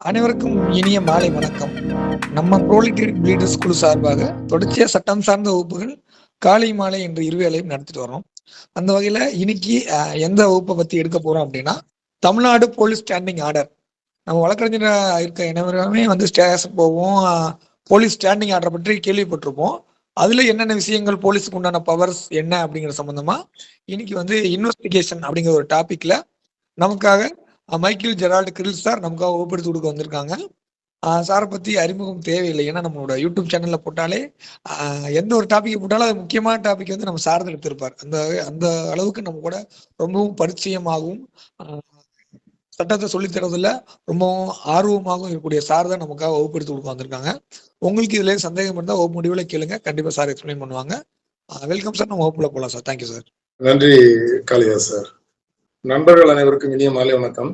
அனைவருக்கும் இனிய மாலை வணக்கம். நம்ம ப்ரோலிட்டரி லீடர்ஸ் குழு சார்பாக தொடர்ச்சியா சட்டம் சார்ந்த வகுப்புகள் காலை மாலை என்ற இருவேளையும் நடத்திட்டு வரோம். அந்த வகையில இன்னைக்கு எந்த வகுப்பை பத்தி எடுக்க போறோம் அப்படின்னா, தமிழ்நாடு போலீஸ் ஸ்டாண்டிங் ஆர்டர். நம்ம வழக்கறிஞரா இருக்க அனைவருமே வந்து ஸ்டேஷன் போவோம். போலீஸ் ஸ்டாண்டிங் ஆர்டரை பற்றி கேள்விப்பட்டிருப்போம். அதுல என்னென்ன விஷயங்கள் போலீஸுக்கு உண்டான பவர்ஸ் என்ன அப்படிங்கிற சம்பந்தமா இன்னைக்கு வந்து இன்வெஸ்டிகேஷன் அப்படிங்கிற ஒரு டாபிக்ல நமக்காக மைக்கேல் ஜெரால்டு கிரில் சார் நமக்காக வகுப்படுத்தி கொடுக்க வந்திருக்காங்க. சாரை பத்தி அறிமுகம் தேவையில்லை. ஏன்னா நம்மளோட யூடியூப் சேனல்ல போட்டாலே எந்த ஒரு டாபிக் போட்டாலும் அது முக்கியமான டாபிக் வந்து நம்ம சார் தான் எடுத்திருப்பார். அந்த அந்த அளவுக்கு நம்ம கூட ரொம்பவும் பரிச்சயமாகவும் சட்டத்தை சொல்லித் தரதுல ரொம்பவும் ஆர்வமாகவும் இருக்கக்கூடிய சார் தான் நமக்காக வகுப்படுத்தி கொடுக்க வந்திருக்காங்க. உங்களுக்கு இதுல சந்தேகம் இருந்தால் வகுப்பு முடிவுல கேளுங்க, கண்டிப்பா சார் எக்ஸ்பிளைன் பண்ணுவாங்க. வெல்கம் சார், நம்ம வகுப்புல போலாம் சார். Thank you sir. நன்றி காளியா சார். நண்பர்கள் அனைவருக்கும் இனிய மாலை வணக்கம்.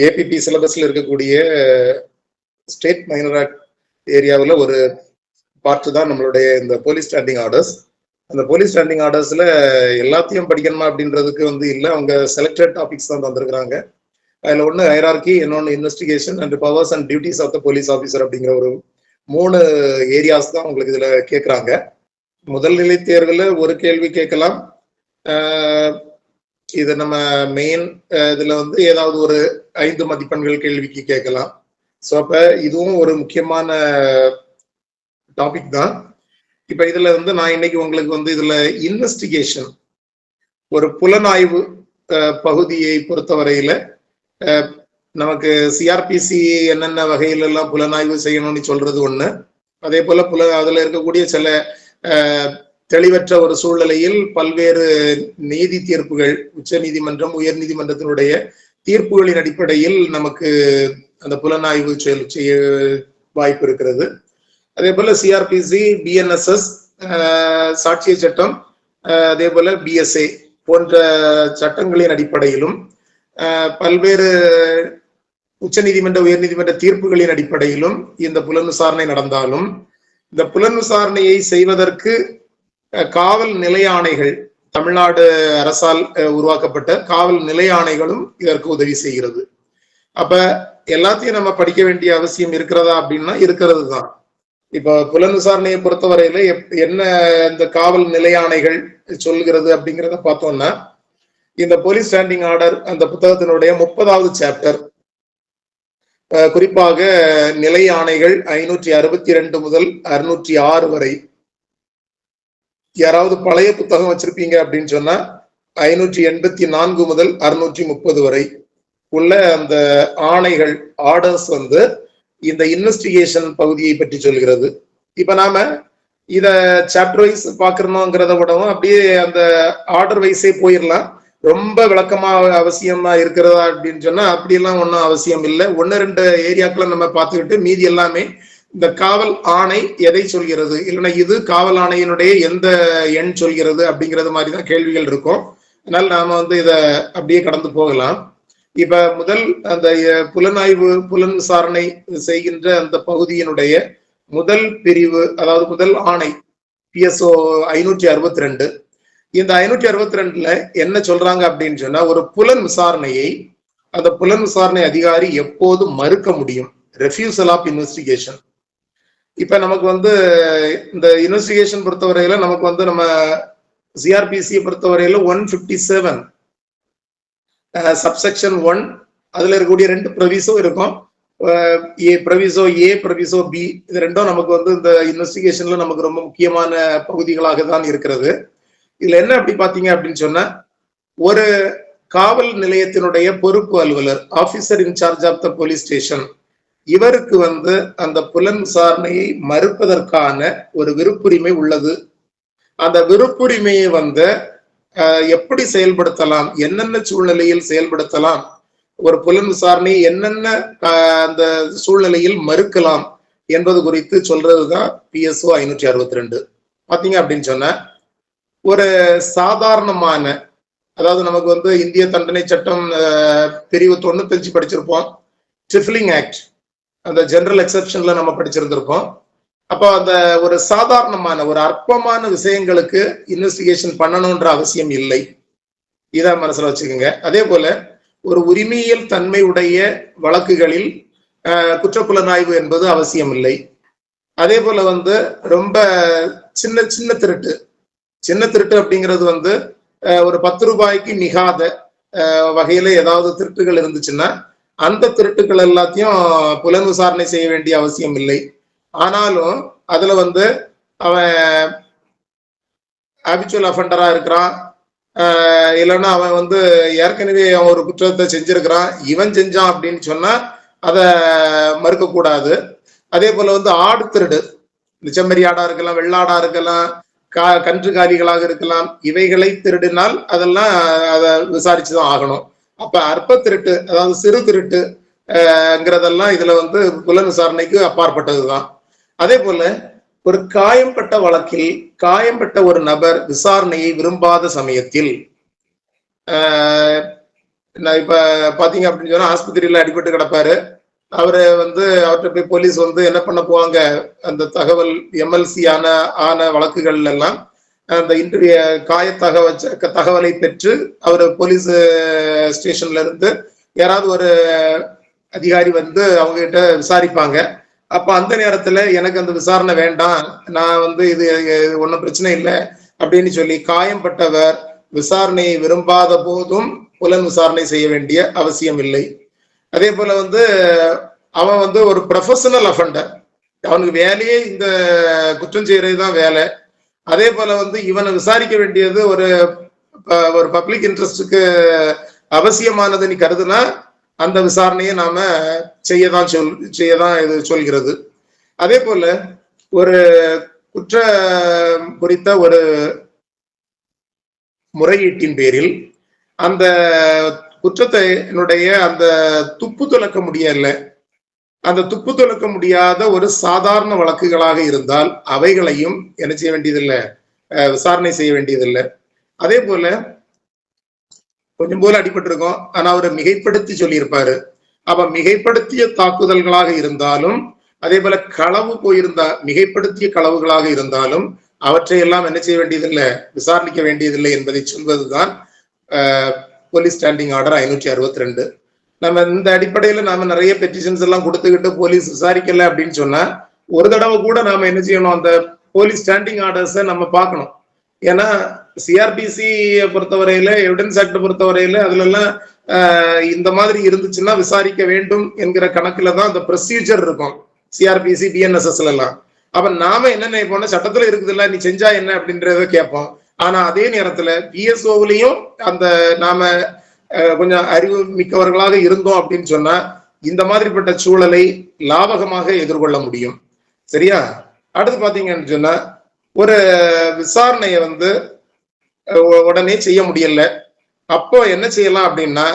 ஏபிபி சிலபஸ்ல இருக்கக்கூடிய ஸ்டேட் மைனர் ஆக்ட் ஏரியாவில் ஒரு பார்ட் தான் நம்மளுடைய இந்த போலீஸ் ஸ்டாண்டிங் ஆர்டர்ஸ். அந்த போலீஸ் ஸ்டாண்டிங் ஆர்டர்ஸ்ல எல்லாத்தையும் படிக்கணுமா அப்படின்றதுக்கு வந்து இல்லை, அவங்க செலக்டட் டாபிக்ஸ் தான் தந்திருக்கிறாங்க. அதில் ஒன்று ஹைரார்கி, இன்னொன்று investigation and powers and duties of the police officer அப்படிங்கிற ஒரு 3 ஏரியாஸ் தான் உங்களுக்கு இதுல கேட்குறாங்க. முதல் நிலை தேர்வில் ஒரு கேள்வி கேட்கலாம். இது நம்ம மெயின் இதுல வந்து ஏதாவது ஒரு 5 மதிப்பெண்கள் கேள்விக்கு கேட்கலாம். ஸோ அப்ப இதுவும் ஒரு முக்கியமான டாபிக் தான். இப்ப இதுல வந்து நான் இன்னைக்கு உங்களுக்கு வந்து இதுல இன்வெஸ்டிகேஷன், ஒரு புலனாய்வு பகுதியை பொறுத்தவரையில நமக்கு சிஆர்பிசி என்னென்ன வகையில எல்லாம் புலனாய்வு செய்யணும்னு சொல்றது ஒண்ணு. அதே போல அதுல இருக்கக்கூடிய சில தெளிவற்ற ஒரு சூழ்நிலையில் பல்வேறு நீதி தீர்ப்புகள், உச்ச நீதிமன்றம், உயர் நீதிமன்றத்தினுடைய தீர்ப்புகளின் அடிப்படையில் நமக்கு அந்த புலனாய்வு செய்ய வாய்ப்பு இருக்கிறது. அதே போல சிஆர்பிசி, பிஎன்எஸ்எஸ், சாட்சிய சட்டம், அதே போல பிஎஸ்ஏ போன்ற சட்டங்களின் அடிப்படையிலும் பல்வேறு உச்ச நீதிமன்ற, உயர் நீதிமன்ற தீர்ப்புகளின் அடிப்படையிலும் இந்த புலன் விசாரணை நடந்தாலும், இந்த புலன் விசாரணையை செய்வதற்கு காவல் நிலையாணைகள், தமிழ்நாடு அரசால் உருவாக்கப்பட்ட காவல் நிலையாணைகளும் இதற்கு உதவி செய்கிறது. அப்ப எல்லாத்தையும் நம்ம படிக்க வேண்டிய அவசியம் இருக்கிறதா அப்படின்னா இருக்கிறது தான். இப்ப புலன் விசாரணையை பொறுத்தவரையில என்ன இந்த காவல் நிலையாணைகள் சொல்கிறது அப்படிங்கிறத பார்த்தோம்னா, இந்த போலீஸ் ஸ்டாண்டிங் ஆர்டர் அந்த புத்தகத்தினுடைய 30வது சாப்டர், குறிப்பாக நிலை ஆணைகள் 562 முதல் 606 வரை. யாராவது பழைய புத்தகம் வச்சிருப்பீங்க அப்படின்னு சொன்னா 584 முதல் 630 வரை உள்ள அந்த ஆணைகள், ஆர்டர்ஸ் வந்து இந்த இன்வெஸ்டிகேஷன் பகுதியை பற்றி சொல்கிறது. இப்ப நாம இத சாப்டர் வைஸ் பாக்குறோங்கிறத விடவும் அப்படியே அந்த ஆர்டர் வைஸே போயிடலாம். ரொம்ப விளக்கமா அவசியமா இருக்கிறதா அப்படின்னு சொன்னா அப்படியெல்லாம் ஒன்றும் அவசியம் இல்லை. 1-2 ஏரியாக்களை நம்ம பார்த்துக்கிட்டு மீதி எல்லாமே இந்த காவல் ஆணை எதை சொல்கிறது, இல்லைன்னா இது காவல் ஆணையினுடைய எந்த எண் சொல்கிறது அப்படிங்கிறது மாதிரி தான் கேள்விகள் இருக்கும். அதனால நாம வந்து இத அப்படியே கடந்து போகலாம். இப்ப முதல் அந்த புலன் விசாரணை செய்கின்ற அந்த பகுதியினுடைய முதல் பிரிவு, அதாவது முதல் ஆணை PSO 562. இந்த 562ல என்ன சொல்றாங்க அப்படின்னு சொன்னா, ஒரு புலன் விசாரணையை அந்த புலன் விசாரணை அதிகாரி எப்போது மறுக்க முடியும், ரெஃப்யூசல் ஆஃப் இன்வெஸ்டிகேஷன். இப்ப நமக்கு வந்து இந்த இன்வெஸ்டிகேஷன் பொறுத்தவரையில நமக்கு வந்து நம்ம சிஆர்பிசியை பொறுத்தவரையில 157 சப்செக்ஷன் 1 அதுல இருக்கக்கூடிய 2 ப்ரொவிசோ இருக்கும். ப்ரொவிசோ ஏ, ப்ரொவிசோ பி, இது ரெண்டும் நமக்கு வந்து இந்த இன்வெஸ்டிகேஷன்ல நமக்கு ரொம்ப முக்கியமான பகுதிகளாக தான் இருக்கிறது. இதுல என்ன அப்படி பாத்தீங்க அப்படின்னு சொன்னா, ஒரு காவல் நிலையத்தினுடைய பொறுப்பு அலுவலர், officer incharge of the police station, இவருக்கு வந்து அந்த புலன் விசாரணையை மறுப்பதற்கான ஒரு விருப்புரிமை உள்ளது. அந்த விருப்புரிமையை வந்து எப்படி செயல்படுத்தலாம், என்னென்ன சூழ்நிலையில் செயல்படுத்தலாம், ஒரு புலன் விசாரணையை என்னென்ன அந்த சூழ்நிலையில் மறுக்கலாம் என்பது குறித்து சொல்றதுதான் PSO 562. பாத்தீங்க அப்படின்னு சொன்ன ஒரு சாதாரணமான, அதாவது நமக்கு வந்து இந்திய தண்டனை சட்டம் பிரிவு 95 படிச்சிருப்போம், ட்ரிஃபிலிங் ஆக்ட், அந்த ஜெனரல் எக்ஸெப்ஷன்ல நம்ம படிச்சிருந்திருப்போம். அப்போ அந்த ஒரு சாதாரணமான ஒரு அற்பமான விஷயங்களுக்கு இன்வெஸ்டிகேஷன் பண்ணணும்ன்ற அவசியம் இல்லை. இதை மனசுல வச்சுக்கோங்க. அதே போல ஒரு உரிமையியல் தன்மையுடைய வழக்குகளில் குற்றப்புலனாய்வு என்பது அவசியம் இல்லை. அதே போல வந்து ரொம்ப சின்ன சின்ன திருட்டு அப்படிங்கிறது வந்து ஒரு 10 ரூபாய்க்கு மிகாத வகையில ஏதாவது திருட்டுகள் இருந்துச்சுன்னா அந்த திருட்டுகள் எல்லாத்தையும் புலன் விசாரணை செய்ய வேண்டிய அவசியம் இல்லை. ஆனாலும் அதுல வந்து அவன் ஹாபிச்சுவல் அஃபெண்டரா இருக்கிறான், இல்லைன்னா அவன் வந்து ஏற்கனவே அவன் ஒரு குற்றத்தை செஞ்சிருக்கிறான், இவன் செஞ்சான் அப்படின்னு சொன்னா அதை மறுக்க கூடாது. அதே போல வந்து ஆடு திருடு, செம்மறி ஆடா இருக்கலாம், வெள்ளாடா இருக்கலாம், கன்றுகாலிகளாக இருக்கலாம், இவைகளை திருடினால் அதெல்லாம் அதை விசாரிச்சுதான் ஆகணும். அப்ப அற்ப திருட்டு, அதாவது சிறு திருட்டுங்கிறதெல்லாம் இதுல வந்து புலன் விசாரணைக்கு அப்பாற்பட்டதுதான். அதே போல ஒரு காயம்பட்ட வழக்கில் காயம்பட்ட ஒரு நபர் விசாரணையை விரும்பாத சமயத்தில், இப்ப பாத்தீங்க அப்படின்னு சொன்னா ஆஸ்பத்திரியில அடிபட்டு கிடப்பாரு, அவரு வந்து அவர்கிட்ட போய் போலீஸ் வந்து என்ன பண்ண போவாங்க, அந்த தகவல் எம்எல்சி ஆன வழக்குகள் எல்லாம் அந்த காய தகவலை பெற்று அவர் போலீஸ் ஸ்டேஷன்ல இருந்து யாராவது ஒரு அதிகாரி வந்து அவங்க கிட்ட விசாரிப்பாங்க. அப்ப அந்த நேரத்துல எனக்கு அந்த விசாரணை வேண்டாம், நான் வந்து இது ஒன்றும் பிரச்சனை இல்லை அப்படின்னு சொல்லி காயம்பட்டவர் விசாரணையை விரும்பாத போதும் புலன் விசாரணை செய்ய வேண்டிய அவசியம் இல்லை. அதே போல வந்து அவன் வந்து ஒரு ப்ரொஃபஷனல் அஃபெண்டர், அவனுக்கு வேலையே இந்த குற்றம் செய்யறதுதான் வேலை. அதே போல வந்து இவனை விசாரிக்க வேண்டியது ஒரு பப்ளிக் இன்ட்ரெஸ்டுக்கு அவசியமானது நீ கருதுனா அந்த விசாரணையை நாம செய்யதான் இது சொல்கிறது. அதே போல ஒரு குற்ற குறித்த ஒரு முறையீட்டின் பேரில் அந்த குற்றத்தினுடைய அந்த துப்பு துலக்க முடியல, அந்த துப்பு துலக்க முடியாத ஒரு சாதாரண வழக்குகளாக இருந்தால் அவைகளையும் என்ன செய்ய வேண்டியதில்லை, விசாரணை செய்ய வேண்டியதில்லை. அதே போல கொஞ்சம் போல அடிபட்டிருக்கும், ஆனா அவரை மிகைப்படுத்தி சொல்லியிருப்பாரு. அப்ப மிகைப்படுத்திய தாக்குதல்களாக இருந்தாலும் அதே போல களவு போயிருந்தா மிகைப்படுத்திய களவுகளாக இருந்தாலும் அவற்றையெல்லாம் என்ன செய்ய வேண்டியதில்லை, விசாரணிக்க வேண்டியதில்லை என்பதை சொல்வதுதான் போலீஸ் ஸ்டாண்டிங் ஆர்டர் 562. நம்ம இந்த அடிப்படையில நாம நிறைய பெட்டிஷன்ஸ் எல்லாம் கொடுத்துக்கிட்டு போலீஸ் விசாரிக்கல அப்படின்னு சொன்னா ஒரு தடவை கூட நாம என்ன செய்யணும், அந்த போலீஸ் ஸ்டாண்டிங் ஆர்டர்ஸை நம்ம பார்க்கணும். ஏன்னா சிஆர்பிசி பொறுத்தவரையில, எவிடன்ஸ் ஆக்ட் பொறுத்தவரையில அதுல எல்லாம் இந்த மாதிரி இருந்துச்சுன்னா விசாரிக்க வேண்டும் என்கிற கணக்குல தான் அந்த ப்ரொசீஜர் இருக்கும் சிஆர்பிசி பிஎன்எஸ்எஸ்ல எல்லாம். அப்ப நாம என்ன நினைப்போம்னா சட்டத்துல இருக்குதுல்ல, நீ செஞ்சா என்ன அப்படின்றத கேட்போம். ஆனா அதே நேரத்துல பிஎஸ்ஓவிலையும் அந்த நாம கொஞ்சம் அறிவு மிக்கவர்களாக இருந்தோம் அப்படின்னு சொன்னா இந்த மாதிரிப்பட்ட சூழலை லாபகமாக எதிர்கொள்ள முடியும். சரியா? அடுத்து பாத்தீங்கன்னு சொன்னா ஒரு விசாரணையை வந்து உடனே செய்ய முடியல, அப்போ என்ன செய்யலாம் அப்படின்னா,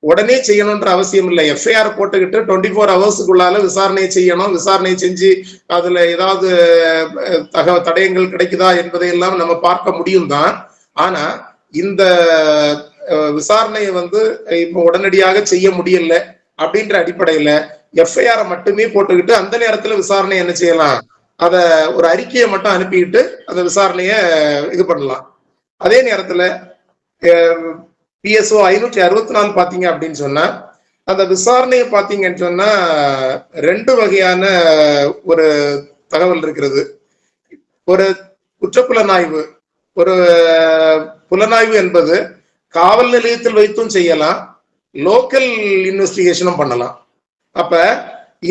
உடனே செய்யணும்ன்ற அவசியம் இல்லை, எஃப்ஐஆர் போட்டுக்கிட்டு 24 ஹவர்ஸுக்குள்ளால விசாரணையை செய்யணும். விசாரணையை செஞ்சு அதுல ஏதாவது தடயங்கள் கிடைக்குதா என்பதையெல்லாம் நம்ம பார்க்க முடியும் தான். ஆனா இந்த விசாரணையை வந்து இப்போ உடனடியாக செய்ய முடியல அப்படின்ற அடிப்படையில எஃப்ஐஆர் மட்டுமே போட்டுக்கிட்டு அந்த நேரத்துல விசாரணை என்ன செய்யலாம், அத ஒரு அறிக்கையை மட்டும் அனுப்பிக்கிட்டு அந்த விசாரணைய இது பண்ணலாம். அதே நேரத்துல பிஎஸ்ஓ 564 பாத்தீங்க அப்படின்னு சொன்னா அந்த விசாரணையை பாத்தீங்கன்னு சொன்னா 2 வகையான ஒரு தகவல் இருக்கிறது. ஒரு குற்றப்புலனாய்வு, ஒரு புலனாய்வு என்பது காவல் நிலையத்தில் வைத்தும் செய்யலாம், லோக்கல் இன்வெஸ்டிகேஷனும் பண்ணலாம். அப்ப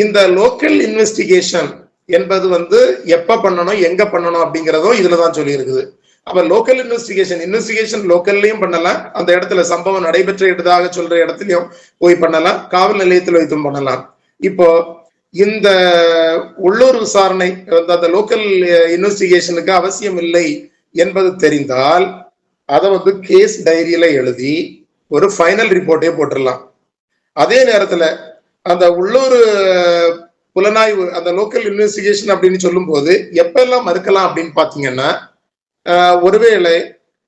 இந்த லோக்கல் இன்வெஸ்டிகேஷன் என்பது வந்து எப்ப பண்ணணும், எங்க பண்ணணும் அப்படிங்கிறதும் இதுலதான் சொல்லி இருக்குது. அப்ப லோக்கல் இன்வெஸ்டிகேஷன் லோக்கல்லையும் பண்ணலாம், அந்த இடத்துல சம்பவம் நடைபெற்ற இடதாக சொல்ற இடத்துலயும் போய் பண்ணலாம், காவல் நிலையத்தில் வைத்தும் பண்ணலாம். இப்போ இந்த உள்ளூர் விசாரணை அந்த லோக்கல் இன்வெஸ்டிகேஷனுக்கு அவசியம் இல்லை என்பது தெரிந்தால் அதை வந்து கேஸ் டைரியில எழுதி ஒரு ஃபைனல் ரிப்போர்ட்டே போட்டுடலாம். அதே நேரத்துல அந்த உள்ளூர் புலனாய்வு அந்த லோக்கல் இன்வெஸ்டிகேஷன் அப்படின்னு சொல்லும் போது எப்பெல்லாம் மறுக்கலாம் அப்படின்னு பாத்தீங்கன்னா, ஒருவேளை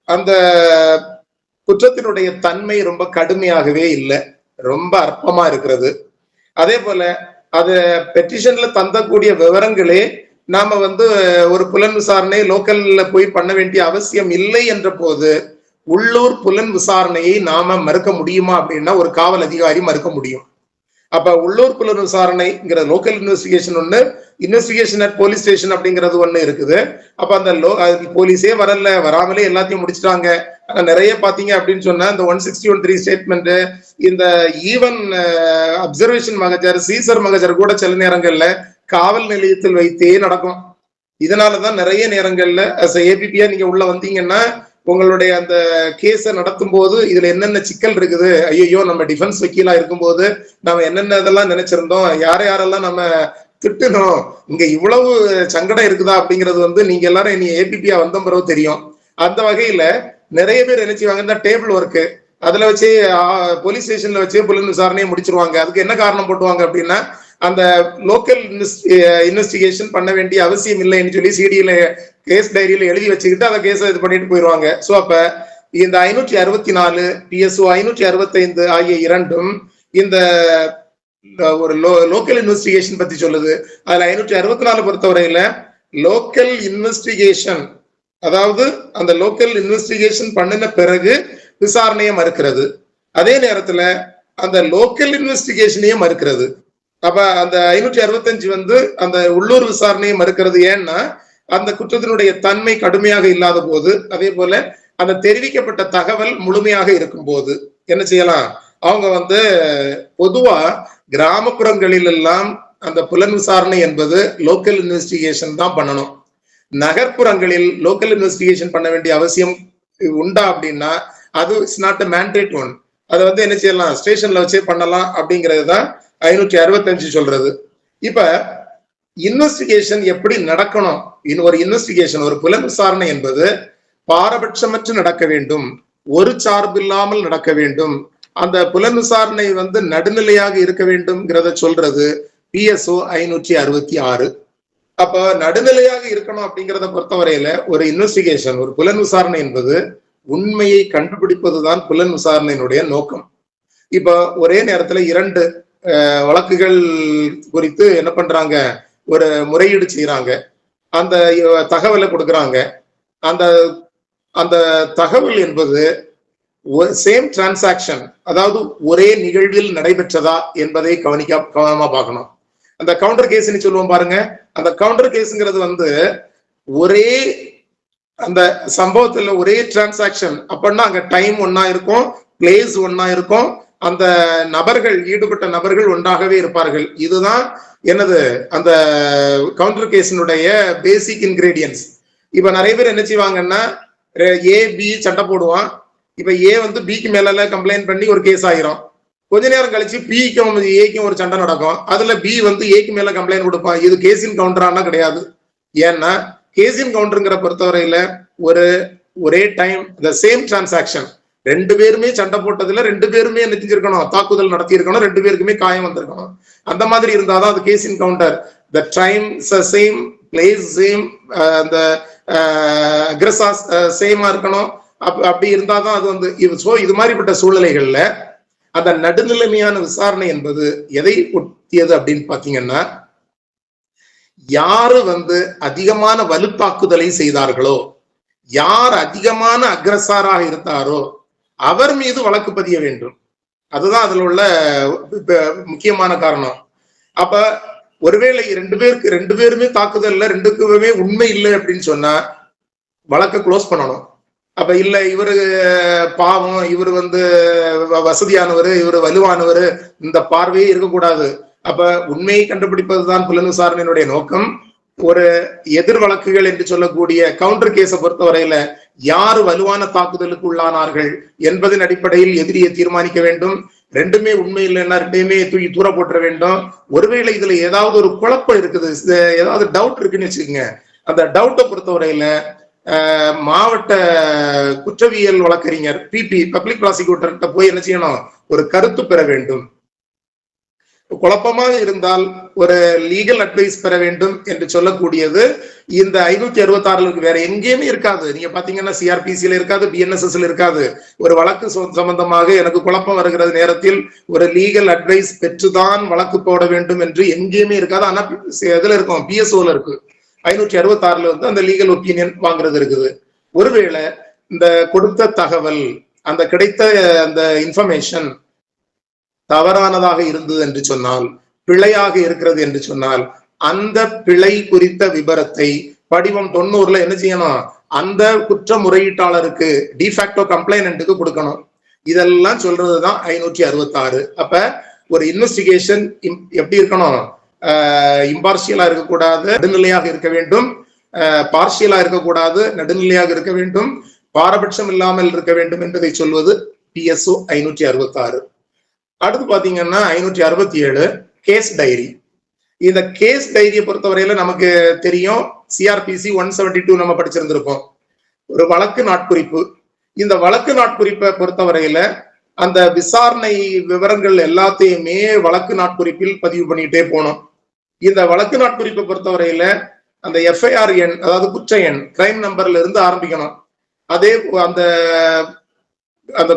அந்த குற்றத்தினுடைய தன்மை ரொம்ப கடுமையாகவே இல்லை, ரொம்ப அற்பமா இருக்கிறது. அதே போல அது பெட்டிஷன்ல தந்தக்கூடிய விவரங்களே நாம வந்து ஒரு புலன் விசாரணை லோக்கல்ல போய் பண்ண வேண்டிய அவசியம் இல்லை என்ற போது உள்ளூர் புலன் விசாரணையை நாம மறுக்க முடியுமா அப்படின்னா ஒரு காவல் அதிகாரி மறுக்க முடியும். அப்ப உள்ளூர் புலன் விசாரணைங்கிற லோக்கல் இன்வெஸ்டிகேஷன் ஒண்ணு, இன்வெஸ்டிகேஷன் அட் போலீஸ் ஸ்டேஷன் அப்படிங்கிறது ஒண்ணு இருக்குது. அப்ப அந்த போலீஸே வரல, வராமலே எல்லாத்தையும் முடிச்சிட்டாங்க. நிறைய பாத்தீங்க அப்படின்னு சொன்னா இந்த 161(3) ஸ்டேட்மெண்ட், இந்த ஈவன் அப்சர்வேஷன் மகஜர், சீசர் மகஜர் கூட சில நேரங்கள்ல காவல் நிலையத்தில் வைத்தே நடக்கும். இதனாலதான் நிறைய நேரங்கள்ல ஏபிபியா நீங்க உள்ள வந்தீங்கன்னா உங்களுடைய அந்த கேஸை நடத்தும் போது இதுல என்னென்ன சிக்கல் இருக்குது, ஐயோ நம்ம டிஃபென்ஸ் வக்கீலா இருக்கும்போது நம்ம என்னென்ன இதெல்லாம் நினைச்சிருந்தோம், யாரெல்லாம் நம்ம திட்டணும், இங்க இவ்வளவு சங்கடம் இருக்குதா அப்படிங்கிறது நீங்க எல்லாரும் இனி ஏபிபியா வந்த பிறகு தெரியும். அந்த வகையில நிறைய பேர் என்ன செய்வாங்க, இந்த டேபிள் ஒர்க்கு அதுல வச்சு போலீஸ் ஸ்டேஷன்ல வச்சு புலன் விசாரணையை முடிச்சிருவாங்க. அதுக்கு என்ன காரணம் போட்டுவாங்க அப்படின்னா, அந்த லோக்கல் இன்வெஸ்டிகேஷன் பண்ண வேண்டிய அவசியம் இல்லைன்னு சொல்லி சிடியில கேஸ் டைரியில எழுதி வச்சுக்கிட்டு அதை கேஸை இது பண்ணிட்டு போயிடுவாங்க. ஸோ அப்ப இந்த 564 PSO 565 ஆகிய இரண்டும் இந்த ஒரு லோக்கல் இன்வெஸ்டிகேஷன் பத்தி சொல்லுது. அதுல 564 பொறுத்தவரையில லோக்கல் இன்வெஸ்டிகேஷன், அதாவது அந்த லோக்கல் இன்வெஸ்டிகேஷன் பண்ணின பிறகு விசாரணையை மறுக்கிறது, அதே நேரத்துல அந்த லோக்கல் இன்வெஸ்டிகேஷனையே மறுக்கிறது. அப்ப அந்த 565 அந்த உள்ளூர் விசாரணையை மறுக்கிறது. ஏன்னா அந்த குற்றத்தினுடைய தன்மை கடுமையாக இல்லாத போது, அதே போல அந்த தெரிவிக்கப்பட்ட தகவல் முழுமையாக இருக்கும் போது என்ன செய்யலாம், அவங்க பொதுவா கிராமப்புறங்களில் எல்லாம் அந்த புலன் விசாரணை என்பது லோக்கல் இன்வெஸ்டிகேஷன் தான் பண்ணணும். நகர்ப்புறங்களில் லோக்கல் இன்வெஸ்டிகேஷன் பண்ண வேண்டிய அவசியம் உண்டா அப்படின்னா அது it's not a mandate one. அதை என்ன செய்யலாம், ஸ்டேஷன்ல வச்சே பண்ணலாம் அப்படிங்கிறது தான் 565 சொல்றது. இப்ப இன்வெஸ்டிகேஷன் எப்படி நடக்கணும், ஒரு இன்வெஸ்டிகேஷன் ஒரு புலன் விசாரணை என்பது பாரபட்சமற்று நடக்க வேண்டும், ஒரு சார்பில்லாமல் நடக்க வேண்டும், அந்த புலன் விசாரணை நடுநிலையாக இருக்க வேண்டும்ங்கிறத சொல்றது PSO 566. அப்ப நடுநிலையாக இருக்கணும் அப்படிங்கிறத பொறுத்தவரையில ஒரு இன்வெஸ்டிகேஷன், ஒரு புலன் விசாரணை என்பது உண்மையை கண்டுபிடிப்பதுதான் புலன் விசாரணையினுடைய நோக்கம். இப்ப ஒரே நேரத்துல 2 வழக்குகள் குறித்து என்ன பண்றாங்க, ஒரு முறையீடு செய்யறாங்க, அந்த தகவலை கொடுக்கறாங்க. அந்த அந்த தகவல் என்பது சேம் டிரான்சாக்ஷன், அதாவது ஒரே நிகழ்வில் நடைபெற்றதா என்பதை கவனமா பார்க்கணும். அந்த கவுண்டர் கேஸ்ன்னு சொல்லுவோம் பாருங்க, அந்த கவுண்டர் கேஸ்ங்கிறது ஒரே அந்த சம்பவத்துல ஒரே டிரான்சாக்ஷன் அப்படின்னா அங்க டைம் ஒன்னா இருக்கும், பிளேஸ் ஒன்னா இருக்கும், அந்த நபர்கள், ஈடுபட்ட நபர்கள் ஒன்றாகவே இருப்பார்கள். இதுதான் என்னது அந்த கவுண்டர் கேஸினுடைய பேசிக் இன்கிரீடியன்ஸ். இப்ப நிறைய பேர் என்ன செய்வாங்கன்னா, A B சண்டை போடுவான். இப்ப A பிக்கு மேல கம்ப்ளைண்ட் பண்ணி ஒரு கேஸ் ஆகிரும். கொஞ்ச நேரம் கழிச்சு பிக்கும் ஏக்கும் ஒரு சண்டை நடக்கும். அதுல B ஏக்கு மேல கம்ப்ளைண்ட் கொடுப்பான். இது கேஸின் கவுண்டரானா கிடையாது. ஏன்னா கேஸின் கவுண்டருங்கிற பொறுத்தவரையில ஒரே டைம் த சேம் டிரான்சாக்ஷன், 2 பேருமே சண்டை போட்டதுல 2 பேருமே நெத்திஞ்சிருக்கணும், தாக்குதல் நடத்தி இருக்கணும், 2 பேருக்குமே காயம் வந்திருக்கணும். அந்த மாதிரி இருந்தாதான் அது கேஸின் counter. The time same, place same, அந்த அக்ரஸாஸ் சேமா இருக்கணும். அப்படி இருந்தாதான் அது இது மாதிரிப்பட்ட சூழ்நிலைகள்ல அந்த நடுநிலைமையான விசாரணை என்பது எதை ஒட்டியது அப்படின்னு பாத்தீங்கன்னா, யாரு அதிகமான வலுத்தாக்குதலை செய்தார்களோ, யார் அதிகமான அக்ரஸாராக இருந்தாரோ அவர் மீது வழக்கு பதிய வேண்டும். அதுதான் அதுல உள்ள முக்கியமான காரணம். அப்ப ஒருவேளை 2 பேருமே தாக்குதல்ல 2 பேருமே உண்மை இல்லை அப்படின்னு சொன்னா வழக்கை க்ளோஸ் பண்ணணும். அப்ப இல்ல இவரு பாவம், இவர் வசதியானவர், இவர் வலுவானவர், இந்த பார்வையே இருக்கக்கூடாது. அப்ப உண்மையை கண்டுபிடிப்பதுதான் புலன் விசாரணையினுடைய நோக்கம். ஒரு எதிர் வழக்குகள் என்று சொல்லக்கூடிய கவுண்டர் கேஸை பொறுத்தவரையில யாரு வலுவான தாக்குதலுக்கு உள்ளானார்கள் என்பதன் அடிப்படையில் எதிரியை தீர்மானிக்க வேண்டும். 2மே உண்மை இல்லைன்னா 2மே தூக்கி தூர போட்டுற வேண்டும். ஒருவேளை இதுல ஏதாவது ஒரு குழப்பம் இருக்குது, ஏதாவது டவுட் இருக்குன்னு வச்சுக்கோங்க, அந்த டவுட்டை பொறுத்தவரையில மாவட்ட குற்றவியல் வழக்கறிஞர் PP பப்ளிக் ப்ராசிக்யூட்டர்கிட்ட போய் என்ன செய்யணும், ஒரு கருத்து பெற வேண்டும். குழப்பமாக இருந்தால் ஒரு லீகல் அட்வைஸ் பெற வேண்டும் என்று சொல்லக்கூடியது இந்த 566 வேற எங்கேயுமே இருக்காது. நீங்க பாத்தீங்கன்னா CRPCல இருக்காது, BNSSல இருக்காது. ஒரு வழக்கு சம்பந்தமாக எனக்கு குழப்பம் வருகிறது நேரத்தில் ஒரு லீகல் அட்வைஸ் பெற்றுதான் வழக்கு போட வேண்டும் என்று எங்கேயுமே இருக்காது. ஆனா எதுல இருக்கும், PSOல இருக்கு. 566 அந்த லீகல் ஒப்பீனியன் வாங்குறது இருக்குது. ஒருவேளை இந்த கொடுத்த தகவல், அந்த கிடைத்த அந்த இன்ஃபர்மேஷன் தவறானதாக இருந்தது என்று சொன்னால், பிழையாக இருக்கிறது என்று சொன்னால், அந்த பிழை குறித்த விபரத்தை படிவம் 90 என்ன செய்யணும், அந்த குற்ற முறையீட்டாளருக்கு டிஃபாக்டோ கம்ப்ளைனன்ட்டுக்கு கொடுக்கணும். இதெல்லாம் சொல்றதுதான் 566. அப்ப ஒரு இன்வெஸ்டிகேஷன் எப்படி இருக்கணும், இம்பார்ஷியலா இருக்கக்கூடாது, நடுநிலையாக இருக்க வேண்டும், பார்ஷியலா இருக்கக்கூடாது, நடுநிலையாக இருக்க வேண்டும், பாரபட்சம் இல்லாமல் இருக்க வேண்டும் என்பதை சொல்வது PSO 566. அடுத்து பாத்தீங்கன்னா 567 கேஸ் டைரி. இந்த கேஸ் டைரியை பொறுத்தவரையில நமக்கு தெரியும், CRPC 172 நம்ம படிச்சிருந்திருப்போம், ஒரு வழக்கு நாட்குறிப்பு. இந்த வழக்கு நாட்குறிப்பை பொறுத்தவரையில அந்த விசாரணை விவரங்கள் எல்லாத்தையுமே வழக்கு நாட்குறிப்பில் பதிவு பண்ணிட்டே போனோம். இந்த வழக்கு நாட்குறிப்பை பொறுத்தவரையில அந்த FIR எண், அதாவது குற்ற எண், கிரைம் நம்பர்ல இருந்து ஆரம்பிக்கணும். அதே அந்த அந்த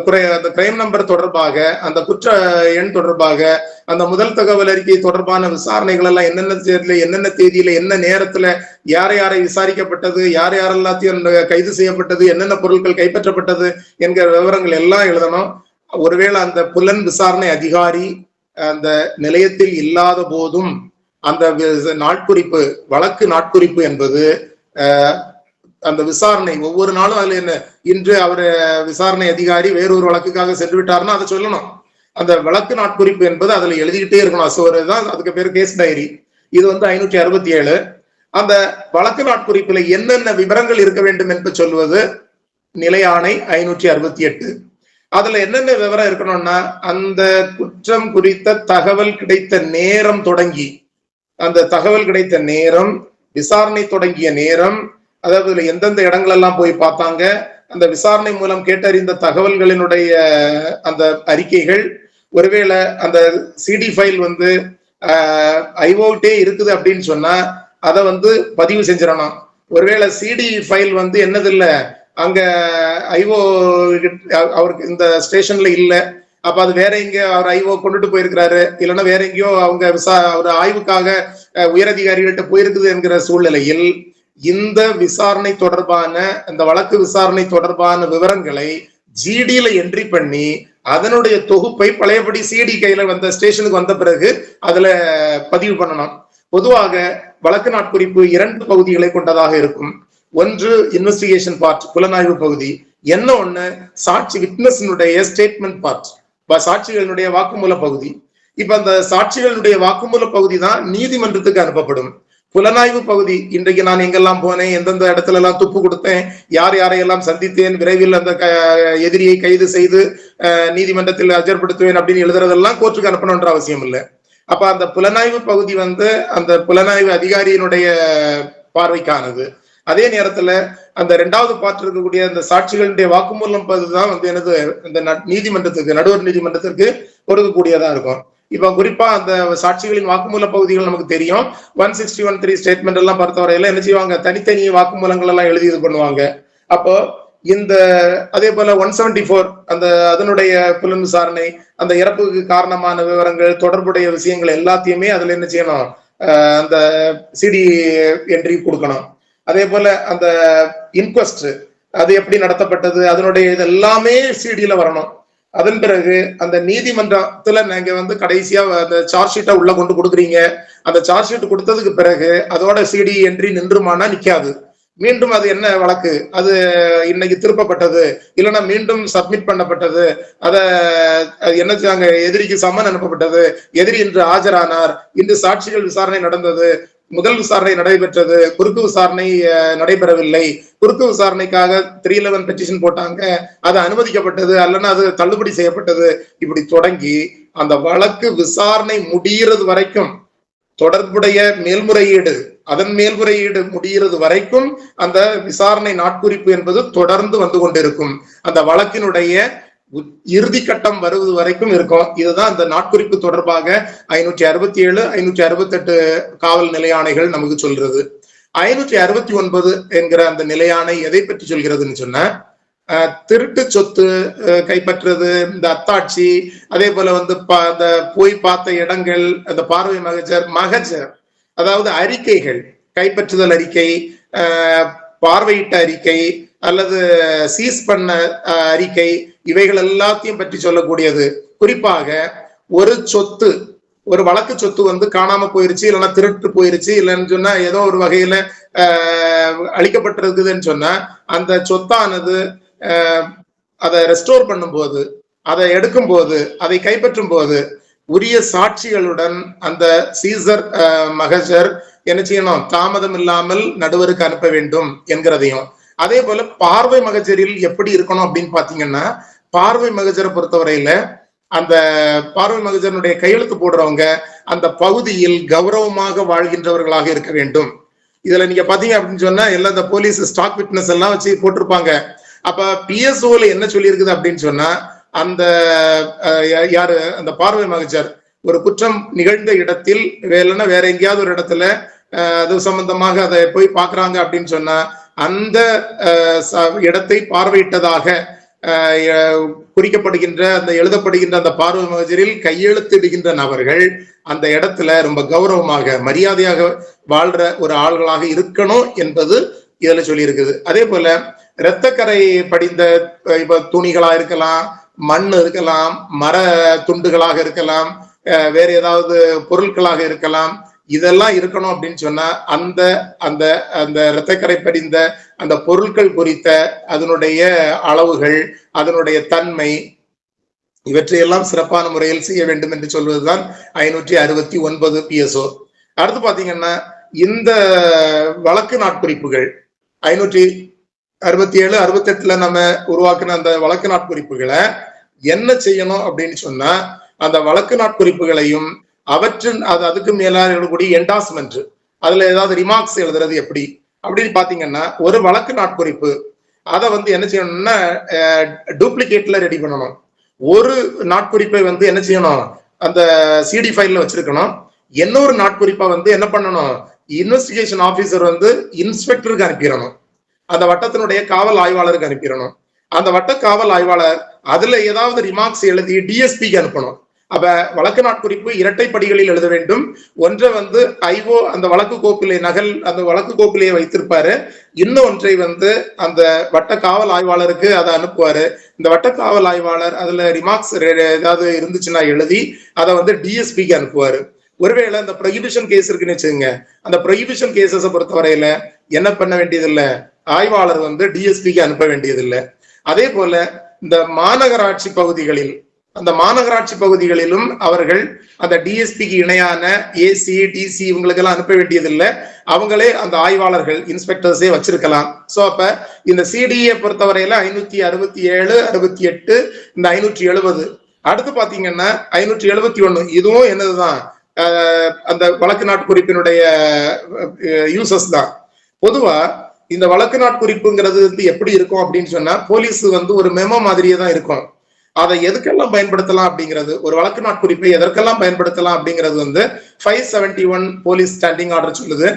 கிரைம் நம்பர் தொடர்பாக, அந்த குற்ற எண் தொடர்பாக, அந்த முதல் தகவல் அறிக்கை தொடர்பான விசாரணைகள் எல்லாம் என்னென்ன தேதியில என்ன நேரத்துல யாரை யாரை விசாரிக்கப்பட்டது, யார் யாரெல்லாத்தையும் கைது செய்யப்பட்டது, என்னென்ன பொருட்கள் கைப்பற்றப்பட்டது என்கிற விவரங்கள் எல்லாம் எழுதணும். ஒருவேளை அந்த புலன் விசாரணை அதிகாரி அந்த நிலையத்தில் இல்லாத போதும் அந்த நாட்குறிப்பு, வழக்கு நாட்குறிப்பு என்பது அந்த விசாரணை ஒவ்வொரு நாளும் அதுல என்ன, இன்று அவர் விசாரணை அதிகாரி வேறொரு வழக்குக்காக சென்று விட்டாருன்னா அதை சொல்லணும். அந்த வழக்கு நாட்குறிப்பு என்பது அதுல எழுதிக்கிட்டே இருக்கணும். தான் அதுக்கு பேர் கேஸ் டைரி. இது 567. அந்த வழக்கு நாட்குறிப்புல என்னென்ன விவரங்கள் இருக்க வேண்டும் என்று சொல்வது நிலையாணை 568. அதுல என்னென்ன விவரம் இருக்கணும்னா, அந்த குற்றம் குறித்த தகவல் கிடைத்த நேரம் தொடங்கி, அந்த தகவல் கிடைத்த நேரம், விசாரணை தொடங்கிய நேரம், அதாவது எந்தெந்த இடங்கள் எல்லாம் போய் பார்த்தாங்க, அந்த விசாரணை மூலம் கேட்டறிந்த தகவல்களினுடைய அந்த அறிக்கைகள், ஒருவேளை அந்த CD ஃபைல் ஐஓட்டே இருக்குது அப்படின்னு சொன்னா அதை பதிவு செஞ்சிடணும். ஒருவேளை CD ஃபைல் என்னது இல்லை, அங்க ஐஓ அவருக்கு இந்த ஸ்டேஷன்ல இல்ல, அப்ப அது வேற எங்க அவர் ஐஓ கொண்டுட்டு போயிருக்கிறாரு, இல்லைன்னா வேற எங்கேயோ அவங்க அவர் ஆய்வுக்காக உயரதிகாரிகள்கிட்ட போயிருக்குது என்கிற சூழ்நிலையில் இந்த விசாரணை தொடர்பான, இந்த வழக்கு விசாரணை தொடர்பான விவரங்களை GDல என்ட்ரி பண்ணி அதனுடைய தொகுப்பை பழையபடி CD கையில ஸ்டேஷனுக்கு வந்த பிறகு அதுல பதிவு பண்ணணும். பொதுவாக வழக்கு நாட்குறிப்பு 2 பகுதிகளை கொண்டதாக இருக்கும். ஒன்று இன்வெஸ்டிகேஷன் பார்ட், புலனாய்வு பகுதி. என்ன ஒண்ணு, சாட்சி விட்னஸினுடைய ஸ்டேட்மெண்ட் பார்ட், சாட்சிகளுடைய வாக்குமூல பகுதி. இப்ப அந்த சாட்சிகளுடைய வாக்குமூல பகுதி தான் நீதிமன்றத்துக்கு அனுப்பப்படும். புலனாய்வு பகுதி, இன்றைக்கு நான் எங்கெல்லாம் போனேன், எந்தெந்த இடத்துல எல்லாம் துப்பு கொடுத்தேன், யார் யாரையெல்லாம் சந்தித்தேன், விரைவில் அந்த எதிரியை கைது செய்து நீதிமன்றத்தில் அஜர்படுத்துவேன் அப்படின்னு எழுதுறதெல்லாம் கோர்ட்டுக்கு அனுப்பணும்ன்ற அவசியம் இல்லை. அப்ப அந்த புலனாய்வு பகுதி அந்த புலனாய்வு அதிகாரியினுடைய பார்வைக்கானது. அதே நேரத்துல அந்த 2வது பார்ட் இருக்கக்கூடிய அந்த சாட்சிகளுடைய வாக்குமூலம் தான் எனது இந்த நீதிமன்றத்துக்கு, நடுவர் நீதிமன்றத்திற்கு கொடுக்கக்கூடியதா இருக்கும். இப்ப குறிப்பா அந்த சாட்சிகளின் வாக்குமூல பகுதிகள் நமக்கு தெரியும். 161(3) ஸ்டேட்மெண்ட் எல்லாம் பொறுத்தவரையில என்ன செய்வாங்க, தனித்தனி வாக்குமூலங்கள் எல்லாம் எழுதி இது பண்ணுவாங்க. அப்போ இந்த அதே போல 174 அந்த அதனுடைய புலன் விசாரணை, அந்த இறப்புக்கு காரணமான விவரங்கள், தொடர்புடைய விஷயங்கள் எல்லாத்தையுமே அதுல என்ன செய்யணும், அந்த CD என்ட்ரி கொடுக்கணும். அதே போல அந்த இன்குவெஸ்ட் அது எப்படி நடத்தப்பட்டது, அதனுடைய இது எல்லாமே CDல வரணும். அதன் பிறகு அந்த நீதிமன்றத்துல நீங்க கடைசியா அந்த சார்ஜ் ஷீட்டை உள்ள கொண்டு கொடுக்குறீங்க. அந்த சார்ஜ் ஷீட் கொடுத்ததுக்கு பிறகு அதோட CD என்ட்ரி நின்றுமானா நிக்காது. மீண்டும் அது என்ன வழக்கு, அது இன்னைக்கு திருப்பப்பட்டது, இல்லைன்னா மீண்டும் சப்மிட் பண்ணப்பட்டது, அத என்ன செய்வாங்க, எதிரிக்கு சம்மன் அனுப்பப்பட்டது, எதிரி இன்று ஆஜரானார், இன்று சாட்சிகள் விசாரணை நடந்தது, முதல் விசாரணை நடைபெற்றது, குறுக்கு விசாரணை நடைபெறவில்லை, குறுக்கு விசாரணைக்காக 311 பெட்டிஷன் போட்டாங்க, அது அனுமதிக்கப்பட்டது அல்லனா அது தள்ளுபடி செய்யப்பட்டது, இப்படி தொடங்கி அந்த வழக்கு விசாரணை முடிகிறது வரைக்கும், தொடர்புடைய மேல்முறையீடு, அதன் மேல்முறையீடு முடிகிறது வரைக்கும் அந்த விசாரணை நாட்குறிப்பு என்பது தொடர்ந்து வந்து கொண்டிருக்கும். அந்த வழக்கினுடைய இறுதி கட்டம் வருவது வரைக்கும் இருக்கும். இதுதான் அந்த நாட்குறிப்பு தொடர்பாக 567, 568 காவல் நிலையாணைகள் நமக்கு சொல்றது. 569 என்கிற அந்த நிலையாணை எதை பற்றி சொல்கிறதுன்னு சொன்ன, திருட்டு சொத்து கைப்பற்றுறது, இந்த அத்தாட்சி, அதே போல அந்த போய் பார்த்த இடங்கள், அந்த பார்வை மகஜர் அதாவது அறிக்கைகள், கைப்பற்றுதல் அறிக்கை, பார்வையிட்ட அறிக்கை, அல்லது சீஸ் பண்ண அறிக்கை, இவைகள் எல்லாத்தையும் பற்றி சொல்லக்கூடியது. குறிப்பாக ஒரு சொத்து, ஒரு வழக்கு சொத்து வந்து காணாம போயிருச்சு, இல்லைன்னா திருட்டு போயிருச்சு, இல்லைன்னு சொன்னா ஏதோ ஒரு வகையில அழிக்கப்பட்டிருக்குதுன்னு சொன்னா அந்த சொத்தானது அதை ரெஸ்டோர் பண்ணும்போது, அதை எடுக்கும் போது, அதை கைப்பற்றும் போது உரிய சாட்சிகளுடன் அந்த சீசர் மகஜர் என்ன செய்யணும், தாமதம் இல்லாமல் நடுவருக்கு அனுப்ப வேண்டும் என்கிறதையும், அதே போல பார்வை மகஜரில் எப்படி இருக்கணும் அப்படின்னு பாத்தீங்கன்னா, பார்வை மகஜரை பொறுத்தவரையில அந்த பார்வை மகஜனுடைய கையெழுத்து போடுறவங்க அந்த பகுதியில் கௌரவமாக வாழ்கின்றவர்களாக இருக்க வேண்டும். இதுல நீங்க பாத்தீங்க அப்படின்னு சொன்னா எல்லாம் இந்த போலீஸ் ஸ்டாக் விட்னஸ் எல்லாம் வச்சு போட்டிருப்பாங்க. அப்ப பிஎஸ்ஓல என்ன சொல்லியிருக்குது அப்படின்னு சொன்னா, அந்த யாரு அந்த பார்வை மகஜர் ஒரு குற்றம் நிகழ்ந்த இடத்தில் இல்லைன்னா வேற எங்கேயாவது ஒரு இடத்துல அது சம்பந்தமாக அதை போய் பாக்குறாங்க அப்படின்னு சொன்னா அந்த இடத்தை பார்வையிட்டதாக குறிக்கப்படுகின்ற அந்த எழுதப்படுகின்ற அந்த பார்வை மகஜரில் கையெழுத்திடுகின்ற நபர்கள் அந்த இடத்துல ரொம்ப கௌரவமாக மரியாதையாக வாழ்ற ஒரு ஆள்களாக இருக்கணும் என்பது இதுல சொல்லி இருக்குது. அதே போல இரத்தக்கரை படிந்த இப்ப துணிகளா இருக்கலாம், மண் இருக்கலாம், மர துண்டுகளாக இருக்கலாம், வேற ஏதாவது பொருட்களாக இருக்கலாம், இதெல்லாம் இருக்கணும் அப்படின்னு சொன்னா அந்த அந்த அந்த இரத்தக்கரை படிந்த அந்த பொருட்கள் குறித்த அதனுடைய அளவுகள், அதனுடைய தன்மை, இவற்றையெல்லாம் சிறப்பான முறையில் செய்ய வேண்டும் என்று சொல்வதுதான் 569 PSO. அடுத்து பாத்தீங்கன்னா இந்த வழக்கு நாட்குறிப்புகள் 567 68 நம்ம உருவாக்குன அந்த வழக்கு நாட்குறிப்புகளை என்ன செய்யணும் அப்படின்னு சொன்னா, அந்த வழக்கு நாட்குறிப்புகளையும் அவற்றின் அதுக்கு மேலாக எழுதக்கூடிய என்டாஸ்மெண்ட், அதுல ஏதாவது ரிமார்க்ஸ் எழுதுறது எப்படி அப்படின்னு பாத்தீங்கன்னா, ஒரு வழக்கு நாட்குறிப்பு அதை வந்து என்ன செய்யணும்னா டூப்ளிகேட்ல ரெடி பண்ணணும். ஒரு நாட்குறிப்பை வந்து என்ன செய்யணும், அந்த சிடி ஃபைல்ல வச்சிருக்கணும். இன்னொரு நாட்குறிப்பை வந்து என்ன பண்ணணும், இன்வெஸ்டிகேஷன் ஆபீசர் வந்து இன்ஸ்பெக்டருக்கு அனுப்பிடணும், அந்த வட்டத்தினுடைய காவல் ஆய்வாளருக்கு அனுப்பிடணும். அந்த வட்ட காவல் ஆய்வாளர் அதுல ஏதாவது ரிமார்க்ஸ் எழுதி டிஎஸ்பிக்கு அனுப்பணும். அப்ப வழக்கு நாட்குறிப்பு இரட்டை படிகளில் எழுத வேண்டும். ஒன்றை வந்து ஐஓ அந்த வழக்கு கோப்பிலே அந்த வழக்கு கோப்பிலேயே வைத்திருப்பாரு, இன்னொன்றை வந்து அந்த வட்ட காவல் ஆய்வாளருக்கு அதை அனுப்புவாரு. இந்த வட்ட காவல் ஆய்வாளர் அதுல ரிமார்க்ஸ் ஏதாவது இருந்துச்சுன்னா எழுதி அதை வந்து டிஎஸ்பிக்கு அனுப்புவாரு. ஒருவேளை அந்த ப்ரொஹிபிஷன் கேஸ் இருக்குன்னு வச்சுக்கோங்க, அந்த ப்ரொஹிபிஷன் கேசஸை பொறுத்தவரையில என்ன பண்ண வேண்டியதில்லை, ஆய்வாளர் வந்து டிஎஸ்பிக்கு அனுப்ப வேண்டியதில்லை. அதே போல இந்த மாநகராட்சி பகுதிகளில், அந்த மாநகராட்சி பகுதிகளிலும் அவர்கள் அந்த டிஎஸ்பிக்கு இணையான ஏசி டிசி இவங்களுக்கெல்லாம் அனுப்ப வேண்டியதில்லை, அவங்களே அந்த ஆய்வாளர்கள் இன்ஸ்பெக்டர்ஸே வச்சிருக்கலாம். ஸோ அப்ப இந்த சிடிஏ பொறுத்தவரையில 567 68 இந்த 570. அடுத்து பாத்தீங்கன்னா 571 இதுவும் என்னதுதான் அந்த வழக்கு நாட்குறிப்பினுடைய யூசஸ் தான். பொதுவா இந்த வழக்கு நாட்குறிப்புங்கிறது வந்து எப்படி இருக்கும் அப்படின்னு சொன்னா, போலீஸ் வந்து ஒரு மெமோ மாதிரியே தான் இருக்கும். அதை எதுக்கெல்லாம் பயன்படுத்தலாம் அப்படிங்கிறது, ஒரு வழக்கு நாட்குறிப்பை எதற்கெல்லாம் பயன்படுத்தலாம் அப்படிங்கிறது வந்து 571 போலீஸ் ஸ்டாண்டிங் ஆர்டர் சொல்லுது.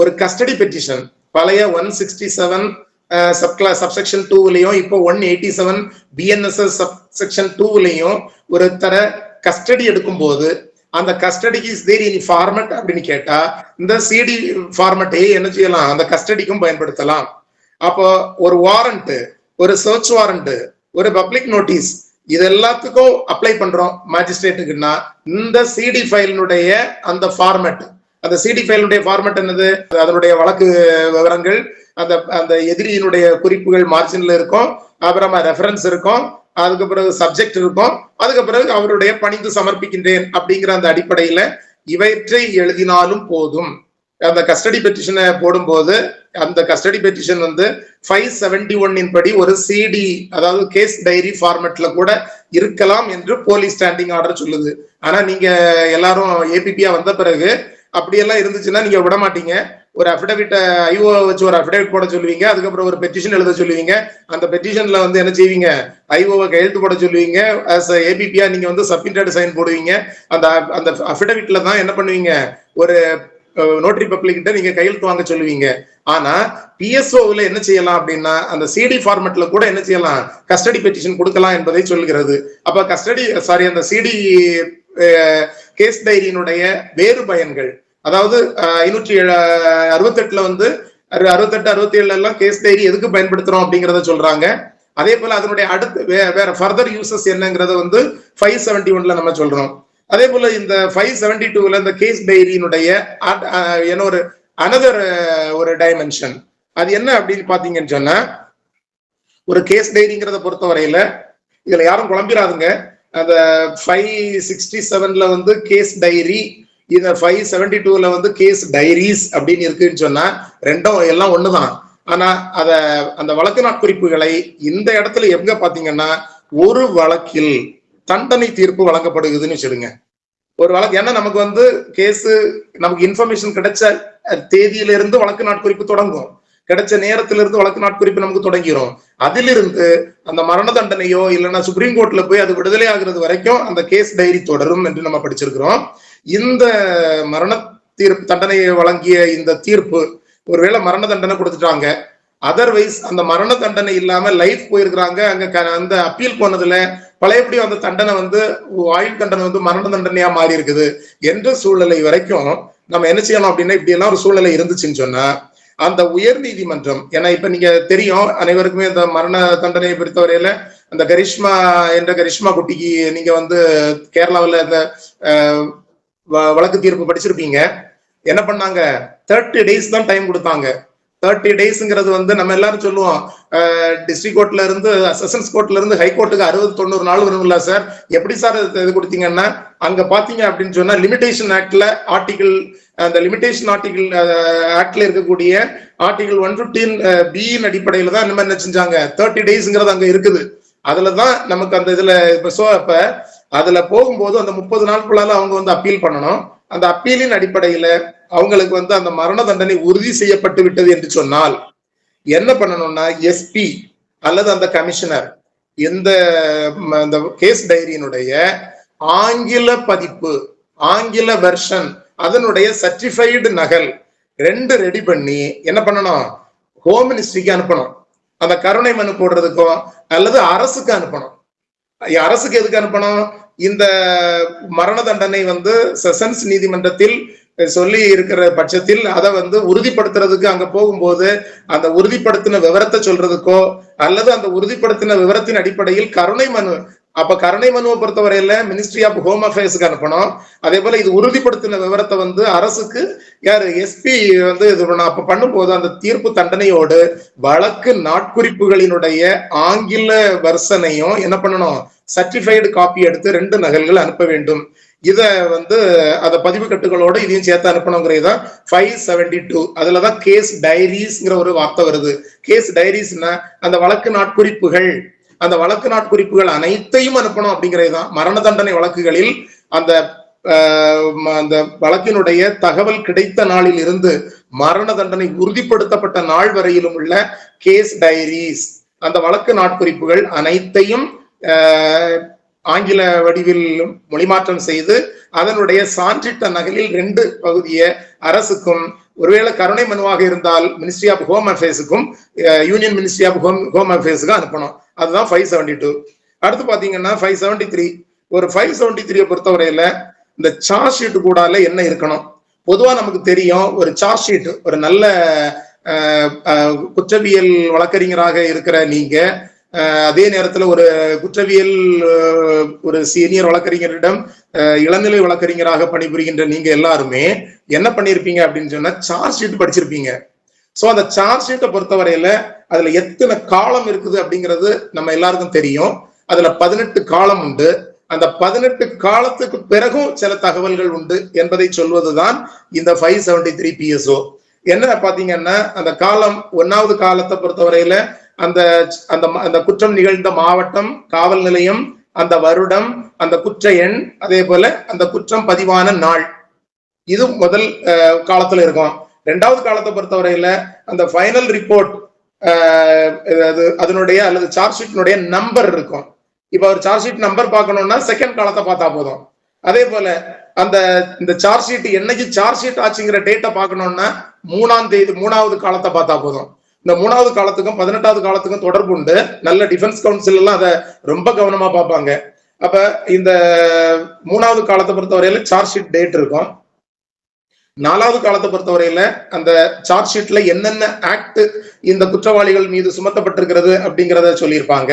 ஒரு கஸ்டடி பெட்டிஷன் பழைய 167 சப்செக்ஷன் 2லயும் இப்போ 187 BNSS சப்செக்ஷன் 2லயும் ஒரு தர கஸ்டடி எடுக்கும் போது அந்த கஸ்டடிக்கு இஸ் தேர் இன் ஃபார்மட் அப்படின்னு கேட்டா இந்த சிடி ஃபார்மட்டை என்ன செய்யலாம், அந்த கஸ்டடிக்கும் பயன்படுத்தலாம். அப்போ ஒரு வாரண்ட், ஒரு சர்ச் வாரண்ட், ஒரு பப்ளிக் நோட்டீஸ், இது எல்லாத்துக்கும் அப்ளை பண்றோம் மேஜிஸ்ட்ரேட்டுக்குன்னா இந்த சிடி ஃபைலினுடைய அந்த ஃபார்மட், அந்த சிடி ஃபைலினுடைய ஃபார்மட் என்னது, அதனுடைய வழக்கு விவரங்கள், அந்த அந்த எதிரியினுடைய குறிப்புகள் மார்ஜின்ல இருக்கும், அப்புறமா ரெஃபரன்ஸ் இருக்கும், அதுக்கு பிறகு சப்ஜெக்ட் இருக்கும், அதுக்கு பிறகு அவருடைய பணிந்து சமர்ப்பிக்கின்றேன் அப்படிங்கிற அந்த அடிப்படையில இவற்றை எழுதினாலும் போதும். அந்த கஸ்டடி பெட்டிஷனை போடும்போது அந்த கஸ்டடி பெட்டிஷன் வந்து 571 படி ஒரு சிடி, அதாவது கேஸ் டைரி ஃபார்மேட்ல கூட இருக்கலாம் என்று போலீஸ் ஸ்டாண்டிங் ஆர்டர் சொல்லுது. ஆனா நீங்க எல்லாரும் ஏபிபியா வந்த பிறகு அப்படியெல்லாம் இருந்துச்சுன்னா நீங்க விட மாட்டீங்க. ஒரு அஃபிடவிட் ஐஓ வச்சு ஒரு அஃபிடவிட் போட சொல்லுவீங்க, அதுக்கப்புறம் ஒரு பெட்டிஷன் எழுத சொல்லுவீங்க. அந்த பெட்டிஷன்ல வந்து என்ன செய்வீங்க, ஐஓவை கையெழுத்து போட சொல்லுவீங்க. ஆஸ் ஏபிபியா நீங்க வந்து சப்மிட்டட் சைன் போடுவீங்க. அந்த அந்த அஃபிடவிட்ல தான் என்ன பண்ணுவீங்க, ஒரு நோட்டரி பப்ளிக் கிட்ட நீங்க கையெழுத்து வாங்க சொல்லுவீங்க. ஆனா பிஎஸ்ஓவில் என்ன செய்யலாம் அப்படின்னா அந்த சிடி ஃபார்மேட்ல கூட என்ன செய்யலாம், கஸ்டடி பெட்டிஷன் கொடுக்கலாம் என்பதை சொல்கிறது. அப்ப அந்த சிடி கேஸ் டைரியினுடைய வேறு பயன்கள், அதாவது 568 வந்து 68, 67 எல்லாம் கேஸ் டைரி எதுக்கு பயன்படுத்துறோம் அப்படிங்கறத சொல்றாங்க. அதே போல அதனுடைய அடுத்து வேற ஃபர்தர் யூசஸ் என்னங்கறத வந்து 571ல நம்ம சொல்றோம். அதே போல இந்த 572ல இந்த கேஸ் டைரியினுடைய என்ன ஒரு அனதர் ஒரு டைமென்ஷன் அது என்ன அப்படின்னு பாத்தீங்கன்னு சொன்னா, ஒரு கேஸ் டைரிங்கிறத பொறுத்தவரையில இதுல யாரும் குழம்பிடாதுங்க. அந்த 567ல வந்து கேஸ் டைரி, இந்த 572ல வந்து கேஸ் டைரிஸ் அப்படின்னு இருக்குன்னு சொன்னா ரெண்டும் எல்லாம் ஒண்ணுதான். ஆனா அந்த வழக்கு நாட்குறிப்புகளை இந்த இடத்துல எங்க பாத்தீங்கன்னா, ஒரு வழக்கில் தண்டனை தீர்ப்பு வழங்கப்படுகுதுன்னு வச்சிருங்க. ஒரு வழக்கு ஏன்னா நமக்கு வந்து கேஸ் நமக்கு இன்ஃபர்மேஷன் கிடைச்ச தேதியிலிருந்து வழக்கு நாட்குறிப்பு தொடங்கும், கிடைச்ச நேரத்திலிருந்து வழக்கு நாட்குறிப்பு நமக்கு தொடங்கிரும். அதிலிருந்து அந்த மரண தண்டனையோ இல்லைன்னா சுப்ரீம் கோர்ட்ல போய் அது விடுதலை ஆகுறது வரைக்கும் அந்த கேஸ் டைரி தொடரும் என்று நம்ம படிச்சிருக்கிறோம். இந்த மரண தீர்ப்பு தண்டனையை வழங்கிய இந்த தீர்ப்பு ஒருவேளை மரண தண்டனை கொடுத்துட்டாங்க, அதர்வைஸ் அந்த மரண தண்டனை இல்லாம லைஃப் போயிருக்கிறாங்க, அங்க அந்த அப்பீல் போனதுல பழையபடியும் அந்த தண்டனை வந்து ஆயுள் தண்டனை வந்து மரண தண்டனையா மாறி இருக்குது என்ற சூழ்நிலை வரைக்கும் நம்ம என்ன செய்யணும் அப்படின்னா, இப்படி எல்லாம் ஒரு சூழ்நிலை இருந்துச்சுன்னு சொன்னா அந்த உயர் நீதிமன்றம், ஏன்னா இப்ப நீங்க தெரியும் அனைவருக்குமே இந்த மரண தண்டனையை பொறுத்தவரையில அந்த கரிஷ்மா குட்டிக்கு நீங்க வந்து கேரளாவில் இந்த வழக்கு தீர்ப்பு படிச்சிருப்பீங்க. என்ன பண்ணாங்க, 30 days தான் டைம் கொடுத்தாங்க. 30 daysங்கிறது வந்து நம்ம எல்லாரும் சொல்லுவோம், டிஸ்ட்ரிக்ட் கோர்ட்ல இருந்து செஷன்ஸ் கோர்ட்ல இருந்து ஹை கோர்ட்டுக்கு 60-90 நாள் வரும்ல சார், எப்படி சார் இது கொடுத்தீங்கன்னா, அங்க பாத்தீங்க அப்படின்னு சொன்னா லிமிடேஷன் ஆக்ட்ல அந்த லிமிடேஷன் ஆக்ட்ல இருக்கக்கூடிய ஆர்டிகல் 115B அடிப்படையில தான் என்ன செஞ்சாங்க, 30 daysங்கிறது அங்க இருக்குது. அதுலதான் நமக்கு அந்த இதுல இப்ப அதுல போகும்போது அந்த 30 நாட்களால அவங்க வந்து அப்பீல் பண்ணணும். அந்த அப்பீலின் அடிப்படையில அவங்களுக்கு வந்து அந்த மரண தண்டனை உறுதி செய்யப்பட்டு விட்டது என்று சொன்னால் என்ன பண்ணணும்னா, எஸ்பி அல்லது அந்த கமிஷனர் இந்த கேஸ் டைரியினுடைய ஆங்கில பதிப்பு, ஆங்கில வெர்ஷன், அதனுடைய சர்டிஃபைடு நகல் 2 ரெடி பண்ணி என்ன பண்ணணும், ஹோம் மினிஸ்ட்ரிக்கு அனுப்பணும். அந்த கருணை மனு போடுறதுக்கும் அல்லது அரசுக்கு அனுப்பணும். அரசுக்கு எதுக்கு அனுப்பணும், இந்த மரண தண்டனை வந்து செஷன்ஸ் நீதிமன்றத்தில் சொல்லி இருக்கிற பட்சத்தில் அதை வந்து உறுதிப்படுத்துறதுக்கு அங்க போகும்போது அந்த உறுதிப்படுத்தின விவரத்தை சொல்றதுக்கோ அல்லது அந்த உறுதிப்படுத்தின விவரத்தின் அடிப்படையில் கருணை மனு, அப்ப கருணை மனுவை பொறுத்தவரையில மினிஸ்ட்ரி ஆஃப் ஹோம் அஃபேர்ஸ்க்கு அனுப்பணும். அதே போல இது உறுதிப்படுத்தின விவரத்தை வந்து அரசுக்கு யாரு, எஸ்பி வந்து இது அப்ப பண்ணும்போது அந்த தீர்ப்பு தண்டனையோடு வழக்கு நாட்குறிப்புகளினுடைய ஆங்கில வெர்சனையும் என்ன பண்ணணும், சர்டிஃபைடு காப்பி எடுத்து 2 நகல்கள் அனுப்ப வேண்டும். இத வந்து அந்த பதிவு கட்டுகளோட இதையும் சேர்த்து அனுப்பணுங்கிறதா 572. அதுலதான் கேஸ் டைரிஸ்ங்கிற ஒரு வார்த்தை வருது. கேஸ் டைரிஸ்னா அந்த வழக்கு நாட்குறிப்புகள், அந்த வழக்கு நாட்குறிப்புகள் அனைத்தையும் அனுப்பணும் அப்படிங்கிறதுதான். மரண தண்டனை வழக்குகளில் அந்த வழக்கினுடைய தகவல் கிடைத்த நாளில் இருந்து மரண தண்டனை உறுதிப்படுத்தப்பட்ட நாள் வரையிலும் உள்ள கேஸ் டைரிஸ், அந்த வழக்கு நாட்குறிப்புகள் அனைத்தையும் ஆங்கில வடிவில் மொழிமாற்றம் செய்து அதனுடைய சான்றிட்ட நகலில் 2 பகுதியை அரசுக்கும், ஒருவேளை கருணை மனுவாக இருந்தால் மினிஸ்ட்ரி ஆஃப் ஹோம் அஃபேர்ஸுக்கும் யூனியன் மினிஸ்ட்ரி ஆஃப் ஹோம் அஃபேர்ஸுக்கும் அனுப்பணும். அதுதான் 572. அடுத்து பாத்தீங்கன்னா 573. ஒரு 573 பொறுத்தவரையில இந்த சார்ஜ் ஷீட் கூடால என்ன இருக்கணும், பொதுவா நமக்கு தெரியும் ஒரு சார்ஜ் ஷீட், ஒரு நல்ல குற்றவியல் வழக்கறிஞராக இருக்கிற நீங்க அதே நேரத்துல ஒரு குற்றவியல் ஒரு சீனியர் வழக்கறிஞரிடம் இளநிலை வழக்கறிஞராக பணிபுரிகின்ற நீங்க எல்லாருமே என்ன பண்ணிருப்பீங்க அப்படின்னு சொன்னா சார்ஜ் ஷீட் படிச்சிருப்பீங்க. சோ அந்த சார்ஜ் ஷீட்டை பொறுத்தவரையில அதுல எத்தனை காலம் இருக்குது அப்படிங்கிறது நம்ம எல்லாருக்கும் தெரியும். அதுல 18 காலம் உண்டு. அந்த 18 காலத்துக்கு பிறகும் சில தகவல்கள் உண்டு என்பதை சொல்வதுதான் இந்த 573 PSO. என்ன பாத்தீங்கன்னா, அந்த காலம் 1வது காலத்தை பொறுத்தவரையில அந்த குற்றம் நிகழ்ந்த மாவட்டம், காவல் நிலையம், அந்த வருடம், அந்த குற்ற எண், அதே போல அந்த குற்றம் பதிவான நாள், இது முதல் காலத்துல இருக்கும். 2வது காலத்தை பொறுத்தவரையில அந்த ஃபைனல் ரிப்போர்ட் அதனுடைய அல்லது சார்ஜ் ஷீட்டினுடைய நம்பர் இருக்கும். இப்ப ஒரு சார்ஜ் ஷீட் நம்பர் பார்க்கணும்னா 2nd காலத்தை பார்த்தா போதும். அதே போல இந்த சார்ஜ் ஷீட் என்னைக்கு சார்ஜ் ஷீட் ஆச்சுங்கிற டேட்டை பார்க்கணும்னா 3ஆம் தேதி 3வது காலத்தை பார்த்தா போதும். இந்த 3வது காலத்துக்கும் 18வது காலத்துக்கும் தொடர்பு உண்டு. நல்ல டிஃபென்ஸ் கவுன்சில் எல்லாம் அதை ரொம்ப கவனமா பார்ப்பாங்க. அப்ப இந்த 3வது காலத்தை பொறுத்தவரையில சார்ஜ் ஷீட் டேட் இருக்கும். 4வது காலத்தை பொறுத்தவரையில அந்த சார்ஜ் ஷீட்ல என்னென்ன ஆக்ட் இந்த குற்றவாளிகள் மீது சுமத்தப்பட்டிருக்கிறது அப்படிங்கிறத சொல்லியிருப்பாங்க.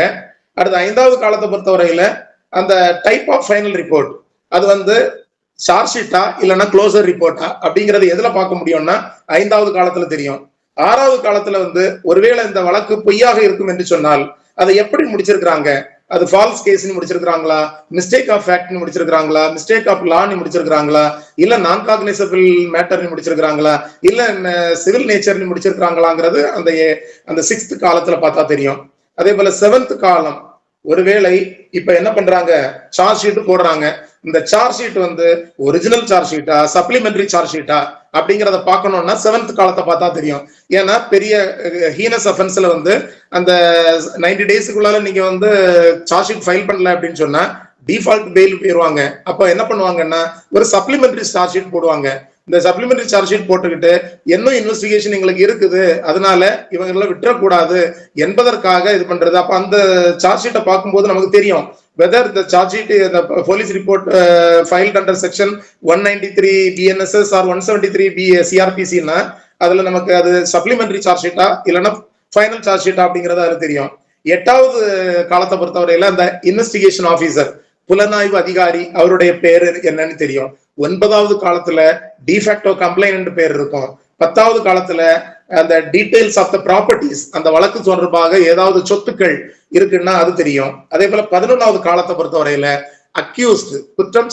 அடுத்து 5வது காலத்தை பொறுத்தவரையில அந்த டைப் ஆஃப் ஃபைனல் ரிப்போர்ட், அது வந்து சார்ஜ் ஷீட்டா இல்லைன்னா க்ளோசர் ரிப்போர்ட்டா அப்படிங்கறது எதுல பார்க்க முடியும்னா 5வது காலத்துல தெரியும். 6வது காலத்துல வந்து ஒருவேளை இந்த வழக்கு பொய்யாக இருக்கும் என்று சொன்னால் அதை எப்படி முடிச்சிருக்கிறாங்க, அது ஃபால்ஸ் கேஸ்னு முடிச்சிருக்காங்களா, மிஸ்டேக் ஆஃப் ஃபேக்ட்னு முடிச்சிருக்காங்களா, மிஸ்டேக் ஆஃப் லான்னு முடிச்சிருக்காங்களா, இல்ல நான் காக்னிசபிள் மேட்டர்னு முடிச்சிருக்காங்களா, இல்ல சிவில் நேச்சர்னு முடிச்சிருக்காங்களாங்கிறது அந்த 6th காலத்துல பார்த்தா தெரியும். அதே போல 7th காலம், ஒருவேளை இப்ப என்ன பண்றாங்க, சார்ஜ் ஷீட் போடுறாங்க, இந்த சார்ஜ் ஷீட் வந்து ஒரிஜினல் சார்ஜ் ஷீட்டா சப்ளிமெண்டரி சார்ஜ் ஷீட்டா அப்படிங்கிறத பார்க்கணும்னா 7th காலத்தை பார்த்தா தெரியும். ஏன்னா பெரிய ஹீனஸ் அஃபென்ஸ்ல வந்து அந்த 90 டேஸுக்குள்ளால நீங்க வந்து சார்ஜ் ஷீட் ஃபைல் பண்ணல அப்படின்னு சொன்னா டிஃபால்ட் பெயில் போயிருவாங்க. அப்ப என்ன பண்ணுவாங்கன்னா ஒரு சப்ளிமெண்டரி சார்ஜ் ஷீட் போடுவாங்க. இந்த சப்ளிமெண்டரி சார்ஜ் ஷீட் போட்டுக்கிட்டு இன்னும் இன்வெஸ்டிகேஷன் எங்களுக்கு இருக்குது, அதனால இவங்களை விட்டுறக்கூடாது என்பதற்காக இது பண்றது. அப்ப அந்த சார்ஜ் ஷீட்டை பார்க்கும்போது நமக்கு தெரியும் whether the charge sheet, the police report filed under section 193 BNSS or 173 CRPC னா அதுல நமக்கு அது சப்ளிமெண்டரி சார்ஜ் ஷீட்டா இல்லைன்னா ஃபைனல் சார்ஜ் ஷீட்டா அப்படிங்கறது அது தெரியும். 8வது காலத்தை பொறுத்தவரையில அந்த இன்வெஸ்டிகேஷன் ஆபீசர், புலனாய்வு அதிகாரி, அவருடைய பேரு என்னன்னு தெரியும். 9வது காலத்துல டிஃபேக்டோ கம்ப்ளைண்ட் பேர் இருக்கும். 10வது காலத்துல அந்த டீடைல்ஸ் ஆஃப் த ப்ராப்பர்ட்டிஸ், அந்த வழக்கு தொடர்பாக ஏதாவது சொத்துக்கள் இருக்குன்னா அது தெரியும். அதே போல 11வது காலத்தை பொறுத்தவரையில அக்யூஸ்ட், குற்றம்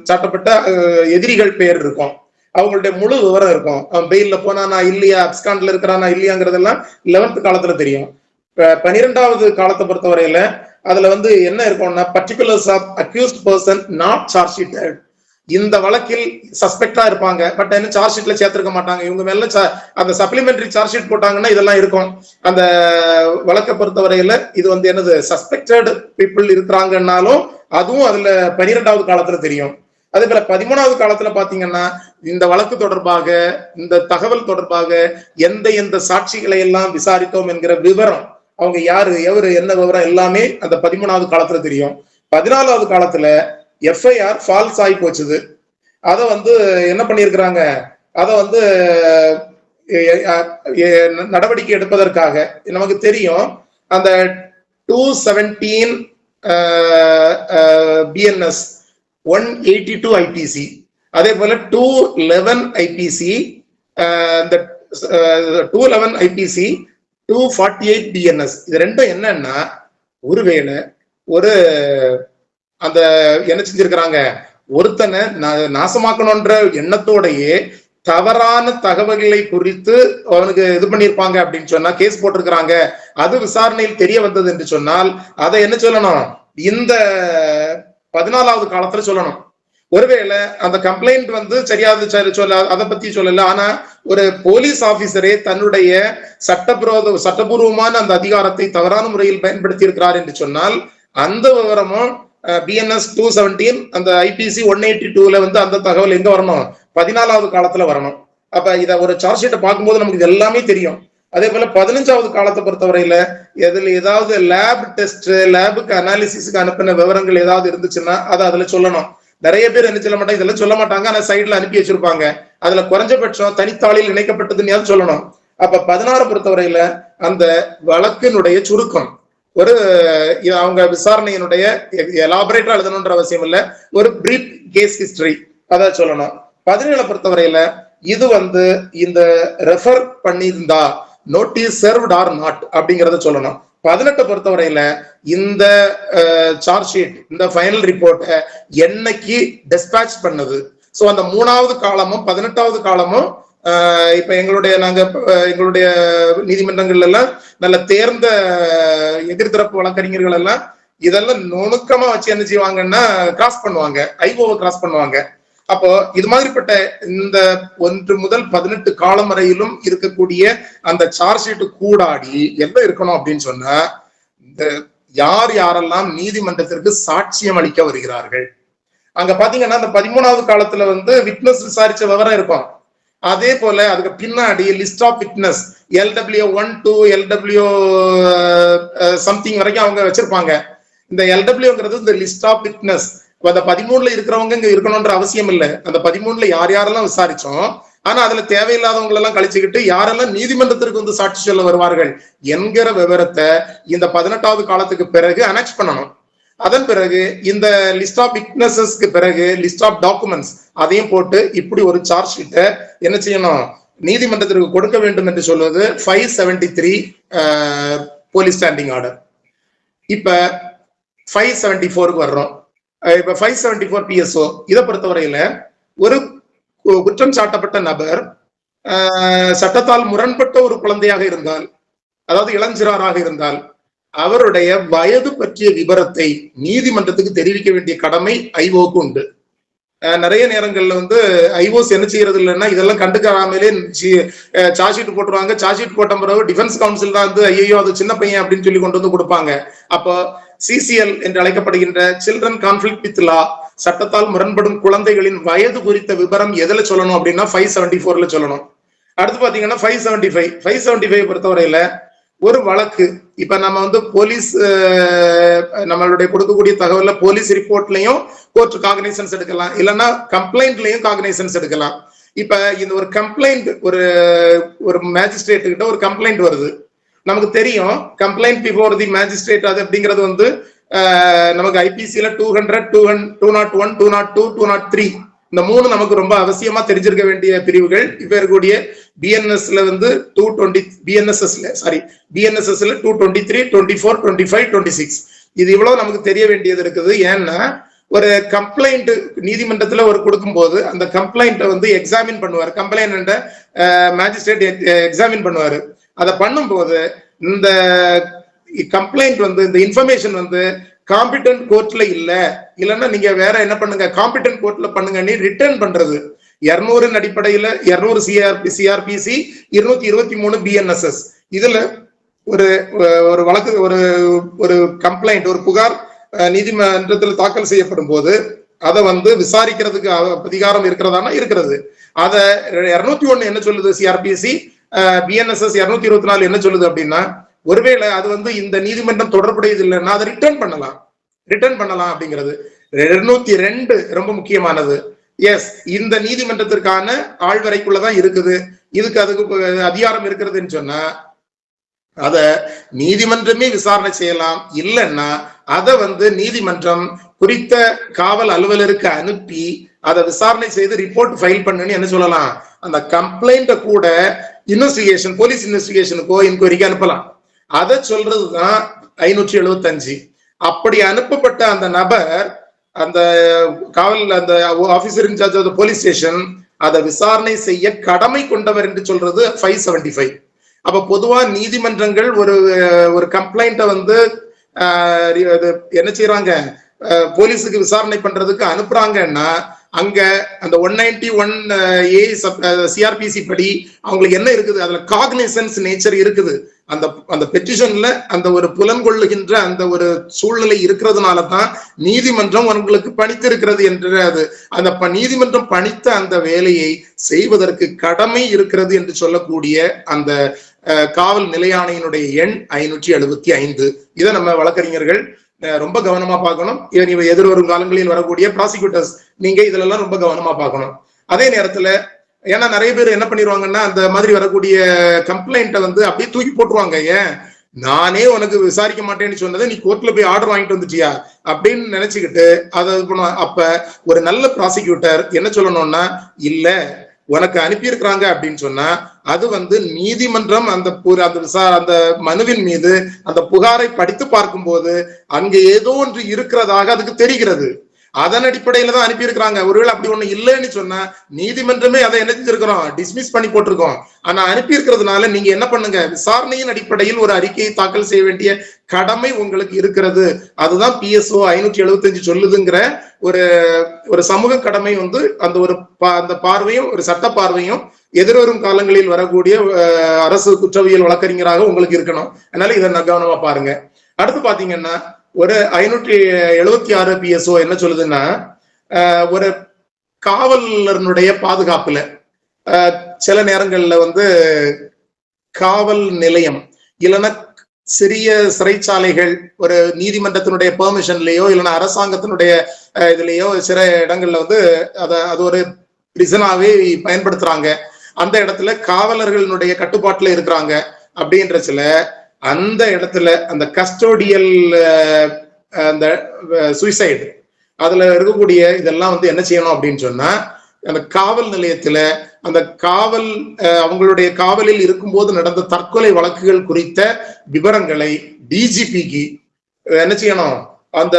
சாட்டப்பட்ட எதிரிகள் பேர் இருக்கும், அவங்களுடைய முழு விவரம் இருக்கும். பெயில்ல போனானா இல்லையா, அப்ஸ்காண்ட்ல இருக்கிறானா இல்லையாங்கிறதெல்லாம் 11th காலத்துல தெரியும். 12வது காலத்தை பொறுத்தவரையில அதுல வந்து என்ன இருக்கும்னா particulars of accused person not charge sheeted, இந்த வழக்கில் சஸ்பெக்டா இருப்பாங்க, பட் என்ன சார்ஜ் ஷீட்ல சேர்த்திருக்க மாட்டாங்க, இவங்க மேல அந்த சப்ளிமெண்டரி சார்ஜ் ஷீட் போட்டாங்கன்னா இதெல்லாம் இருக்கும். அந்த வழக்கை பொறுத்தவரையில இது வந்து என்னது சஸ்பெக்டட் பீப்புள் இருக்கிறாங்கன்னாலும் அதுவும் அதுல 12வது காலத்துல தெரியும். அதே போல 13வது காலத்துல பாத்தீங்கன்னா இந்த வழக்கு தொடர்பாக, இந்த தகவல் தொடர்பாக எந்த சாட்சிகளை எல்லாம் விசாரித்தோம் என்கிற விவரம், அவங்க யாரு எவரு என்ன விவரம் எல்லாமே அந்த 13வது காலத்துல தெரியும். 14வது காலத்துல எஃப்ஐஆர் ஃபால்ஸ் ஆகி போச்சுது, அதை வந்து என்ன பண்ணிருக்கிறாங்க, அதை வந்து நடவடிக்கை எடுப்பதற்காக நமக்கு தெரியும் அந்த 217 BNS 182 IPC, அதே போல 211 IPC, இந்த 211 IPC 248 BNS, இது ரெண்டும் என்னன்னா ஒருவேளை ஒரு அந்த என்ன செஞ்சிருக்கிறாங்க, ஒருத்தனை நாசமாக்கணும்ன்ற எண்ணத்தோடையே தவறான தகவல்களை குறித்து அவனுக்கு இது பண்ணிருப்பாங்க அப்படின்னு சொன்னா கேஸ் போட்டிருக்கிறாங்க, அது விசாரணையில் தெரிய வந்தது என்று சொன்னால் அதை என்ன சொல்லணும், இந்த 14வது காலத்துல சொல்லணும். ஒருவேளை அந்த கம்ப்ளைண்ட் வந்து சரியாது சொல்ல, அதை பத்தி சொல்லல, ஆனா ஒரு போலீஸ் ஆபீசரே தன்னுடைய சட்டபூர்வமான அந்த அதிகாரத்தை தவறான முறையில் பயன்படுத்தி இருக்கிறார் என்று சொன்னால் அந்த விவரமும் BNS 217 அந்த IPC 182ல வந்து அந்த தகவல் எங்க வரணும், 14வது காலத்துல வரணும். அப்ப இத ஒரு சார்ஜ் ஷீட்டை பார்க்கும்போது நமக்கு இது எல்லாமே தெரியும். அதே போல 15வது காலத்தை பொறுத்தவரையில எதுல ஏதாவது லேப் டெஸ்ட், லேபுக்கு அனாலிசிஸ்க்கு அனுப்பின விவரங்கள் ஏதாவது இருந்துச்சுன்னா அதை அதுல சொல்லணும். நிறைய பேர் என்ன சொல்ல மாட்டாங்க, இதெல்லாம் சொல்ல மாட்டாங்க, ஆனா சைட்ல அனுப்பி வச்சிருப்பாங்க, அதுல குறைஞ்சபட்சம் தனித்தாளில் இணைக்கப்பட்டதுன்னு சொல்லணும். அப்ப 16 பொறுத்தவரையில அந்த வழக்கினுடைய சுருக்கம், ஒரு அவங்க விசாரணையினுடைய எலாபரேட்டா எழுதணும்ன்ற அவசியம் இல்ல, ஒரு பிரீஃப் கேஸ் ஹிஸ்டரி அத சொல்லணும். 17 பொறுத்தவரையில இது வந்து இந்த ரெஃபர் பண்ணியிருந்தா நோட்டீஸ் சர்வ்ட் ஆர் நாட் அப்படிங்கறத சொல்லணும். 18 பொறுத்தவரையில இந்த சார்ஜ் ஷீட், இந்த ஃபைனல் ரிப்போர்ட்டை என்னைக்கு டிஸ்பேட்ச் பண்ணது, சோ அந்த 3வது காலமும் 18வது காலமும் இப்ப எங்களுடைய நீதிமன்றங்கள்ல எல்லாம் நல்ல தேர்ந்த எதிர்த்தரப்பு வழக்கறிஞர்கள் எல்லாம் இதெல்லாம் நுணுக்கமா வச்சு என்ன செய்வாங்கன்னா கிராஸ் பண்ணுவாங்க, ஐஓவை கிராஸ் பண்ணுவாங்க. அப்போ இது மாதிரிப்பட்ட இந்த 1 முதல் 18 காலம் வரையிலும் இருக்கக்கூடிய அந்த சார்ஜ் ஷீட் கூடாடி என்ன இருக்கணும் அப்படின்னு சொன்னா, இந்த யாரெல்லாம் நீதிமன்றத்திற்கு சாட்சியம் அளிக்க வருகிறார்கள், அங்க பாத்தீங்கன்னா அந்த 13வது காலத்துல வந்து விட்னஸ் விசாரிச்ச விவரம் இருக்கும். அதே போல அதுக்கு பின்னாடி list of witness LW1 to LW something வரைக்கும் அவங்க வச்சிருப்பாங்க. இந்த LWங்கிறது இந்த லிஸ்ட் ஆஃப் விட்னஸ், அந்த 13ல இருக்கிறவங்க இங்க இருக்கணும்ன்ற அவசியம் இல்லை. அந்த 13ல யார் யாரெல்லாம் விசாரிச்சோம், ஆனா அதுல தேவையில்லாதவங்க எல்லாம் கழிச்சுக்கிட்டு யாரெல்லாம் நீதிமன்றத்திற்கு வந்து சாட்சி சொல்ல வருவார்கள் என்கிற விவரத்தை இந்த 18வது காலத்துக்கு பிறகு அனெக்ஸ் பண்ணணும். அதன் பிறகு இந்த லிஸ்ட் ஆஃப் விட்னஸஸ்க்கு பிறகு லிஸ்ட் ஆஃப் டாக்குமெண்ட்ஸ் அதையும் போட்டு இப்படி ஒரு சார்ஜ் ஷீட்டை என்ன செய்யணும், நீதிமன்றத்திற்கு கொடுக்க வேண்டும் என்று சொல்வது 573 போலீஸ் ஸ்டாண்டிங் ஆர்டர். இப்ப 574க்கு வர்றோம். இப்ப 574 PSO இதை பொறுத்தவரையில ஒரு குற்றம் சாட்டப்பட்ட நபர் சட்டத்தால் முரண்பட்ட ஒரு குழந்தையாக இருந்தால், அதாவது இளஞ்சிறாராக இருந்தால், அவருடைய வயது பற்றிய விவரத்தை நீதிமன்றத்துக்கு தெரிவிக்க வேண்டிய கடமை ஐஓக்கு உண்டு. நிறைய நேரங்கள்ல வந்து ஐஓஸ் என்ன செய்யறது இல்லைன்னா இதெல்லாம் கண்டுக்காமலே சார்ஜ் ஷீட் போட்டுருவாங்க. சார்ஜ் ஷீட் போட்ட பிறகு டிஃபென்ஸ் கவுன்சில் தான் வந்து ஐயோ அது சின்ன பையன் அப்படின்னு சொல்லி கொண்டு வந்து கொடுப்பாங்க. அப்போ சிசிஎல் என்று அழைக்கப்படுகின்ற சில்ட்ரன் கான்ஃபிளிக்ட் வித் லா, சட்டத்தால் முரண்படும் குழந்தைகளின் வயது குறித்த விவரம் எதுல சொல்லணும் அப்படின்னா 574ல சொல்லணும். அடுத்து பாத்தீங்கன்னா 575 பொறுத்தவரையில ஒரு வழக்கு, இப்ப நம்ம வந்து போலீஸ் நம்மளுடைய கொடுக்கக்கூடிய தகவல்ல போலீஸ் ரிப்போர்ட்லயும் கோர்ட் காக்னைசன்ஸ் எடுக்கலாம், இல்லைன்னா கம்ப்ளைண்ட்லயும் காக்னைசன்ஸ் எடுக்கலாம். இப்ப இந்த ஒரு கம்ப்ளைண்ட் ஒரு மேஜிஸ்ட்ரேட் கிட்ட ஒரு கம்ப்ளைண்ட் வருது, நமக்கு தெரியும் கம்ப்ளைண்ட் பிஃபோர் தி மேஜிஸ்ட்ரேட் அது அப்படிங்கிறது வந்து நமக்கு ஐபிசில 200, 201, 202, 203 இந்த 3 நமக்கு ரொம்ப அவசியமா தெரிஞ்சிருக்க வேண்டிய பிரிவுகள். இப்ப இருக்கக்கூடிய பிஎன்எஸ்ல வந்து 223, 24, 25, 26 இது இவ்வளவு நமக்கு தெரிய வேண்டியது இருக்குது. ஏன்னா ஒரு கம்ப்ளைண்ட் நீதிமன்றத்துல ஒரு கொடுக்கும் போது அந்த கம்ப்ளைண்ட்டை வந்து எக்ஸாமின் பண்ணுவார், கம்ப்ளைண்ட் மேஜிஸ்ட்ரேட் எக்ஸாமின் பண்ணுவாரு. அதை பண்ணும்போது இந்த கம்ப்ளைண்ட் வந்து இந்த இன்ஃபர்மேஷன் வந்து காம்பிடன்ட் கோர்ட்ல இல்லைன்னா நீங்க வேற என்ன பண்ணுங்க காம்பிடன்ட் கோர்ட்ல பண்ணுங்க ரிட்டர்ன் பண்றது 200 அடிப்படையில 200 சிஆர்பிசி 223 பிஎன்எஸ்எஸ். இதுல ஒரு வழக்கு ஒரு கம்ப்ளைண்ட் ஒரு புகார் நீதிமன்றத்தில் தாக்கல் செய்யப்படும் போது அதை வந்து விசாரிக்கிறதுக்கு அதிகாரம் இருக்கிறதானா இருக்கிறது. அத 201 என்ன சொல்லுது, சிஆர்பிசி பிஎன்எஸ்எஸ் 224 என்ன சொல்லுது அப்படின்னா, ஒருவேளை அது வந்து இந்த நீதிமன்றம் தொடர்புடையது இல்லைன்னா அதை ரிட்டர்ன் பண்ணலாம் அப்படிங்கிறது. 202 ரொம்ப முக்கியமானது. எஸ், இந்த நீதிமன்றத்திற்கான ஆழ்வரைக்குள்ளதான் இருக்குது, அதுக்கு அதிகாரம் இருக்கிறதுன்னு சொன்னா அத நீதிமன்றமே விசாரணை செய்யலாம். இல்லைன்னா அதை வந்து நீதிமன்றம் குறித்த காவல் அலுவலருக்கு அனுப்பி அதை விசாரணை செய்து ரிப்போர்ட் ஃபைல் பண்ணுன்னு என்ன சொல்லலாம், அந்த கம்ப்ளைண்ட கூட இன்வெஸ்டிகேஷன் போலீஸ் இன்வெஸ்டிகேஷனுக்கோ என்கொயரிக்கு அனுப்பலாம். அதை சொல்றதுதான் 575. அப்படி அனுப்பப்பட்ட அந்த நபர் அந்த காவல் அந்த officer incharge of police station அதை விசாரணை செய்ய கடமை கொண்டவர் என்று சொல்றது 575. அப்ப பொதுவா நீதிமன்றங்கள் ஒரு கம்ப்ளைண்ட்டை வந்து என்ன செய்யறாங்க, போலீஸுக்கு விசாரணை பண்றதுக்கு அனுப்புறாங்கன்னா அங்க அந்த 191A சிஆர்பிசி படி அவங்களுக்கு என்ன இருக்குது, அதுல காக்னிசன்ஸ் நேச்சர் இருக்குது. அந்த பெட்டிஷன்ல அந்த ஒரு புலன்கொள்ளுகின்ற அந்த ஒரு சூழ்நிலை இருக்கிறதுனால தான் நீதிமன்றம் உங்களுக்கு பணித்து இருக்கிறது என்று அந்த நீதிமன்றம் பணித்த அந்த வேலையை செய்வதற்கு கடமை இருக்கிறது என்று சொல்லக்கூடிய அந்த காவல் நிலையாணையினுடைய எண் 575. இதை நம்ம வழக்கறிஞர்கள் ரொம்ப கவனமா பார்க்கணும். எதிர்வரும் காலங்களில் வரக்கூடிய ப்ராசிக்யூட்டர்ஸ் நீங்க இதுல எல்லாம் ரொம்ப கவனமா பார்க்கணும். அதே நேரத்துல ஏன்னா நிறைய பேர் என்ன பண்ணிடுவாங்கன்னா அந்த மாதிரி வரக்கூடிய கம்ப்ளைண்ட்டை வந்து அப்படியே தூக்கி போட்டுருவாங்க. ஏன், நானே உனக்கு விசாரிக்க மாட்டேன்னு சொன்னதை நீ கோர்ட்ல போய் ஆர்டர் வாங்கிட்டு வந்துட்டியா அப்படின்னு நினைச்சுக்கிட்டு அதை பண்ணுவாங்க. அப்ப ஒரு நல்ல ப்ராசிக்யூட்டர் என்ன சொல்லணும்னா, இல்ல உனக்கு அனுப்பியிருக்கிறாங்க அப்படின்னு சொன்னா அது வந்து நீதிமன்றம் அந்த மனுவின் மீது அந்த புகாரை படித்து பார்க்கும் போது அங்க ஏதோ ஒன்று இருக்கிறதாக அதுக்கு தெரிகிறது. அதன் அடிப்படையில தான் அனுப்பியிருக்கிறாங்க. ஒருவேளை அப்படி ஒண்ணு இல்லைன்னு சொன்னா நீதிமன்றமே அதை என்ன செஞ்சிருக்கிறோம், டிஸ்மிஸ் பண்ணி போட்டிருக்கோம். ஆனா அனுப்பி இருக்கிறதுனால நீங்க என்ன பண்ணுங்க, விசாரணையின் அடிப்படையில் ஒரு அறிக்கையை தாக்கல் செய்ய வேண்டிய கடமை உங்களுக்கு இருக்கிறது. அதுதான் PSO 575 சொல்லுதுங்கிற ஒரு சமூக கடமை வந்து அந்த பார்வையும் ஒரு சட்ட பார்வையும் எதிர்வரும் காலங்களில் வரக்கூடிய அரசு குற்றவியல் வழக்கறிஞராக உங்களுக்கு இருக்கணும். அதனால இதை கவனமா பாருங்க. அடுத்து பாத்தீங்கன்னா ஒரு 576 PSO என்ன சொல்லுதுன்னா, ஒரு காவலனுடைய பாதுகாப்புல சில நேரங்கள்ல வந்து காவல் நிலையம் இல்லைன்னா சிறிய சிறைச்சாலைகள் ஒரு நீதிமன்றத்தினுடைய பெர்மிஷன்லயோ இல்லைன்னா அரசாங்கத்தினுடைய இதுலயோ சில இடங்கள்ல வந்து அது ஒரு பிரிசனாவே பயன்படுத்துறாங்க. அந்த இடத்துல காவலர்களுடைய கட்டுப்பாட்டுல இருக்கிறாங்க அப்படின்றச்சுல அந்த இடத்துல அந்த கஸ்டோடியல் அந்த சூசைடு அதுல இருக்கக்கூடிய இதெல்லாம் வந்து என்ன செய்யணும் அப்படின்னு சொன்னா, அந்த காவல் நிலையத்துல அந்த காவல் அவங்களுடைய காவலில் இருக்கும்போது நடந்த தற்கொலை வழக்குகள் குறித்த விவரங்களை டிஜிபிக்கு என்ன செய்யணும், அந்த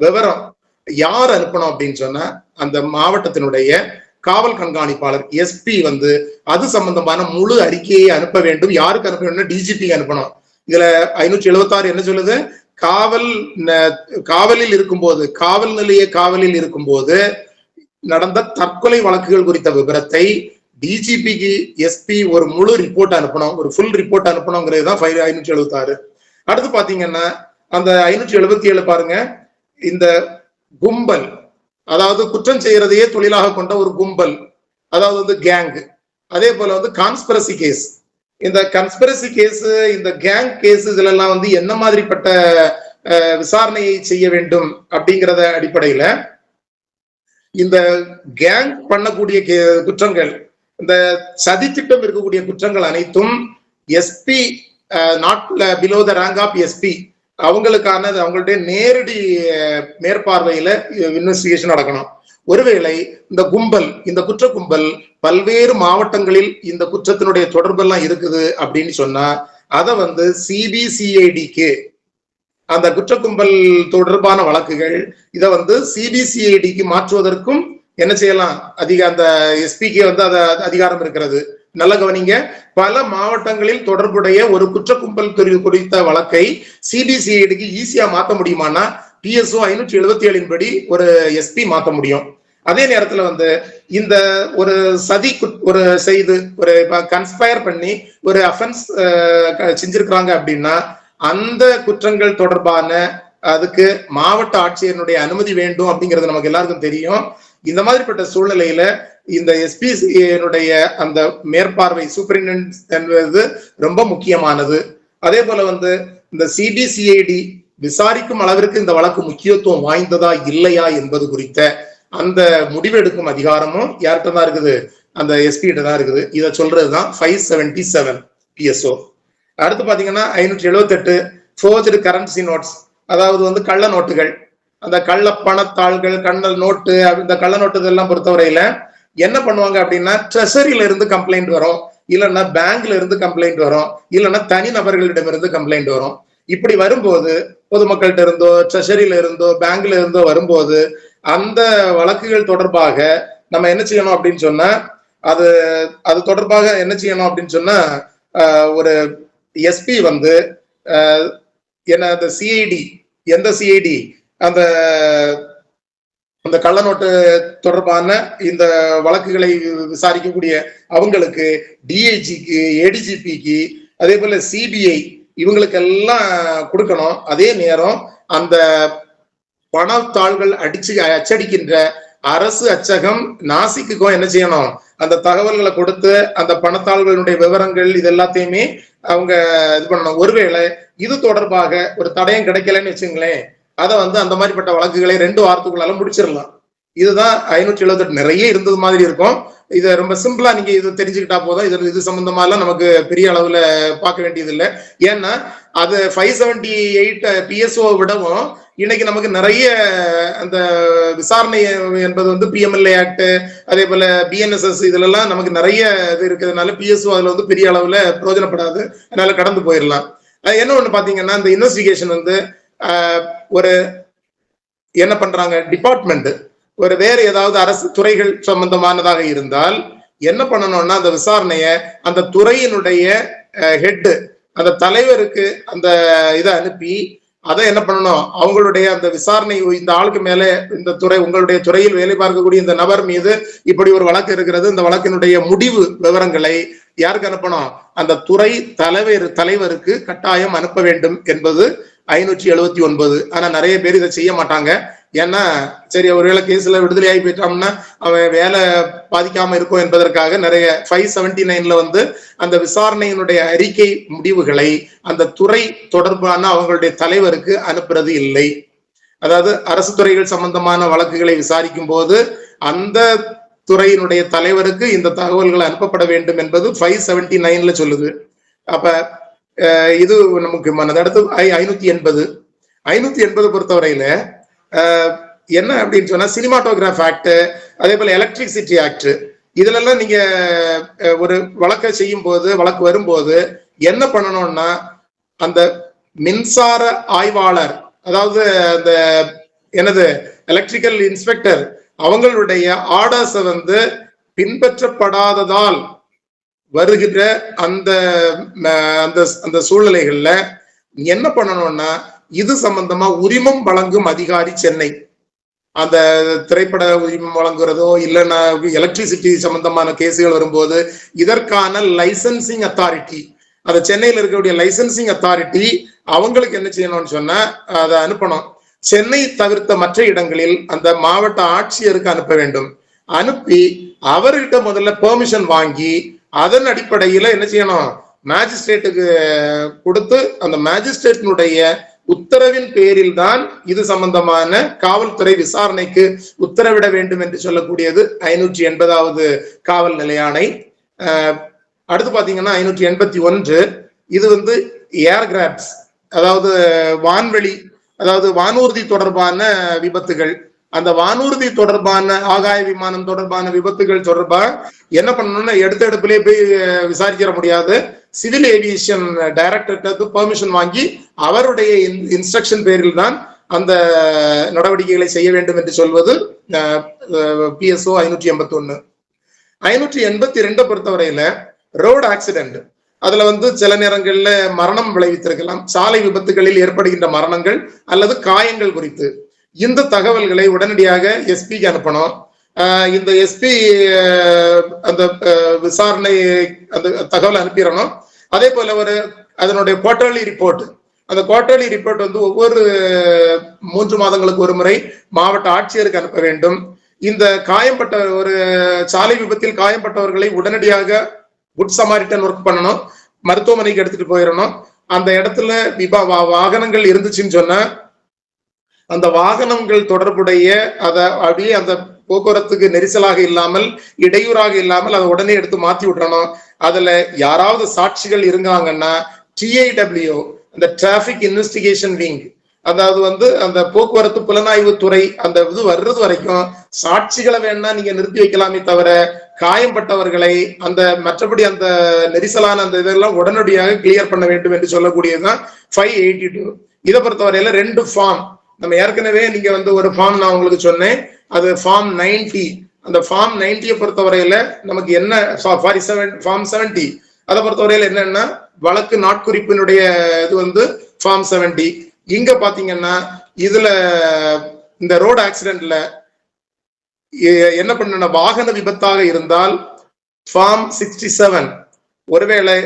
விவரம் யார் அனுப்பணும் அப்படின்னு சொன்னா அந்த மாவட்டத்தினுடைய காவல் கண்காணிப்பாளர் எஸ்பி வந்து அது சம்பந்தமான முழு அறிக்கையை அனுப்ப வேண்டும். யாருக்கு அனுப்ப வேண்டும்? டிஜிபி அனுப்பணும். இதுல 576 என்ன சொல்லுது, காவலில் இருக்கும்போது காவல் நிலைய காவலில் இருக்கும்போது நடந்த தற்கொலை வழக்குகள் குறித்த விவரத்தை டிஜிபிக்கு எஸ்பி ஒரு முழு ரிப்போர்ட் அனுப்பணும், ஒரு ஃபுல் ரிப்போர்ட் அனுப்பணுங்கிறது தான் 576. அடுத்து பாத்தீங்கன்னா அந்த 577 பாருங்க, இந்த கும்பல், அதாவது குற்றம் செய்யறதையே தொழிலாக கொண்ட ஒரு கும்பல், அதாவது வந்து கேங். அதே போல வந்து கான்ஸ்பிரசி கேஸ். இந்த கன்ஸ்பிரசி கேஸ், இந்த கேங் கேஸ் இதுல எல்லாம் வந்து என்ன மாதிரிப்பட்ட விசாரணையை செய்ய வேண்டும் அப்படிங்கிறத அடிப்படையில இந்த கேங் பண்ணக்கூடிய குற்றங்கள், இந்த சதி திட்டம் இருக்கக்கூடிய குற்றங்கள் அனைத்தும் SP not below the rank of SP அவங்களுக்கான அவங்களுடைய நேரடி மேற்பார்வையில இன்வெஸ்டிகேஷன் நடக்கணும். ஒருவேளை இந்த கும்பல், இந்த குற்ற கும்பல் பல்வேறு மாவட்டங்களில் இந்த குற்றத்தினுடைய தொடர்பெல்லாம் இருக்குது அப்படின்னு சொன்னா அதை வந்து சிபிசிஐடிக்கு, அந்த குற்ற கும்பல் தொடர்பான வழக்குகள் இதை வந்து சிபிசிஐடிக்கு மாற்றுவதற்கும் என்ன செய்யலாம், அந்த எஸ்பிக்கு வந்து அது அதிகாரம் இருக்கிறது. நல்ல கவனிங்க, பல மாவட்டங்களில் தொடர்புடைய ஒரு குற்ற கும்பல் குறித்த வழக்கை சிபிசிஐடிக்கு ஈஸியா மாற்ற முடியுமானா PSO 577 படி ஒரு எஸ்பி மாற்ற முடியும். அதே நேரத்துல வந்து இந்த ஒரு சதி ஒரு செய்து ஒரு கன்ஸ்பயர் பண்ணி ஒரு அஃபென்ஸ் செஞ்சிருக்கிறாங்க அப்படின்னா அந்த குற்றங்கள் தொடர்பான அதுக்கு மாவட்ட ஆட்சியருடைய அனுமதி வேண்டும் அப்படிங்கிறது நமக்கு எல்லாருக்கும் தெரியும். இந்த மாதிரிப்பட்ட சூழ்நிலையில இந்த எஸ்பினுடைய அந்த மேற்பார்வை சூப்பரிண்டென்டென்ட் என்பது ரொம்ப முக்கியமானது. அதே போல வந்து இந்த சிபிசிஐடி விசாரிக்கும் அளவிற்கு இந்த வழக்கு முக்கியத்துவம் வாய்ந்ததா இல்லையா என்பது குறித்த அந்த முடிவெடுக்கும் அதிகாரமும் யார்கிட்ட தான் இருக்குது, அந்த எஸ்பி கிட்ட தான் இருக்குது. இதை சொல்றதுதான் 577 PSO. அடுத்து பாத்தீங்கன்னா 578 ஃபோர்ஜ்டு கரன்சி நோட்ஸ், அதாவது வந்து கள்ள நோட்டுகள், அந்த கள்ள பணத்தாள்கள், கண்ணல் நோட்டு, இந்த கள்ள நோட்டு எல்லாம் பொறுத்தவரையில என்ன பண்ணுவாங்க அப்படின்னா ட்ரெஷரியில இருந்து கம்ப்ளைண்ட் வரும், இல்லைன்னா பேங்க்ல இருந்து கம்ப்ளைண்ட் வரும், இல்லைன்னா தனி நபர்களிடமிருந்து கம்ப்ளைண்ட் வரும். இப்படி வரும்போது பொதுமக்கள்கிட்ட இருந்தோ ட்ரெஷரியில இருந்தோ பேங்க்ல இருந்தோ வரும்போது அந்த வழக்குகள் தொடர்பாக நம்ம என்ன செய்யணும் அப்படின்னு சொன்னா அது தொடர்பாக என்ன செய்யணும் அப்படின்னு சொன்னா ஒரு எஸ்பி வந்து என்ன அந்த சிஐடி, எந்த சிஐடி அந்த அந்த கள்ள நோட்டு தொடர்பான இந்த வழக்குகளை விசாரிக்கக்கூடிய அவங்களுக்கு, டிஐஜிக்கு, ஏடிஜிபிக்கு, அதே போல சிபிஐ இவங்களுக்கு எல்லாம் கொடுக்கணும். அதே நேரம் அந்த பணத்தாள்கள் அச்சடிக்கின்ற அரசு அச்சகம் நாசிக்குக்கும் என்ன செய்யணும், அந்த தகவல்களை கொடுத்து அந்த பணத்தாள்களுடைய விவரங்கள் இது எல்லாத்தையுமே அவங்க இது பண்ணணும். ஒருவேளை இது தொடர்பாக ஒரு தடயம் கிடைக்கலன்னு வச்சுங்களேன், அதை வந்து அந்த மாதிரிப்பட்ட வழக்குகளை 2 வாரத்துக்குள்ளால முடிச்சிடலாம். இதுதான் 578 நிறைய இருந்தது மாதிரி இருக்கும். இதை ரொம்ப சிம்பிளா நீங்க இது தெரிஞ்சுக்கிட்டா போதும். இது சம்பந்தமா எல்லாம் நமக்கு பெரிய அளவுல பார்க்க வேண்டியது இல்லை. ஏன்னா அது 578 PSO விடவும் இன்னைக்கு நமக்கு நிறைய அந்த விசாரணை என்பது வந்து PMLA ஆக்ட், அதே போல BNSS இதுல எல்லாம் நமக்கு நிறைய இது இருக்கிறதுனால PSO அதுல வந்து பெரிய அளவுல பிரயோஜனப்படாது, அதனால கடந்து போயிடலாம். என்ன ஒண்ணு பாத்தீங்கன்னா இந்த இன்வெஸ்டிகேஷன் வந்து ஒரு என்ன பண்றாங்க, டிபார்ட்மெண்ட் ஒரு வேற ஏதாவது அரசு துறைகள் சம்பந்தமானதாக இருந்தால் என்ன பண்ணணும்னா அந்த விசாரணைய அந்த துறையினுடைய ஹெட், அந்த தலைவருக்கு அந்த இதை அனுப்பி அதை என்ன பண்ணணும், அவங்களுடைய அந்த விசாரணை இந்த ஆளுக்கு மேல இந்த துறை உங்களுடைய துறையில் வேலை பார்க்கக்கூடிய இந்த நபர் மீது இப்படி ஒரு வழக்கு இருக்கிறது, இந்த வழக்கினுடைய முடிவு விவரங்களை யாருக்கு அனுப்பணும், அந்த துறை தலைவருக்கு கட்டாயம் அனுப்ப வேண்டும் என்பது 579. ஆனா நிறைய பேர் இதை செய்ய மாட்டாங்க. ஏன்னா சரி ஒருவேளை கேஸ்ல விடுதலை ஆகி போயிட்டோம்னா அவன் வேலை பாதிக்காம இருக்கும் என்பதற்காக நிறைய 579 வந்து அந்த விசாரணையினுடைய அறிக்கை முடிவுகளை அந்த துறை தொடர்பான அவங்களுடைய தலைவருக்கு அனுப்புறது இல்லை. அதாவது அரசு துறைகள் சம்பந்தமான வழக்குகளை விசாரிக்கும் போது அந்த துறையினுடைய தலைவருக்கு இந்த தகவல்கள் அனுப்பப்பட வேண்டும் என்பது 579 சொல்லுது. அப்ப இது நமக்கு அடுத்து 580 பொறுத்தவரையில என்ன அப்படின்னு சொன்னா சினிமாட்டோகிராஃப் ஆக்ட், அதே போல எலக்ட்ரிசிட்டி ஆக்ட், இதுல எல்லாம் நீங்க ஒரு வழக்கை செய்யும் போது வழக்கு வரும்போது என்ன பண்ணணும்னா அந்த மின்சார ஆய்வாளர், அதாவது அந்த என்னது எலக்ட்ரிக்கல் இன்ஸ்பெக்டர் அவங்களுடைய ஆர்டர்ஸை வந்து பின்பற்றப்படாததால் வருகிற அந்த அந்த சூழ்நிலைகள்ல என்ன பண்ணணும்னா இது சம்பந்தமா உரிமம் வழங்கும் அதிகாரி சென்னை, அந்த திரைப்பட உரிமம் வழங்குறதோ இல்லைன்னா எலக்ட்ரிசிட்டி சம்பந்தமான கேசுகள் வரும்போது இதற்கான லைசன்சிங் அத்தாரிட்டி, அந்த சென்னையில் இருக்கக்கூடிய லைசன்சிங் அத்தாரிட்டி அவங்களுக்கு என்ன செய்யணும்னு சொன்னா அதை அனுப்பணும். சென்னை தவிர்த்த மற்ற இடங்களில் அந்த மாவட்ட ஆட்சியருக்கு அனுப்ப வேண்டும். அனுப்பி அவர்கிட்ட முதல்ல பெர்மிஷன் வாங்கி அதன் அடிப்படையில என்ன செய்யணும், மேஜிஸ்ட்ரேட்டுக்கு கொடுத்து அந்த மேஜிஸ்ட்ரேட்டினுடைய உத்தரவின் பேரில் தான் இது சம்பந்தமான காவல்துறை விசாரணைக்கு உத்தரவிட வேண்டும் என்று சொல்லக்கூடியது 580வது காவல் நிலையாணை. அடுத்து பாத்தீங்கன்னா 581 இது வந்து ஏர்கிராப்ஸ், அதாவது வான்வெளி, அதாவது வானூர்தி தொடர்பான விபத்துகள். அந்த வானூர்தி தொடர்பான ஆகாய விமானம் தொடர்பான விபத்துகள் தொடர்பாக என்ன பண்ணணும்னா எடுத்த எடுப்பிலே போய் விசாரிக்கிற முடியாது. சிவில் ஏவியேஷன் டைரக்டர்கிட்ட பெர்மிஷன் வாங்கி அவருடைய இன்ஸ்ட்ரக்ஷன் பேரில் தான் அந்த நடவடிக்கைகளை செய்ய வேண்டும் என்று சொல்வது PSO 581. 582 பொறுத்தவரையில ரோடு ஆக்சிடென்ட், அதுல வந்து சில நேரங்கள்ல மரணம் விளைவித்திருக்கலாம், சாலை விபத்துகளில் ஏற்படுகின்ற மரணங்கள் அல்லது காயங்கள் குறித்து இந்த தகவல்களை உடனடியாக எஸ்பிக்கு அனுப்பணும். இந்த எஸ்பி அந்த விசாரணை அந்த தகவல் அனுப்பிடணும். அதே போல ஒரு அதனுடைய குவார்டர்லி ரிப்போர்ட், அந்த குவார்டர்லி ரிப்போர்ட் வந்து ஒவ்வொரு 3 மாதங்களுக்கு ஒரு முறை மாவட்ட ஆட்சியருக்கு அனுப்ப வேண்டும். இந்த காயம்பட்ட ஒரு சாலை விபத்தில் காயம்பட்டவர்களை உடனடியாக குட் சமாரிட்டன் ஒர்க் பண்ணணும், மருத்துவமனைக்கு எடுத்துட்டு போயிடணும். அந்த இடத்துல வாகனங்கள் இருந்துச்சுன்னு சொன்னா அந்த வாகனங்கள் தொடர்புடைய அதை அப்படியே அந்த போக்குவரத்துக்கு நெரிசலாக இல்லாமல் இடையூறாக இல்லாமல் அதை உடனே எடுத்து மாத்தி விட்டுறணும். அதுல யாராவது சாட்சிகள் இருந்தாங்கன்னா TIW, அந்த டிராபிக் இன்வெஸ்டிகேஷன் விங், அதாவது வந்து அந்த போக்குவரத்து புலனாய்வு துறை அந்த இது வர்றது வரைக்கும் சாட்சிகளை வேணா நீங்க நிறுத்தி வைக்கலாமே தவிர காயம்பட்டவர்களை அந்த மற்றபடி அந்த நெரிசலான அந்த இதெல்லாம் உடனடியாக கிளியர் பண்ண வேண்டும் என்று சொல்லக்கூடியதுதான் 582. இதை பொறுத்தவரையில 2 ஃபார்ம், நம்ம ஏற்கனவே நீங்க வந்து ஒரு ஃபார்ம் நான் உங்களுக்கு சொன்னேன், அது ஃபார்ம் 90. அந்த ஃபார்ம் 90 பொறுத்தவரையில நமக்கு என்ன ஃபார்ம் 70 அதை பொறுத்தவரையில என்னன்னா வழக்கு நாட்குறிப்பினுடைய இது வந்து ஃபார்ம் 70. இங்க பாத்தீங்கன்னா இதுல இந்த ரோடு ஆக்சிடென்ட்ல என்ன பண்ண வாகன விபத்தாக இருந்தால் ஃபார்ம் 67, ஒருவேளை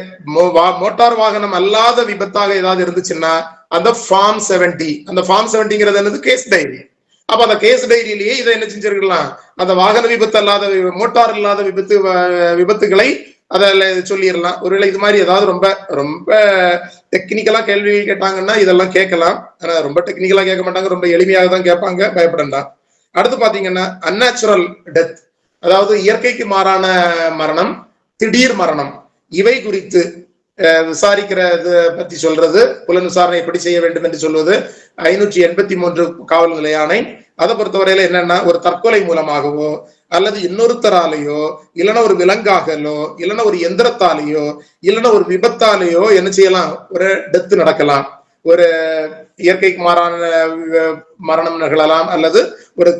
மோட்டார் வாகனம் அல்லாத விபத்தாக ஏதாவது இருந்துச்சுன்னா அந்த ஃபார்ம் 70. அந்த ஃபார்ம் 70ங்கிறது என்னது, கேஸ் டைரி. அப்ப அந்த கேஸ் டைரியிலேயே இதை என்ன செஞ்சிருக்கலாம், அந்த வாகன விபத்து அல்லாத மோட்டார் இல்லாத விபத்துகளை அதில் சொல்லிடலாம். ஒருவேளை இது மாதிரி ஏதாவது ரொம்ப ரொம்ப டெக்னிக்கலா கேள்வி கேட்டாங்கன்னா இதெல்லாம் கேட்கலாம். ஆனா ரொம்ப டெக்னிக்கலா கேட்க மாட்டாங்க, ரொம்ப எளிமையாக தான் கேட்பாங்க, பயப்படண்டாம். அடுத்து பாத்தீங்கன்னா அன்நேச்சுரல் டெத், அதாவது இயற்கைக்கு மாறான மரணம், திடீர் மரணம், இவை குறித்து விசாரிக்கிறது பத்தி சொல்றது, புலன் விசாரணை எப்படி செய்ய வேண்டும் என்று சொல்வது 583 காவல் நிலையாணை. அதை பொறுத்தவரையில என்னன்னா ஒரு தற்கொலை மூலமாகவோ அல்லது இன்னொருத்தராலேயோ இல்லைன்னா ஒரு விலங்காகலோ இல்லைன்னா ஒரு எந்திரத்தாலேயோ இல்லைன்னா ஒரு விபத்தாலேயோ என்ன செய்யலாம், ஒரு டெத் நடக்கலாம். ஒரு இயற்கைக்கு மாறான மரணம் நிகழலாம் அல்லது ஒரு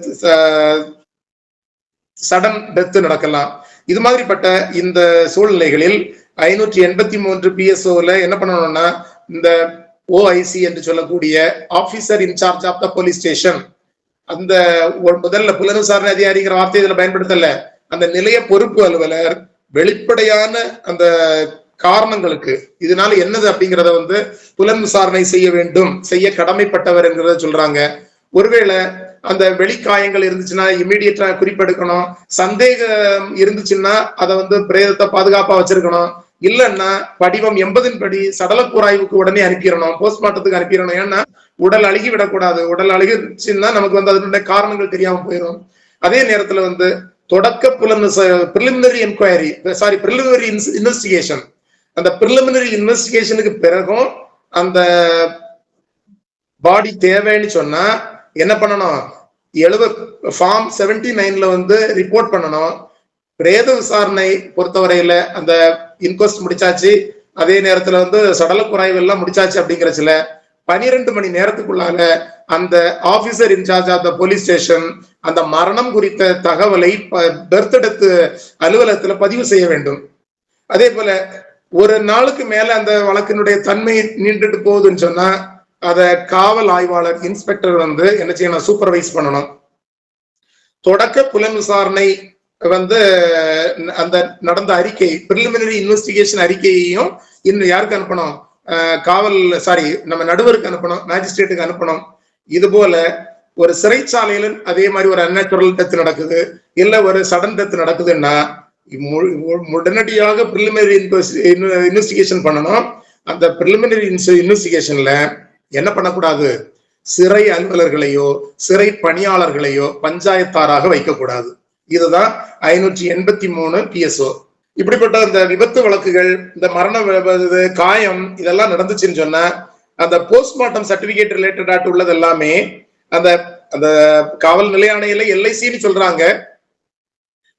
சடன் டெத் நடக்கலாம். இது மாதிரிப்பட்ட இந்த சூழ்நிலைகளில் 583 PSOல என்ன பண்ணணும்னா இந்த OIC என்று சொல்லக்கூடிய officer incharge of the police station, அந்த முதல்ல புலன் விசாரணை அதிகாரிங்கிற வார்த்தை இதுல பயன்படுத்தல, அந்த நிலைய பொறுப்பு அலுவலர் வெளிப்படையான அந்த காரணங்களுக்கு இதனால என்னது அப்படிங்கிறத வந்து புலன் விசாரணை செய்ய வேண்டும், செய்ய கடமைப்பட்டவர் என்கிறத சொல்றாங்க. ஒருவேளை அந்த வெளிக்காயங்கள் இருந்துச்சுன்னா இமீடியட்டா குறிப்பெடுக்கணும். சந்தேகம் இருந்துச்சுன்னா அதை வந்து பிரேதத்தை பாதுகாப்பா வச்சிருக்கணும். இல்லைன்னா படிவம் 80 படி சடல கூராய்வுக்கு உடனே அனுப்பிடணும், போஸ்ட்மார்ட்டத்துக்கு அனுப்பிடணும். ஏன்னா உடல் அழுகி விடக்கூடாது. உடல் அழுகிச்சுன்னா நமக்கு வந்து அதனுடைய காரணங்கள் தெரியாம போயிடும். அதே நேரத்துல வந்து தொடக்க பிரிலிமினரி என்கொயரி பிரிலிமினரி இன்வெஸ்டிகேஷன், அந்த பிரிலிமினரி இன்வெஸ்டிகேஷனுக்கு பிறகும் அந்த பாடி தேவைன்னு சொன்னா என்ன பண்ணணும், ஃபார்ம் 79 வந்து ரிப்போர்ட் பண்ணணும். பிரேத விசாரணை பொறுத்தவரையில அந்த இன்கொஸ்ட் முடிச்சாச்சு, அதே நேரத்துல வந்து சடல குறைவு எல்லாம் முடிச்சாச்சு. அப்படிங்கிறச்சுல 12 மணி நேரத்துக்குள்ளால அந்த officer incharge of the police station அந்த மரணம் குறித்த தகவலை பர்த் டெத் அலுவலகத்துல பதிவு செய்ய வேண்டும். அதே போல ஒரு நாளுக்கு மேல அந்த வழக்கினுடைய தன்மை நீண்டுட்டு போகுதுன்னு சொன்னா அத காவல் ஆய்வாளர் இன்ஸ்பெக்டர் வந்து என்ன செய்யணும், சூப்பர்வைஸ் பண்ணணும். தொடக்க புலன் விசாரணை வந்து அந்த நடந்த அறிக்கை பிரிலிமினரி இன்வெஸ்டிகேஷன் அறிக்கையையும் இன்னும் யாருக்கு அனுப்பணும், நம்ம நடுவருக்கு அனுப்பணும், மேஜிஸ்ட்ரேட்டுக்கு அனுப்பணும். இது போல ஒரு சிறைச்சாலையில அதே மாதிரி ஒரு அன்நேச்சுரல் டெத் நடக்குது, இல்ல ஒரு சடன் டெத் நடக்குதுன்னா உடனடியாக பிரிலிமினரி இன்வெஸ்டிகேஷன் பண்ணணும். அந்த பிரிலிமினரி இன்வெஸ்டிகேஷன்ல என்ன பண்ணக்கூடாது, சிறை அலுவலர்களையோ சிறை பணியாளர்களையோ பஞ்சாயத்தாராக வைக்கக்கூடாது. இதுதான் 583 PSO. இப்படிப்பட்ட இந்த விபத்து வழக்குகள், இந்த மரண காயம் இதெல்லாம் நடந்துச்சுன்னு சொன்னா அந்த போஸ்ட்மார்ட்டம் சர்டிபிகேட் ரிலேட்டடா உள்ளது எல்லாமே அந்த அந்த காவல் நிலைய ஆணையில LICன்னு சொல்றாங்க.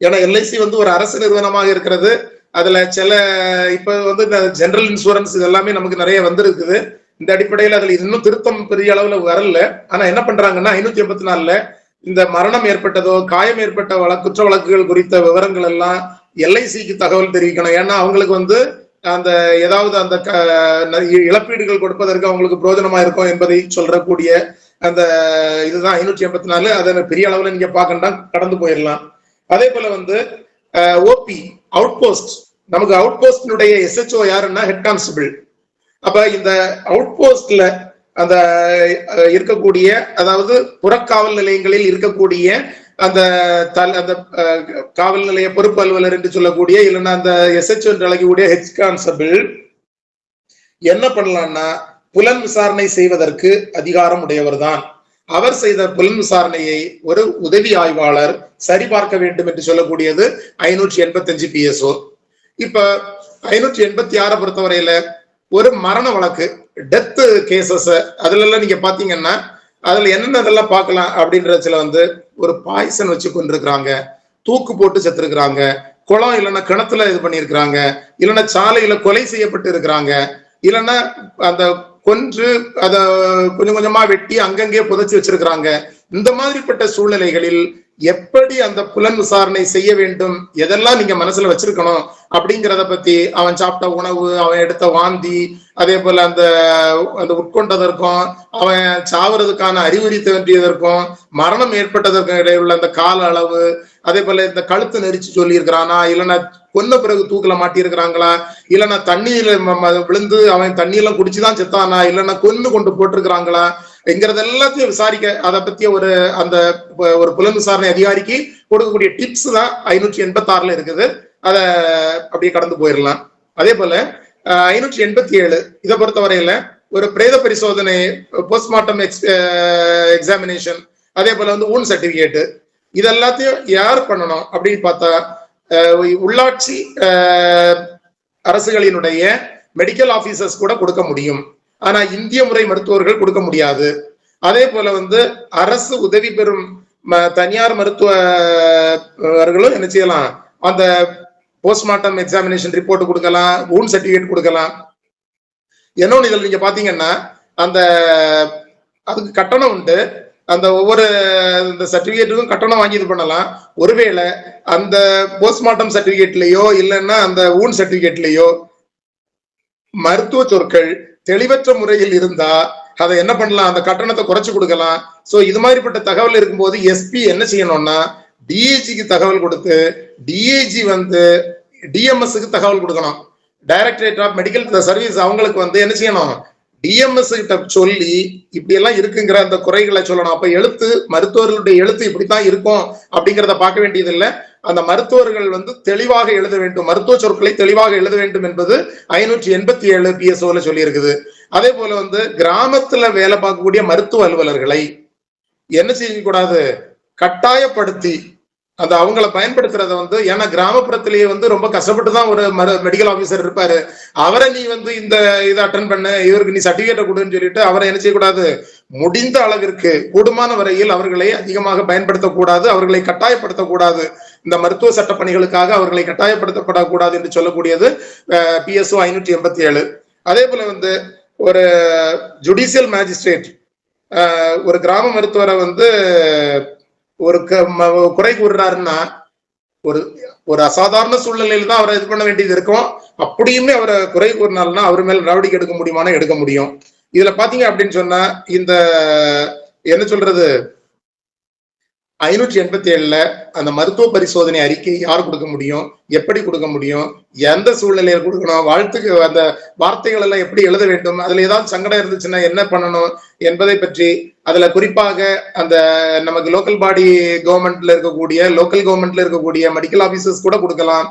ஏன்னா LIC வந்து ஒரு அரசு நிறுவனமாக இருக்கிறது. அதுல சில இப்ப வந்து இந்த ஜெனரல் இன்சூரன்ஸ் இதெல்லாமே நமக்கு நிறைய வந்திருக்குது. இந்த அடிப்படையில் அதுல இன்னும் திருத்தம் பெரிய அளவுல வரல. ஆனா என்ன பண்றாங்கன்னா 584 இந்த மரணம் ஏற்பட்டதோ காயம் ஏற்பட்ட குற்ற வழக்குகள் குறித்த விவரங்கள் எல்லாம் LICக்கு தகவல் தெரிவிக்கணும். ஏன்னா அவங்களுக்கு வந்து அந்த ஏதாவது அந்த இழப்பீடுகள் கொடுப்பதற்கு அவங்களுக்கு பிரயோஜனமா இருக்கும் என்பதை சொல்றக்கூடிய அந்த இதுதான் 584. அதை பெரிய அளவுல நீங்க பார்க்கண்டா கடந்து போயிடலாம். அதே போல வந்து OP அவுட் போஸ்ட், நமக்கு அவுட் போஸ்டினுடைய SHO யாருன்னா ஹெட் கான்ஸ்டபிள். அப்ப இந்த அவுட் போஸ்ட்ல அந்த இருக்கக்கூடிய அதாவது புறக்காவல் நிலையங்களில் இருக்கக்கூடிய அந்த அந்த காவல் நிலைய பொறுப்பு அலுவலர் என்று சொல்லக்கூடிய இல்லைன்னா அந்த SHO என்று அழைக்கக்கூடிய ஹெட் கான்ஸ்டபிள் என்ன பண்ணலாம்னா புலன் விசாரணை செய்வதற்கு அதிகாரம் உடையவர் தான். அவர் செய்த புலன் விசாரணையை ஒரு உதவி ஆய்வாளர் சரிபார்க்க வேண்டும் என்று சொல்லக்கூடியது 585 PSO. இப்ப 586 பொறுத்தவரையில ஒரு மரண வழக்கு டெத் கேசஸ் அதுல எல்லாம் நீங்க பாத்தீங்கன்னா அதுல என்னென்ன இதெல்லாம் பார்க்கலாம் அப்படின்றதுல வந்து ஒரு பாய்சன் வச்சு கொண்டிருக்கிறாங்க, தூக்கு போட்டு செத்துருக்கிறாங்க, குளம் இல்லைன்னா கிணத்துல இது பண்ணிருக்கிறாங்க, இல்லைன்னா சாலையில கொலை செய்யப்பட்டு இருக்கிறாங்க, இல்லைன்னா அந்த கொன்று அத கொஞ்சம் கொஞ்சமா வெட்டி அங்கங்கே புதைச்சு வச்சிருக்கிறாங்க. இந்த மாதிரிப்பட்ட சூழ்நிலைகளில் எப்படி அந்த புலன் விசாரணை செய்ய வேண்டும், எதெல்லாம் நீங்க மனசுல வச்சிருக்கணும் அப்படிங்கிறத பத்தி அவன் சாப்பிட்ட உணவு, அவன் எடுத்த வாந்தி, அதே போல அந்த அந்த உட்கொண்டதற்கும் அவன் சாவறதுக்கான அறிகுறி வேண்டியதற்கும் மரணம் ஏற்பட்டதற்கும் இடையே உள்ள அந்த கால அளவு, அதே போல இந்த கழுத்து நெரிச்சு சொல்லி இருக்கிறானா, இல்லைன்னா கொன்ன பிறகு தூக்கில மாட்டியிருக்கிறாங்களா, இல்லைன்னா தண்ணியில விழுந்து அவன் தண்ணியெல்லாம் குடிச்சுதான் செத்தானா, இல்லைன்னா கொண்டு போட்டிருக்கிறாங்களா என்கிறது எல்லாத்தையும் விசாரிக்க அதை பத்திய ஒரு புலன் விசாரணை அதிகாரிக்கு கொடுக்கக்கூடிய டிப்ஸ் தான் 586 இருக்குது. அதை அப்படியே கடந்து போயிடலாம். அதே போல 587 இதை பொறுத்தவரையில ஒரு பிரேத பரிசோதனை போஸ்ட்மார்ட்டம் எக்ஸாமினேஷன், அதே போல வந்து ஊன் சர்டிபிகேட், இதெல்லாத்தையும் யார் பண்ணணும் அப்படின்னு பார்த்தா உள்ளாட்சி அரசுகளினுடைய மெடிக்கல் ஆபீசர்ஸ் கூட கொடுக்க முடியும். ஆனா இந்திய முறை மருத்துவர்கள் கொடுக்க முடியாது. அதே போல வந்து அரசு உதவி பெறும் தனியார் மருத்துவர்களும் என்ன செய்யலாம், அந்த போஸ்ட்மார்ட்டம் எக்ஸாமினேஷன் ரிப்போர்ட் கொடுக்கலாம், ஊன் சர்டிபிகேட் கொடுக்கலாம். என்னொன்னு இதுல நீங்க பாத்தீங்கன்னா அந்த அதுக்கு கட்டணம் உண்டு. அந்த ஒவ்வொரு இந்த சர்டிபிகேட்டுக்கும் கட்டணம் வாங்கி இது பண்ணலாம். ஒருவேளை அந்த போஸ்ட்மார்ட்டம் சர்டிபிகேட்லயோ இல்லைன்னா அந்த ஊன் சர்டிபிகேட்லயோ மருத்துவ சொற்கள் தெளிவற்ற முறையில் இருந்தா அதை என்ன பண்ணலாம், அந்த கட்டணத்தை குறைச்சு கொடுக்கலாம். சோ இது மாதிரிப்பட்ட தகவல் இருக்கும்போது SP என்ன செய்யணும்னா DIGக்கு தகவல் கொடுத்து DIG வந்து DMSக்கு தகவல் கொடுக்கணும். டைரக்டரேட் ஆஃப் மெடிக்கல் சர்வீஸ் அவங்களுக்கு வந்து என்ன செய்யணும், டிஎம்எஸ் கிட்ட சொல்லி இப்படி எல்லாம் இருக்குங்கிற அந்த குறைகளை சொல்லணும். அப்ப எழுத்து, மருத்துவர்களுடைய எழுத்து இப்படித்தான் இருக்கும் அப்படிங்கிறத பார்க்க வேண்டியது இல்லை. அந்த மருத்துவர்கள் வந்து தெளிவாக எழுத வேண்டும், மருத்துவ சொற்களை தெளிவாக எழுத வேண்டும் என்பது 587 PSOல சொல்லி இருக்குது. அதே போல வந்து கிராமத்துல வேலை பார்க்கக்கூடிய மருத்துவ அலுவலர்களை என்ன செய்யக்கூடாது, கட்டாயப்படுத்தி அந்த அவங்கள பயன்படுத்துறத வந்து, ஏன்னா கிராமப்புறத்திலேயே வந்து ரொம்ப கஷ்டப்பட்டு தான் ஒரு மெடிக்கல் ஆபீசர் இருப்பாரு. அவரை நீ வந்து இந்த இதை அட்டன் பண்ண, இவருக்கு நீ சர்டிபிகேட்டை கொடுன்னு சொல்லிட்டு அவரை என்ன செய்யக்கூடாது, முடிந்த அளவிற்கு கூடுமான வரையில் அவர்களை அதிகமாக பயன்படுத்தக்கூடாது, அவர்களை கட்டாயப்படுத்தக்கூடாது. இந்த மருத்துவ சட்ட பணிகளுக்காக அவர்களை கட்டாயப்படுத்தப்படக்கூடாது என்று சொல்லக்கூடியது PSO 587. அதே போல வந்து ஒரு ஜுடிஷியல் மேஜிஸ்ட்ரேட் ஒரு கிராம மருத்துவரை வந்து ஒரு குறை கூறுறாருன்னா, ஒரு ஒரு அசாதாரண சூழ்நிலையில தான் அவரை இது பண்ண வேண்டியது இருக்கும். அப்படியுமே அவரை குறை கூறினால்னா அவர் மேல நடவடிக்கை எடுக்க முடியுமானா எடுக்க முடியும். இதுல பாத்தீங்க அப்படின்னு சொன்னா, இந்த என்ன சொல்றது 587ல அந்த மருத்துவ பரிசோதனை அறிக்கை யார் கொடுக்க முடியும், எப்படி கொடுக்க முடியும், எந்த சூழ்நிலையில கொடுக்கணும், வாழ்த்துக்கு அந்த வார்த்தைகள் எல்லாம் எப்படி எழுத வேண்டும், அதுல ஏதாவது சங்கடம் இருந்துச்சுன்னா என்ன பண்ணணும் என்பதை பற்றி, அதுல குறிப்பாக அந்த நமக்கு லோக்கல் பாடி கவர்மெண்ட்ல இருக்கக்கூடிய மெடிக்கல் ஆபீசர்ஸ் கூட கொடுக்கலாம்.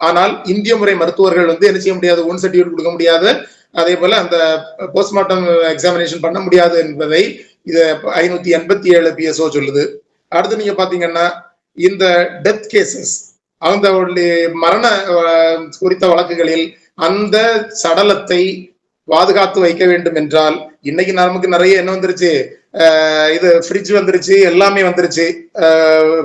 ஆனால் இந்திய முறை மருத்துவர்கள் வந்து என்ன செய்ய முடியாது, ஒன் சர்டிபிகேட் கொடுக்க முடியாது. அதே போல அந்த போஸ்ட்மார்ட்டம் எக்ஸாமினேஷன் பண்ண முடியாது என்பதை இது 587 PSO சொல்லுது. அடுத்து நீங்க பாத்தீங்கன்னா, இந்த டெத் கேசஸ், அந்த மரண குறித்த வழக்குகளில் அந்த சடலத்தை பாதுகாத்து வைக்க வேண்டும் என்றால், இன்னைக்கு நமக்கு நிறைய என்ன வந்துருச்சு, இது ஃப்ரிட்ஜ் வந்துருச்சு, எல்லாமே வந்துருச்சு,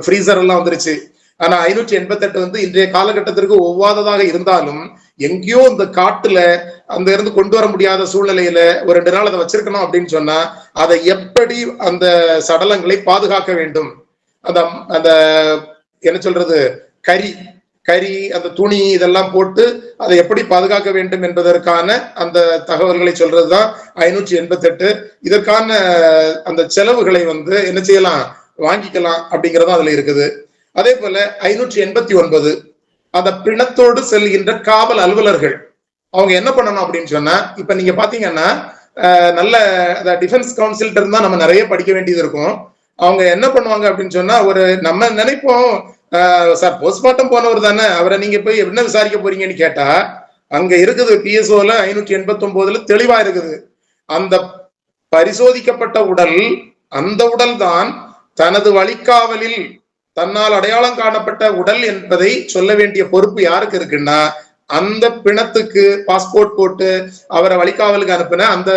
ஃப்ரீசர் எல்லாம் வந்துருச்சு. ஆனா 588 வந்து இன்றைய காலகட்டத்திற்கு ஒவ்வாததாக இருந்தாலும், எங்கேயோ இந்த காட்டுல அந்த இருந்து கொண்டு வர முடியாத சூழ்நிலையில ஒரு 2 நாள் அதை வச்சிருக்கணும் அப்படின்னு சொன்னா, அதை எப்படி அந்த சடலங்களை பாதுகாக்க வேண்டும், அந்த அந்த என்ன சொல்றது, கறி அந்த துணி இதெல்லாம் போட்டு அதை எப்படி பாதுகாக்க வேண்டும் என்பதற்கான அந்த தகவல்களை சொல்றதுதான் 588. இதற்கான அந்த செலவுகளை வந்து என்ன செய்யலாம், வாங்கிக்கலாம் அப்படிங்கறதும் அதுல இருக்குது. அதே போல 589 அந்த பிணத்தோடு செல்கின்ற காவல் அலுவலர்கள் அவங்க என்ன பண்ணணும் அப்படின்னு சொன்னா, இப்ப நீங்க பாத்தீங்கன்னா நல்ல டிஃபென்ஸ் கவுன்சில்ட்ட இருந்தா நம்ம நிறைய படிக்க வேண்டியது இருக்கும். அவங்க என்ன பண்ணுவாங்க அப்படின்னு சொன்னா, ஒரு நம்ம நினைப்போம் சார் போஸ்ட்மார்ட்டம் போனவர் தானே, அவரை நீங்க போய் என்ன விசாரிக்க போறீங்கன்னு கேட்டா, அங்க இருக்குது PSOல 589ல தெளிவா இருக்குது, அந்த பரிசோதிக்கப்பட்ட உடல், அந்த உடல் தான் தனது வழிகாவலில் தன்னால் அடையாளம் காணப்பட்ட உடல் என்பதை சொல்ல வேண்டிய பொறுப்பு யாருக்கு இருக்குன்னா, அந்த பிணத்துக்கு பாஸ்போர்ட் போட்டு அவரை வழிகாவலுக்கு அனுப்பின அந்த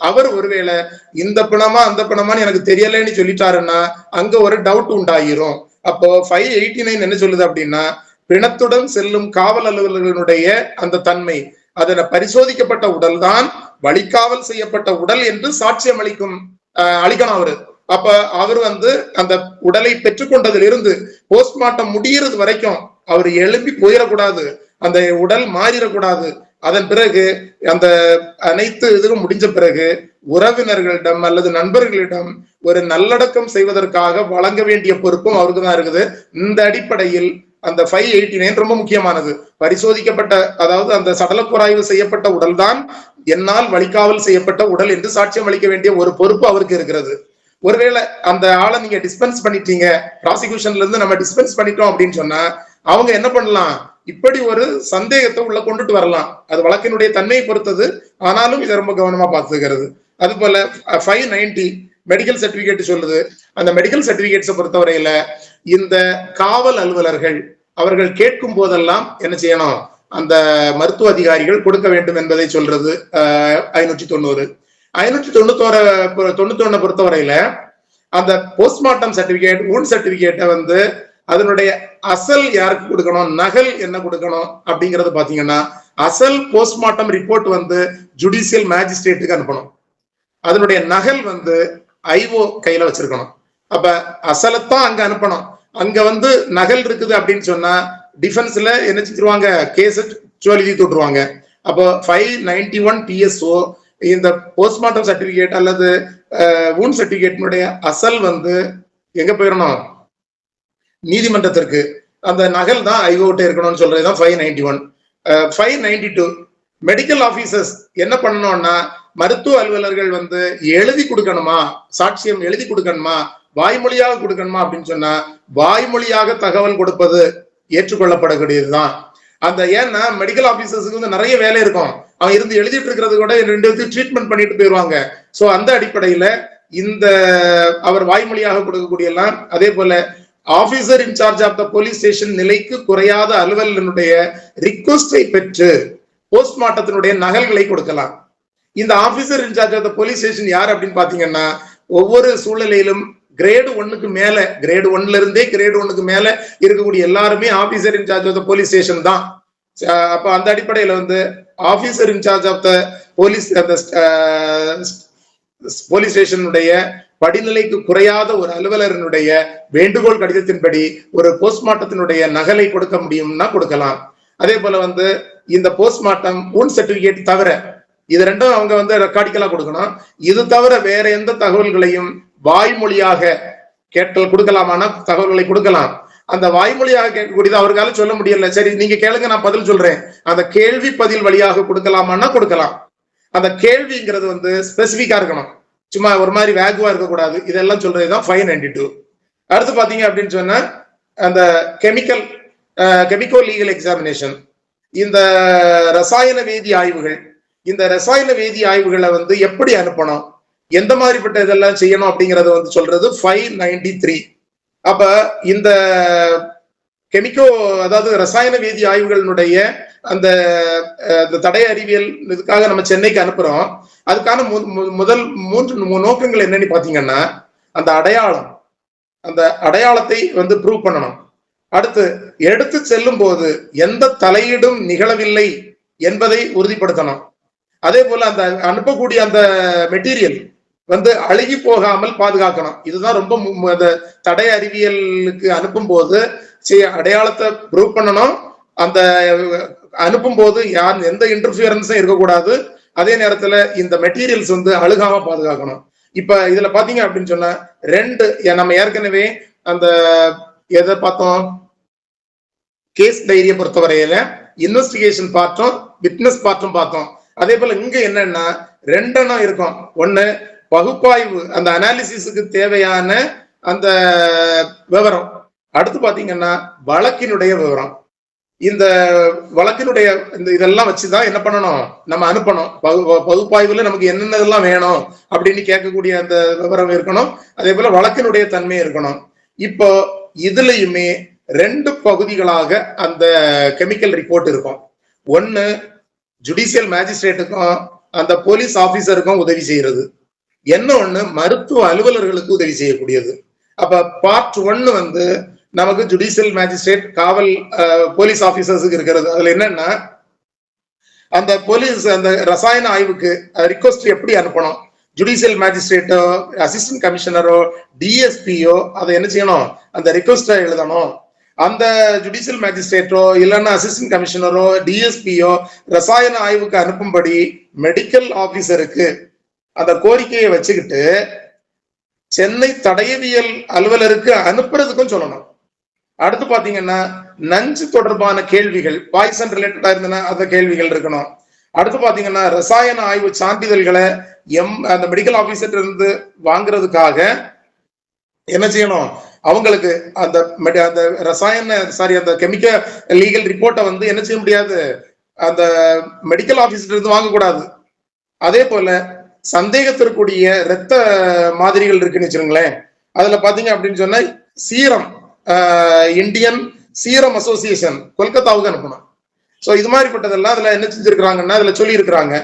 அவர் ஒருவேளை இந்த பிணமா அந்த பிணமான்னு எனக்கு தெரியலன்னு சொல்லிட்டாருன்னா அங்க ஒரு டவுட் உண்டாயிரும். அப்போ 589 என்ன சொல்லுது அப்படின்னா, பிணத்துடன் செல்லும் காவல் அலுவலர்களுடைய அந்த தன்மை, அதனை பரிசோதிக்கப்பட்ட உடல் தான் வழிகாவல் செய்யப்பட்ட உடல் என்று சாட்சியம் அளிக்கணும் அவரு. அப்ப அவர் வந்து அந்த உடலை பெற்றுக்கொண்டதிலிருந்து போஸ்ட்மார்ட்டம் முடியறது வரைக்கும் அவர் எழுப்பி போயிடக்கூடாது, அந்த உடல் மாறிடக்கூடாது. அதன் பிறகு அந்த அனைத்து இதுவும் முடிஞ்ச பிறகு உறவினர்களிடம் அல்லது நண்பர்களிடம் ஒரு நல்லடக்கம் செய்வதற்காக வழங்க வேண்டிய பொறுப்பும் அவருக்கு தான் இருக்குது. இந்த அடிப்படையில் அந்த 589 ரொம்ப முக்கியமானது. பரிசோதிக்கப்பட்ட, அதாவது அந்த சடலக்குறாய்வு செய்யப்பட்ட உடல் தான் என்னால் வழிகாவல் செய்யப்பட்ட உடல் என்று சாட்சியம் அளிக்க வேண்டிய ஒரு பொறுப்பு அவருக்கு இருக்கிறது. ஒருவேளை அந்த ஆளை நீங்க டிஸ்பென்ஸ் பண்ணிட்டீங்க, ப்ராசிக்யூஷன்ல இருந்து நம்ம டிஸ்பென்ஸ் பண்ணிட்டோம் அப்படின்னு சொன்னா அவங்க என்ன பண்ணலாம், இப்படி ஒரு சந்தேகத்தை உள்ள கொண்டுட்டு வரலாம். அது வழக்கினுடைய தன்மையை பொறுத்தது, ஆனாலும் இதை ரொம்ப கவனமா பார்த்துக்கிறது. அது போல 590 மெடிக்கல் சர்டிபிகேட் சொல்லுது. அந்த மெடிக்கல் சர்டிபிகேட்ஸை பொறுத்தவரையில இந்த காவல் அலுவலர்கள் அவர்கள் கேட்கும் போதெல்லாம் என்ன செய்யணும், அந்த மருத்துவ அதிகாரிகள் கொடுக்க வேண்டும் என்பதை சொல்றது 590. 591 பொறுத்தவரையில அந்த போஸ்ட்மார்ட்டம் சர்டிபிகேட், ஊன் சர்டிபிகேட்டை வந்து அதனுடைய அசல் யாருக்கு கொடுக்கணும், நகல் என்ன கொடுக்கணும் அப்படிங்கறது பாத்தீங்கன்னா, அசல் போஸ்ட்மார்ட்டம் ரிப்போர்ட் வந்து ஜுடிஷியல் மேஜிஸ்ட்ரேட்டுக்கு அனுப்பணும், அதனுடைய நகல் வந்து IO கையில வச்சிருக்கணும். அப்ப அசலத்தான் அங்க அனுப்பணும். அங்க வந்து நகல் இருக்குது அப்படின்னு சொன்னா டிஃபென்ஸ்ல என்ன செஞ்சிருவாங்க, கேஸ் எழுதி தொட்டுருவாங்க. அப்போ 591 PSO இந்த போஸ்ட்மார்ட்டம் சர்டிபிகேட் அல்லது ஊன் சர்டிபிகேட்டினுடைய அசல் வந்து எங்க போயிடணும், நீதிமன்றத்திற்கு. அந்த நகல் தான் IO இருக்கணும்னு சொல்றதுதான் 591. 592 மெடிக்கல் ஆபீசர்ஸ் என்ன பண்ணணும்னா மருத்துவ அலுவலர்கள் வந்து எழுதி கொடுக்கணுமா, சாட்சியம் எழுதி கொடுக்கணுமா, வாய்மொழியாக கொடுக்கணுமா அப்படின்னு சொன்னா வாய்மொழியாக தகவல் கொடுப்பது ஏற்றுக்கொள்ளப்படக்கூடியதுதான். அந்த ஏன்னா மெடிக்கல் ஆபீசர்ஸுக்கு வந்து நிறைய வேலை இருக்கும், அவன் இருந்து எழுதிட்டு இருக்கிறது கூட 2 ட்ரீட்மெண்ட் பண்ணிட்டு போயிடுவாங்க. சோ அந்த அடிப்படையில இந்த அவர் வாய்மொழியாக கொடுக்கக்கூடிய எல்லாம், அதே போல officer incharge of the police station நிலைக்கு குறையாத அலுவலனுடைய ரிக்வெஸ்டை பெற்று போஸ்ட்மார்ட்டத்தினுடைய நகல்களை கொடுக்கலாம். இந்த officer incharge of the police station யார் அப்படின்னு பாத்தீங்கன்னா ஒவ்வொரு சூழ்நிலையிலும் கிரேடு 1க்கு மேல, கிரேடு 1ல இருந்தே கிரேடு 1க்கு மேல இருக்கக்கூடிய எல்லாருமே officer incharge of the police station தான். அப்ப அந்த அடிப்படையில வந்து officer incharge of the police police ஸ்டேஷனுடைய படிநிலைக்கு குறையாத ஒரு அலுவலரினுடைய வேண்டுகோள் கடிதத்தின்படி ஒரு போஸ்ட்மார்ட்டத்தினுடைய நகலை கொடுக்க முடியும்னா கொடுக்கலாம். அதே போல வந்து இந்த போஸ்ட்மார்ட்டம் ஊன் சர்டிபிகேட் தவிர இது ரெண்டும் அவங்க வந்து ரெக்கார்டிக்கலா கொடுக்கணும். இது தவிர வேற எந்த தகவல்களையும் வாய்மொழியாக கொடுக்கலாமான தகவல்களை கொடுக்கலாம். அந்த வாய்மொழியாக கேட்கக்கூடியது அவர்களால சொல்ல முடியல, சரி நீங்க கேளுங்க நான் பதில் சொல்றேன், அந்த கேள்வி பதில் வழியாக கொடுக்கலாமான்னா கொடுக்கலாம். அந்த கேள்விங்கிறது வந்து ஸ்பெசிபிக்கா இருக்கணும், சும்மா ஒரு மாதிரி வேகுவா இருக்கக்கூடாது. இதெல்லாம் சொல்றதுதான் 592. அடுத்து பாத்தீங்க அப்படின்னு சொன்னா அந்த கெமிக்கோ லீகல் எக்ஸாமினேஷன், இந்த ரசாயன வேதி ஆய்வுகள், இந்த ரசாயன வேதி ஆய்வுகளை வந்து எப்படி அனுப்பணும், எந்த மாதிரிப்பட்ட இதெல்லாம் செய்யணும் அப்படிங்கறத வந்து சொல்றது 593. அப்ப இந்த கெமிக்கோ, அதாவது ரசாயன வேதி ஆய்வுகளினுடைய அந்த தடய அறிவியல் இதுக்காக நம்ம சென்னைக்கு அனுப்புறோம். அதுக்கான முதல் 3 நோக்கங்கள் என்னன்னு பாத்தீங்கன்னா அந்த அடையாளம், அந்த அடையாளத்தை வந்து ப்ரூவ் பண்ணணும். அடுத்து எடுத்து செல்லும் போது எந்த தலையீடும் நிகழவில்லை என்பதை உறுதிப்படுத்தணும். அதே போல அந்த அனுப்பக்கூடிய அந்த மெட்டீரியல் வந்து அழுகி போகாமல் பாதுகாக்கணும். இதுதான் ரொம்ப தடய அறிவியலுக்கு அனுப்பும் போது அடையாளத்தை ப்ரூவ் பண்ணணும். அந்த அனுப்பும் போது எந்த இன்டர்ஃபியரன்ஸும் இருக்கக்கூடாது. அதே நேரத்துல இந்த மெட்டீரியல்ஸ் வந்து அழுகாம பாதுகாக்கணும். இப்ப இதுல பாத்தீங்க அப்படின்னு சொன்னா 2 நம்ம ஏற்கனவே அந்த எதை பார்த்தோம், கேஸ் டைரியை பொறுத்தவரையில இன்வெஸ்டிகேஷன் பார்ட்டும் விட்னஸ் பார்ட்டும் பார்த்தோம். அதே போல இங்க என்னன்னா 2 இருக்கும். ஒண்ணு பகுப்பாய்வு, அந்த அனாலிசிஸுக்கு தேவையான அந்த விவரம். அடுத்து பாத்தீங்கன்னா வழக்கினுடைய விவரம். இந்த வழக்கினுடைய இந்த இதெல்லாம் வச்சுதான் என்ன பண்ணணும், நம்ம அனுப்பணும். பகுப்பாய்வுல நமக்கு என்னென்னதெல்லாம் வேணும் அப்படின்னு கேட்கக்கூடிய அந்த விவரம் இருக்கணும். அதே போல வழக்கினுடைய தன்மை இருக்கணும். இப்போ இதுலயுமே 2 பகுதிகளாக அந்த கெமிக்கல் ரிப்போர்ட் இருக்கும். ஒன்னு ஜுடிஷியல் மேஜிஸ்ட்ரேட்டுக்கும் அந்த போலீஸ் ஆபீசருக்கும் உதவி செய்யறது, என்ன ஒண்ணு மருத்துவ அலுவலர்களுக்கு உதவி செய்யக்கூடியது. அப்ப பார்ட் 1 வந்து நமக்கு ஜுடிஷியல் மேஜிஸ்ட்ரேட், காவல் போலீஸ் ஆபீசர்ஸுக்கு இருக்கிறது. அதுல என்னன்னா அந்த போலீஸ் அந்த ரசாயன ஆய்வுக்கு ரிக்வெஸ்ட் எப்படி அனுப்பணும், ஜுடிஷியல் மேஜிஸ்ட்ரேட்டோ அசிஸ்டன்ட் கமிஷனரோ டிஎஸ்பியோ அதை என்ன செய்யணும், அந்த ரிக்வெஸ்ட எழுதணும். அந்த ஜுடிஷியல் மேஜிஸ்ட்ரேட்டோ இல்லைன்னா அசிஸ்டன்ட் கமிஷனரோ டிஎஸ்பியோ ரசாயன ஆய்வுக்கு அனுப்பும்படி மெடிக்கல் ஆபீசருக்கு அந்த கோரிக்கையை வச்சுக்கிட்டு சென்னை தடயவியல் அலுவலருக்கு அனுப்புறதுக்கும் சொல்லணும். அடுத்து பாத்தீங்கன்னா நஞ்சு தொடர்பான கேள்விகள், பாய்சன் ரிலேட்டடா இருந்தனா அந்த கேள்விகள் இருக்கணும். அடுத்து பாத்தீங்கன்னா ரசாயன ஆய்வு சான்றிதழ்களை அந்த மெடிக்கல் ஆபீசர் இருந்து வாங்குறதுக்காக என்ன செய்யணும், அவங்களுக்கு அந்த அந்த கெமிக்கல் லீகல் ரிப்போர்ட்டை வந்து என்ன செய்ய முடியாது, அந்த மெடிக்கல் ஆபீசர் இருந்து வாங்கக்கூடாது. அதே போல சந்தேகத்திற்குரிய இரத்த மாதிரிகள் இருக்குன்னு வச்சுருங்களேன், அதுல பாத்தீங்க அப்படின்னு சொன்னா சீரம், இந்தியன் சீரம் அசோசியேஷன் கொல்கத்தாவுக்கு அனுப்பணும். சோ இது மாதிரிப்பட்டதெல்லாம் அதுல என்ன செஞ்சிருக்கிறாங்கன்னா அதுல சொல்லி இருக்கிறாங்க.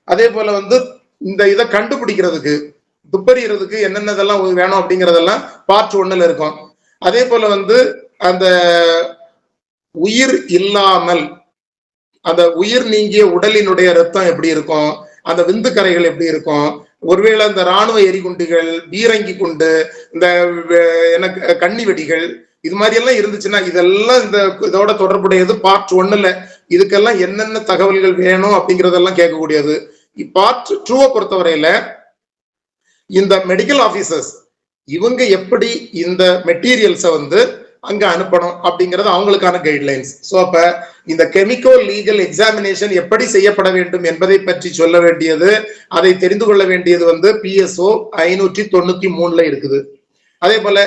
அதே போல வந்து இந்த இதை கண்டுபிடிக்கிறதுக்கு துப்பறிகிறதுக்கு என்னென்னதெல்லாம் வேணும் அப்படிங்கறதெல்லாம் பார்ட் 1ல இருக்கும். அதே போல வந்து அந்த உயிர் இல்லாமல் அந்த உயிர் நீங்கிய உடலினுடைய ரத்தம் எப்படி இருக்கும், அந்த விந்து கரைகள் எப்படி இருக்கும், ஒருவேளை இந்த ராணுவ எரிகுண்டுகள், பீரங்கி குண்டு, இந்த கண்ணி வெடிகள், இது மாதிரி எல்லாம் இருந்துச்சுன்னா இதெல்லாம் இதோட தொடர்புடையது பார்ட் 1ல. இதுக்கெல்லாம் என்னென்ன தகவல்கள் வேணும் அப்படிங்கறதெல்லாம் கேட்கக்கூடியது. பார்ட் 2 பொறுத்தவரையில இந்த மெடிக்கல் ஆபீசர்ஸ் இவங்க எப்படி இந்த மெட்டீரியல்ஸை வந்து அங்க அனுப்பணும் அப்படிங்கிறது அவங்களுக்கான கைட்லைன்ஸ். ஸோ அப்ப இந்த கெமிக்கோ லீகல் எக்ஸாமினேஷன் எப்படி செய்யப்பட வேண்டும் என்பதை பற்றி சொல்ல வேண்டியது, அதை தெரிந்து கொள்ள வேண்டியது PSO 593 இருக்குது. அதே போல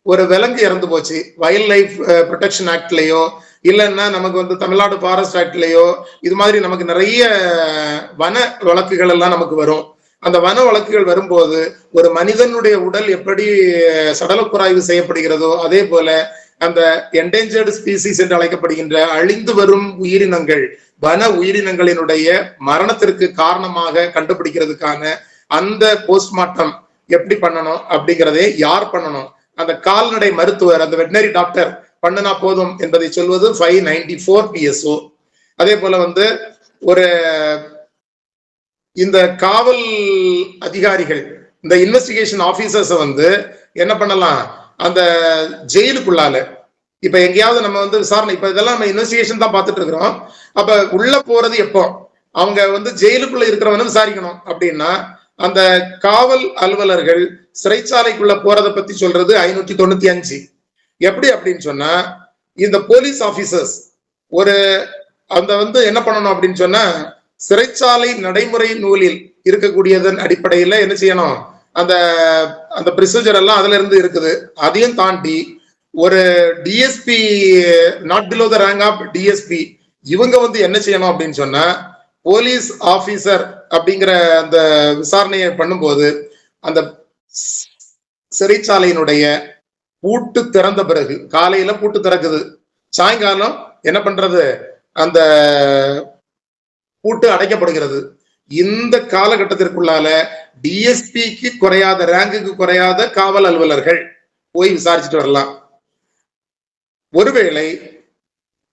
ஒரு விலங்கு இறந்து போச்சு, வைல்ட் லைஃப் ப்ரொடெக்ஷன் ஆக்ட்லயோ இல்லைன்னா நமக்கு தமிழ்நாடு ஃபாரஸ்ட் ஆக்ட்லயோ இது மாதிரி நமக்கு நிறைய வன வழக்குகள் எல்லாம் நமக்கு வரும். அந்த வன வழக்குகள் வரும்போது ஒரு மனிதனுடைய உடல் எப்படி சடலக்குராய்வு செய்யப்படுகிறதோ அதே போல அந்த என்டேஞ்சர்டு ஸ்பீசிஸ் என்று அழைக்கப்படுகின்ற அழிந்து வரும் உயிரினங்கள், வன உயிரினங்களினுடைய மரணத்திற்கு காரணமாக கண்டுபிடிக்கிறதுக்கான அந்த போஸ்ட்மார்ட்டம் எப்படி பண்ணணும் அப்படிங்கிறதே யார் பண்ணணும், அந்த கால்நடை மருத்துவர், அந்த வெட்டினரி டாக்டர் பண்ணனா போதும் என்பதை சொல்வது 594 PSO. அதே போல ஒரு இந்த காவல் அதிகாரிகள், இந்த இன்வெஸ்டிகேஷன் ஆபீசர்ஸ் என்ன பண்ணலாம், அந்த ஜெயிலுக்குள்ளால இப்ப எங்கேயாவது நம்ம விசாரணை, இப்ப இதெல்லாம் நம்ம இன்வெஸ்டிகேஷன் தான் பார்த்துட்டு இருக்கிறோம். அப்ப உள்ள போறது எப்போ, அவங்க ஜெயிலுக்குள்ள இருக்கிறவன விசாரிக்கணும் அப்படின்னா அந்த காவல் அலுவலர்கள் சிறைச்சாலைக்குள்ள போறதை பத்தி சொல்றது 595. எப்படி அப்படின்னு சொன்னா, இந்த போலீஸ் ஆபீசர்ஸ் ஒரு அந்த என்ன பண்ணணும் அப்படின்னு சொன்னா, சிறைச்சாலை நடைமுறை நூலில் இருக்கக்கூடியதன் அடிப்படையில என்ன செய்யணும், அந்த அந்த ப்ரொசீஜர் எல்லாம் அதுல இருந்து இருக்குது. அதையும் தாண்டி ஒரு DSP, not below the rank of DSP, இவங்க என்ன செய்யணும் அப்படின்னு சொன்னா, போலீஸ் ஆபீசர் அப்படிங்கிற அந்த விசாரணையை பண்ணும்போது அந்த சிறைச்சாலையினுடைய பூட்டு திறந்த பிறகு, காலையில பூட்டு திறக்குது, சாயங்காலம் என்ன பண்றது, அந்த பூட்டு அடைக்கப்படுகிறது. இந்த காலகட்டத்திற்குள்ளால டிஎஸ்பிக்கு குறையாத, ரேங்குக்கு குறையாத காவல் அலுவலர்கள் போய் விசாரிச்சுட்டு வரலாம். ஒருவேளை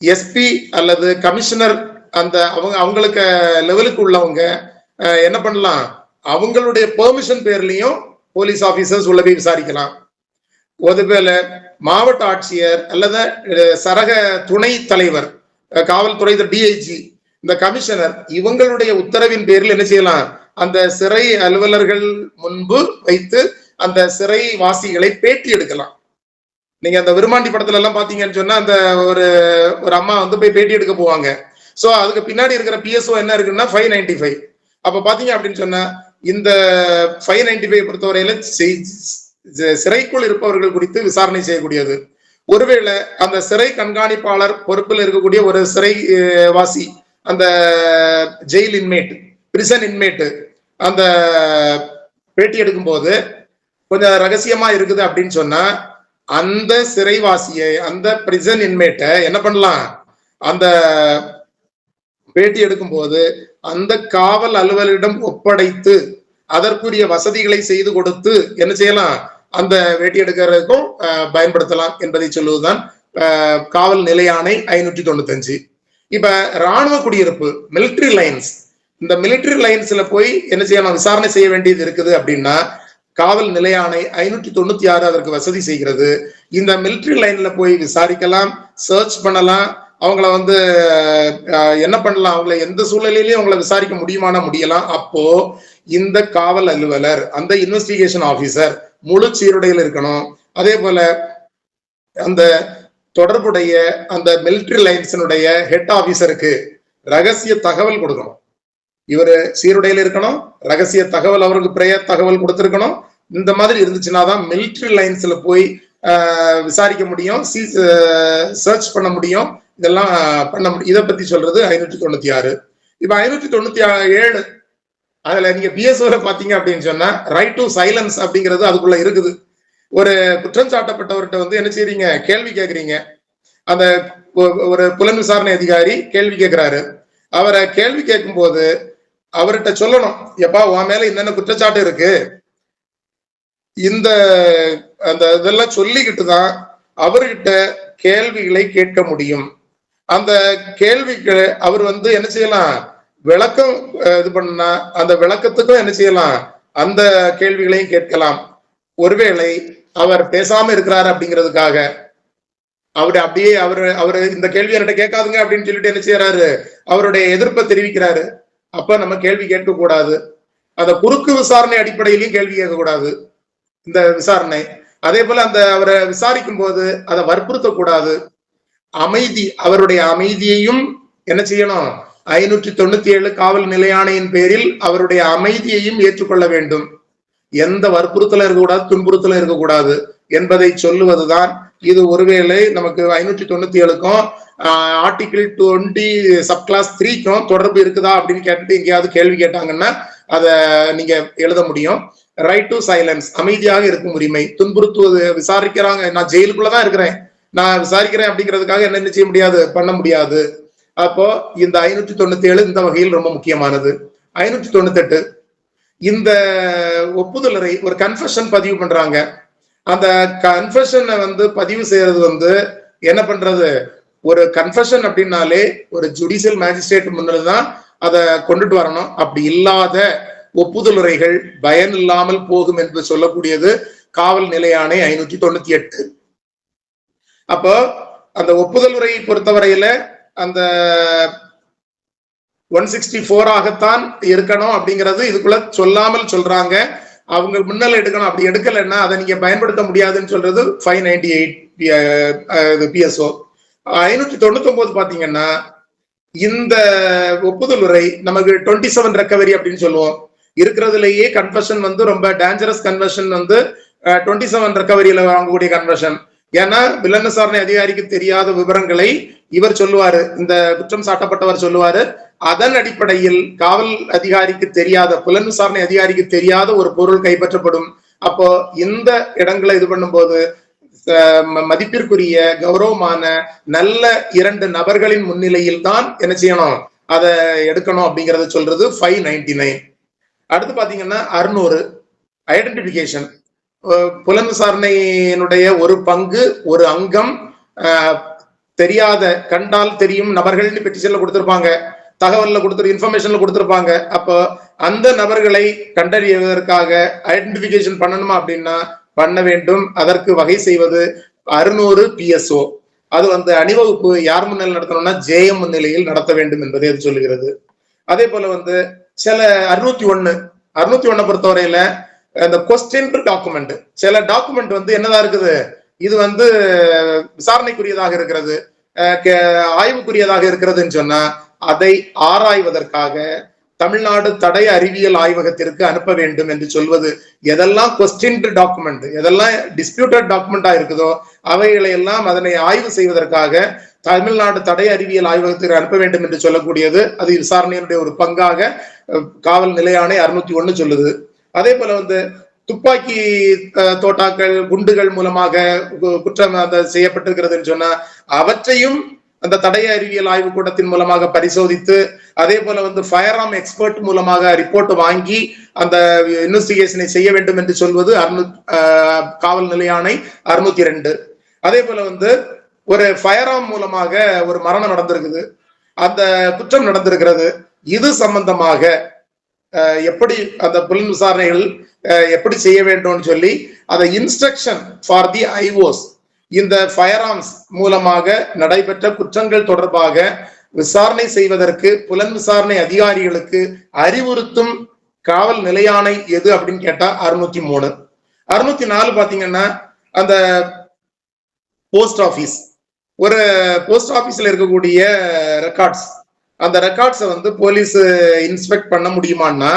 எஸ்பி அல்லது கமிஷனர் அந்த அவங்களுக்கு லெவலுக்கு உள்ளவங்க என்ன பண்ணலாம், அவங்களுடைய பெர்மிஷன் பேர்லயும் போலீஸ் ஆபீசர்ஸ் உள்ள போய் விசாரிக்கலாம். ஒருவேளை மாவட்ட ஆட்சியர் அல்லது சரக துணை தலைவர், காவல்துறை, டிஐஜி, இந்த கமிஷனர், இவங்களுடைய உத்தரவின் பேரில் என்ன செய்யலாம், அந்த சிறை அலுவலர்கள் முன்பு வைத்து அந்த சிறை வாசிகளை பேட்டி எடுக்கலாம். நீங்க அந்த விருமாண்டி படத்துல எல்லாம் பாத்தீங்கன்னு சொன்னா, அந்த ஒரு அம்மா போய் பேட்டி எடுக்க போவாங்க. சோ அதுக்கு பின்னாடி இருக்கிற PSO என்ன இருக்குன்னா 595. அப்ப பாத்தீங்க அப்படின்னு சொன்னா, இந்த 595 பொறுத்தவரையில சிறைக்குள் இருப்பவர்கள் குறித்து விசாரணை செய்யக்கூடியது. ஒருவேளை அந்த சிறை கண்காணிப்பாளர் பொறுப்பில் இருக்கக்கூடிய ஒரு சிறை வாசி, அந்த ஜெயில் இன்மேட், பிரிசன் இன்மேட், அந்த பேட்டி எடுக்கும் போது கொஞ்சம் ரகசியமா இருக்குது அப்படின்னு சொன்னா, அந்த சிறைவாசியை, அந்த பிரிசன் இன்மேட்டை என்ன பண்ணலாம், அந்த பேட்டி எடுக்கும் போது அந்த காவல் அலுவலரிடம் ஒப்படைத்து அதற்குரிய வசதிகளை செய்து கொடுத்து என்ன செய்யலாம், அந்த வேட்டி எடுக்கிறதுக்கும் பயன்படுத்தலாம் என்பதை சொல்லுவதுதான் காவல் நிலையாணை 595. இப்ப ராணுவ குடியிருப்பு, மிலிட்டரி லைன்ஸ், இந்த மிலிட்டரி லைன்ஸ்ல போய் என்ன செய்யணும், விசாரணை செய்ய வேண்டியது இருக்குது அப்படின்னா காவல் நிலையாணை 596 அதற்கு வசதி செய்கிறது. இந்த மிலிட்டரி லைன்ல போய் விசாரிக்கலாம், சர்ச் பண்ணலாம், அவங்கள என்ன பண்ணலாம், அவங்கள எந்த சூழ்நிலையிலையும் அவங்கள விசாரிக்க முடியலாம். அப்போ இந்த காவல் அலுவலர், அந்த இன்வெஸ்டிகேஷன் ஆபீசர் முழு சீருடையில் இருக்கணும். அதே போல அந்த தொடர்புடைய அந்த மிலிட்டரி லைன்ஸினுடைய ஹெட் ஆபீசருக்கு ரகசிய தகவல் கொடுக்கணும். இவரு சீருடையில் இருக்கணும், ரகசிய தகவல் அவருக்கு பிரேயர் தகவல் கொடுத்திருக்கணும். இந்த மாதிரி இருந்துச்சுன்னா தான் மிலிட்டரி லைன்ஸ்ல போய் விசாரிக்க முடியும், சர்ச் பண்ண முடியும், இதெல்லாம் பண்ண முடியும். இதை பத்தி சொல்றது 596. இப்ப 597 அதுல நீங்க PSO பாத்தீங்க அப்படின்னு சொன்னா, ரைட் டு சைலன்ஸ் அப்படிங்கிறது அதுக்குள்ள இருக்குது. ஒரு குற்றம் சாட்டப்பட்டவர்கிட்ட என்ன செய்றீங்க, கேள்வி கேட்கறீங்க. அந்த ஒரு புலன் விசாரணை அதிகாரி கேள்வி கேட்கிறாரு. அவரை கேள்வி கேட்கும் போது அவர்கிட்ட சொல்லணும், எப்பா உன் மேல என்னென்ன குற்றச்சாட்டு இருக்கு, இந்த அந்த இதெல்லாம் சொல்லிக்கிட்டு தான் அவர்கிட்ட கேள்விகளை கேட்க முடியும். அந்த கேள்விக்கு அவர் என்ன செய்யலாம், விளக்கம் இது பண்ணா அந்த விளக்கத்துக்கும் என்ன செய்யலாம், அந்த கேள்விகளையும் கேட்கலாம். ஒருவேளை அவர் பேசாம இருக்கிறாரு அப்படிங்கிறதுக்காக அவரு அப்படியே அவரு இந்த கேள்வி என்கிட்ட கேட்காதுங்க அப்படின்னு சொல்லிட்டு என்ன செய்யறாரு, அவருடைய எதிர்ப்பை தெரிவிக்கிறாரு. அப்ப நம்ம கேள்வி கேட்க கூடாது. அந்த குறுக்கு விசாரணை அடிப்படையிலையும் கேள்வி கேட்க கூடாது. இந்த விசாரணை அதே போல அந்த அவரை விசாரிக்கும் போது அதை வற்புறுத்தக்கூடாது. அமைதி, அவருடைய அமைதியையும் என்ன செய்யணும், 597 காவல் நிலைய ஆணையின் பேரில் அவருடைய அமைதியையும் ஏற்றுக்கொள்ள வேண்டும். எந்த வற்புறுத்தலும் இருக்கக்கூடாது, துன்புறுத்தலும் இருக்கக்கூடாது என்பதை சொல்லுவதுதான் இது. ஒருவேளை நமக்கு 597க்கும் ஆர்டிகிள் 20 சப்கிளாஸ் 3க்கும் தொடர்பு இருக்குதா அப்படின்னு கேட்டுட்டு எங்கேயாவது கேள்வி கேட்டாங்கன்னா அதை நீங்க எழுத முடியும். ரைட் டு சைலன்ஸ், அமைதியாக இருக்கும் உரிமை. துன்புறுத்துவது, விசாரிக்கிறாங்க, நான் ஜெயிலுக்குள்ளதான் இருக்கிறேன், நான் விசாரிக்கிறேன் அப்படிங்கிறதுக்காக என்ன செய்ய முடியாது, பண்ண முடியாது. அப்போ இந்த 597 இந்த வகையில் ரொம்ப முக்கியமானது. 598 இந்த ஒப்புதலரை ஒரு கன்ஃபெஷன் பதிவு பண்றாங்க. அந்த கன்ஃபெஷனை பதிவு செய்யறது என்ன பண்றது, ஒரு கன்ஃபெஷன் அப்படின்னாலே ஒரு ஜுடிஷியல் மேஜிஸ்ட்ரேட் முன்னதான் அதை கொண்டுட்டு வரணும். அப்படி இல்லாத ஒப்புதலுரைகள் பயன் இல்லாமல் போகும் என்று சொல்லக்கூடியது காவல் நிலைய ஆணை 598. அப்போ அந்த ஒப்புதல் உரையை பொறுத்தவரையில அந்த 164 ஆகத்தான் இருக்கணும் அப்படிங்கிறது இதுக்குள்ள சொல்லாமல் சொல்றாங்க. அவங்க முன்னல் எடுக்கணும், அப்படி எடுக்கலைன்னா அதை நீங்க பயன்படுத்த முடியாதுன்னு சொல்றது 598 PSO. 599 பாத்தீங்கன்னா இந்த ஒப்புதல் உரை நமக்கு 27 ரெக்கவரி அப்படின்னு சொல்லுவோம். இருக்கிறதுலேயே கன்வர்ஷன் ரொம்ப டேஞ்சரஸ் கன்வர்ஷன் 27 ரெக்கவரியில வாங்கக்கூடிய கன்வர்ஷன். ஏன்னா வில்லன் விசாரணை அதிகாரிக்கு தெரியாத விவரங்களை இவர் சொல்லுவாரு, இந்த குற்றம் சாட்டப்பட்டவர் சொல்லுவாரு. அதன் அடிப்படையில் காவல் அதிகாரிக்கு தெரியாத, புலன் விசாரணை அதிகாரிக்கு தெரியாத ஒரு பொருள் கைப்பற்றப்படும். அப்போ இந்த இடங்களை இது பண்ணும்போது மதிப்பிற்குரிய கௌரவமான நல்ல 2 நபர்களின் முன்னிலையில் தான் என்ன செய்யணும், அதை எடுக்கணும் அப்படிங்கறத சொல்றது 599. அடுத்து பாத்தீங்கன்னா 600 ஐடென்டிபிகேஷன். புலன் விசாரணையினுடைய ஒரு பங்கு, ஒரு அங்கம் தெரியாத, கண்டால் தெரியும் நபர்கள்னு பெட்டிஷன்ல கொடுத்திருப்பாங்க, தகவல்ல இன்ஃபர்மேஷன்ல கொடுத்திருப்பாங்க. அப்போ அந்த நபர்களை கண்டறிவதற்காக ஐடென்டிபிகேஷன் பண்ணணுமா அப்படின்னா பண்ண வேண்டும். அதற்கு வகை செய்வது 600 PSO. அது அணிவகுப்பு யார் முன்னிலையில் நடத்தணும்னா JM முன்னிலையில் நடத்த வேண்டும் என்பதை அது சொல்லுகிறது. அதே போல சில 601 பொறுத்தவரையில அந்த கொஸ்டின் டாக்குமெண்ட், சில டாக்குமெண்ட் என்னதான் இருக்குது, இது விசாரணைக்குரியதாக இருக்கிறது, ஆய்வுக்குரியதாக இருக்கிறதுன்னு சொன்னா அதை ஆராய்வதற்காக தமிழ்நாடு தடய அறிவியல் ஆய்வகத்திற்கு அனுப்ப வேண்டும் என்று சொல்வது. எதெல்லாம் கொஸ்டின் டாக்குமெண்ட், எதெல்லாம் டிஸ்பியூட்டட் டாக்குமெண்டா இருக்குதோ அவைகளை எல்லாம் அதனை ஆய்வு செய்வதற்காக தமிழ்நாடு தடய அறிவியல் ஆய்வகத்திற்கு அனுப்ப வேண்டும் என்று சொல்லக்கூடியது. அது விசாரணையினுடைய ஒரு பங்காக காவல் நிலைய ஆணை 601 சொல்லுது. அதே போல துப்பாக்கி தோட்டாக்கள், குண்டுகள் மூலமாக குற்றம் செய்யப்பட்டிருக்கிறதுன்னு சொன்னா அவற்றையும் அந்த தடய அறிவியல் ஆய்வு கூட்டத்தின் மூலமாக பரிசோதித்து, அதே போல ஃபயர் ஆர்ம் எக்ஸ்பர்ட் மூலமாக ரிப்போர்ட் வாங்கி அந்த இன்வெஸ்டிகேஷனை செய்ய வேண்டும் என்று சொல்வது காவல் நிலைய ஆணை 602. அதே போல ஒரு ஃபயர் ஆர்ம் மூலமாக ஒரு மரணம் நடந்திருக்குது, அந்த குற்றம் நடந்திருக்கிறது, இது சம்பந்தமாக எப்படி அந்த புலன் விசாரணைகள் எப்படி செய்ய வேண்டும் சொல்லி அதை இன்ஸ்ட்ரக்ஷன் ஃபார் தி ஐஓஸ், இந்த ஃபயர் ஆர்ம்ஸ் மூலமாக நடைபெற்ற குற்றங்கள் தொடர்பாக விசாரணை செய்வதற்கு புலன் விசாரணை அதிகாரிகளுக்கு அறிவுறுத்தும் காவல் நிலைய ஆணை எது அப்படின்னு கேட்டா 603. 604 பாத்தீங்கன்னா அந்த போஸ்ட் ஆபீஸ், ஒரு போஸ்ட் ஆபீஸ்ல இருக்கக்கூடிய ரெக்கார்ட்ஸ், அந்த ரெக்கார்ட்ஸை போலீஸ் இன்ஸ்பெக்ட் பண்ண முடியுமான்னா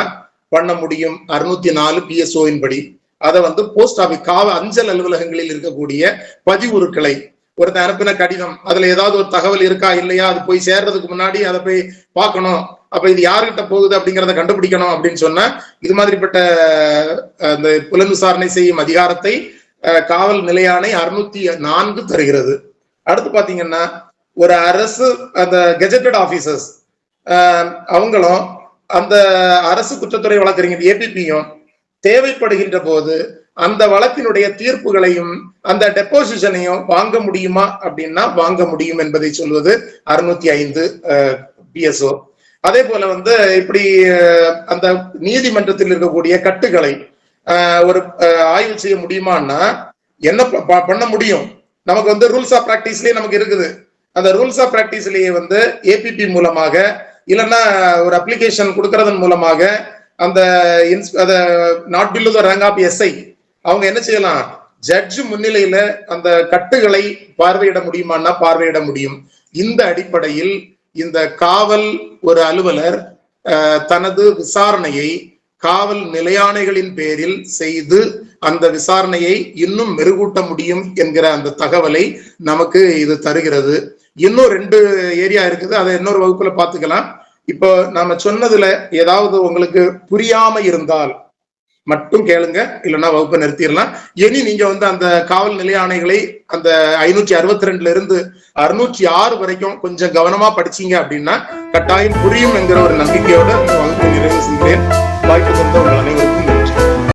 பண்ண முடியும். 604 PSO படி அதை போஸ்ட் ஆபீஸ் அஞ்சல் அலுவலகங்களில் இருக்கக்கூடிய பதிவுறுக்களை, ஒருத்தர் அனுப்பின கடிதம், அதுல ஏதாவது ஒரு தகவல் இருக்கா இல்லையா, அது போய் சேர்றதுக்கு முன்னாடி அதை போய் பார்க்கணும். அப்ப இது யாருகிட்ட போகுது அப்படிங்கிறத கண்டுபிடிக்கணும் அப்படின்னு சொன்னா இது மாதிரிப்பட்ட அந்த புலன் விசாரணை செய்யும் அதிகாரத்தை காவல் நிலைய ஆணை 604 தருகிறது. அடுத்து பாத்தீங்கன்னா ஒரு அரசு அந்த கெஜெட்டட் ஆபீசர்ஸ் அவங்களும் அந்த அரசு குற்றத்துறை வழக்கறிஞர் APPயும் தேவைப்படுகின்ற போது அந்த வழக்கினுடைய தீர்ப்புகளையும் அந்த டெபோசிஷனையும் வாங்க முடியுமா அப்படின்னா வாங்க முடியும் என்பதை சொல்வது 605 PSO. அதே போல இப்படி அந்த நீதிமன்றத்தில் இருக்கக்கூடிய கட்டுகளை ஒரு ஆய்வு செய்ய முடியுமான்னா என்ன பண்ண முடியும், நமக்கு ரூல்ஸ் ஆஃப் பிராக்டிஸ்லயே நமக்கு இருக்குது. அந்த ரூல்ஸ் ஆஃப் பிராக்டிஸ்லயே APP மூலமாக இல்லைன்னா ஒரு அப்ளிகேஷன் கொடுக்கறதன் மூலமாக அந்த not below the rank of SI அவங்க என்ன செய்யலாம், ஜட்ஜ் முன்னிலையில அந்த கட்டுகளை பார்வையிட முடியுமான்னா பார்வையிட முடியும். இந்த அடிப்படையில் இந்த காவல் ஒரு அலுவலர் தனது விசாரணையை காவல் நிலையாணைகளின் பேரில் செய்து அந்த விசாரணையை இன்னும் மெருகூட்ட முடியும் என்கிற அந்த தகவலை நமக்கு இது தருகிறது. இன்னும் 2 ஏரியா இருக்குது, அதை இன்னொரு வகுப்புல பாத்துக்கலாம். இப்போ நாம சொன்னதுல ஏதாவது உங்களுக்கு புரியாம இருந்தால் மட்டும் கேளுங்க, இல்லைன்னா வகுப்பை நிறுத்திடலாம். இனி நீங்க அந்த காவல் நிலைய ஆணைகளை அந்த 562 இருந்து 606 வரைக்கும் கொஞ்சம் கவனமா படிச்சீங்க அப்படின்னா கட்டாயம் புரியும் என்கிற ஒரு நம்பிக்கையோட வகுப்பை நிறைவு செய்கிறேன். வாய்ப்பு தந்த உங்கள் அனைவருக்கும்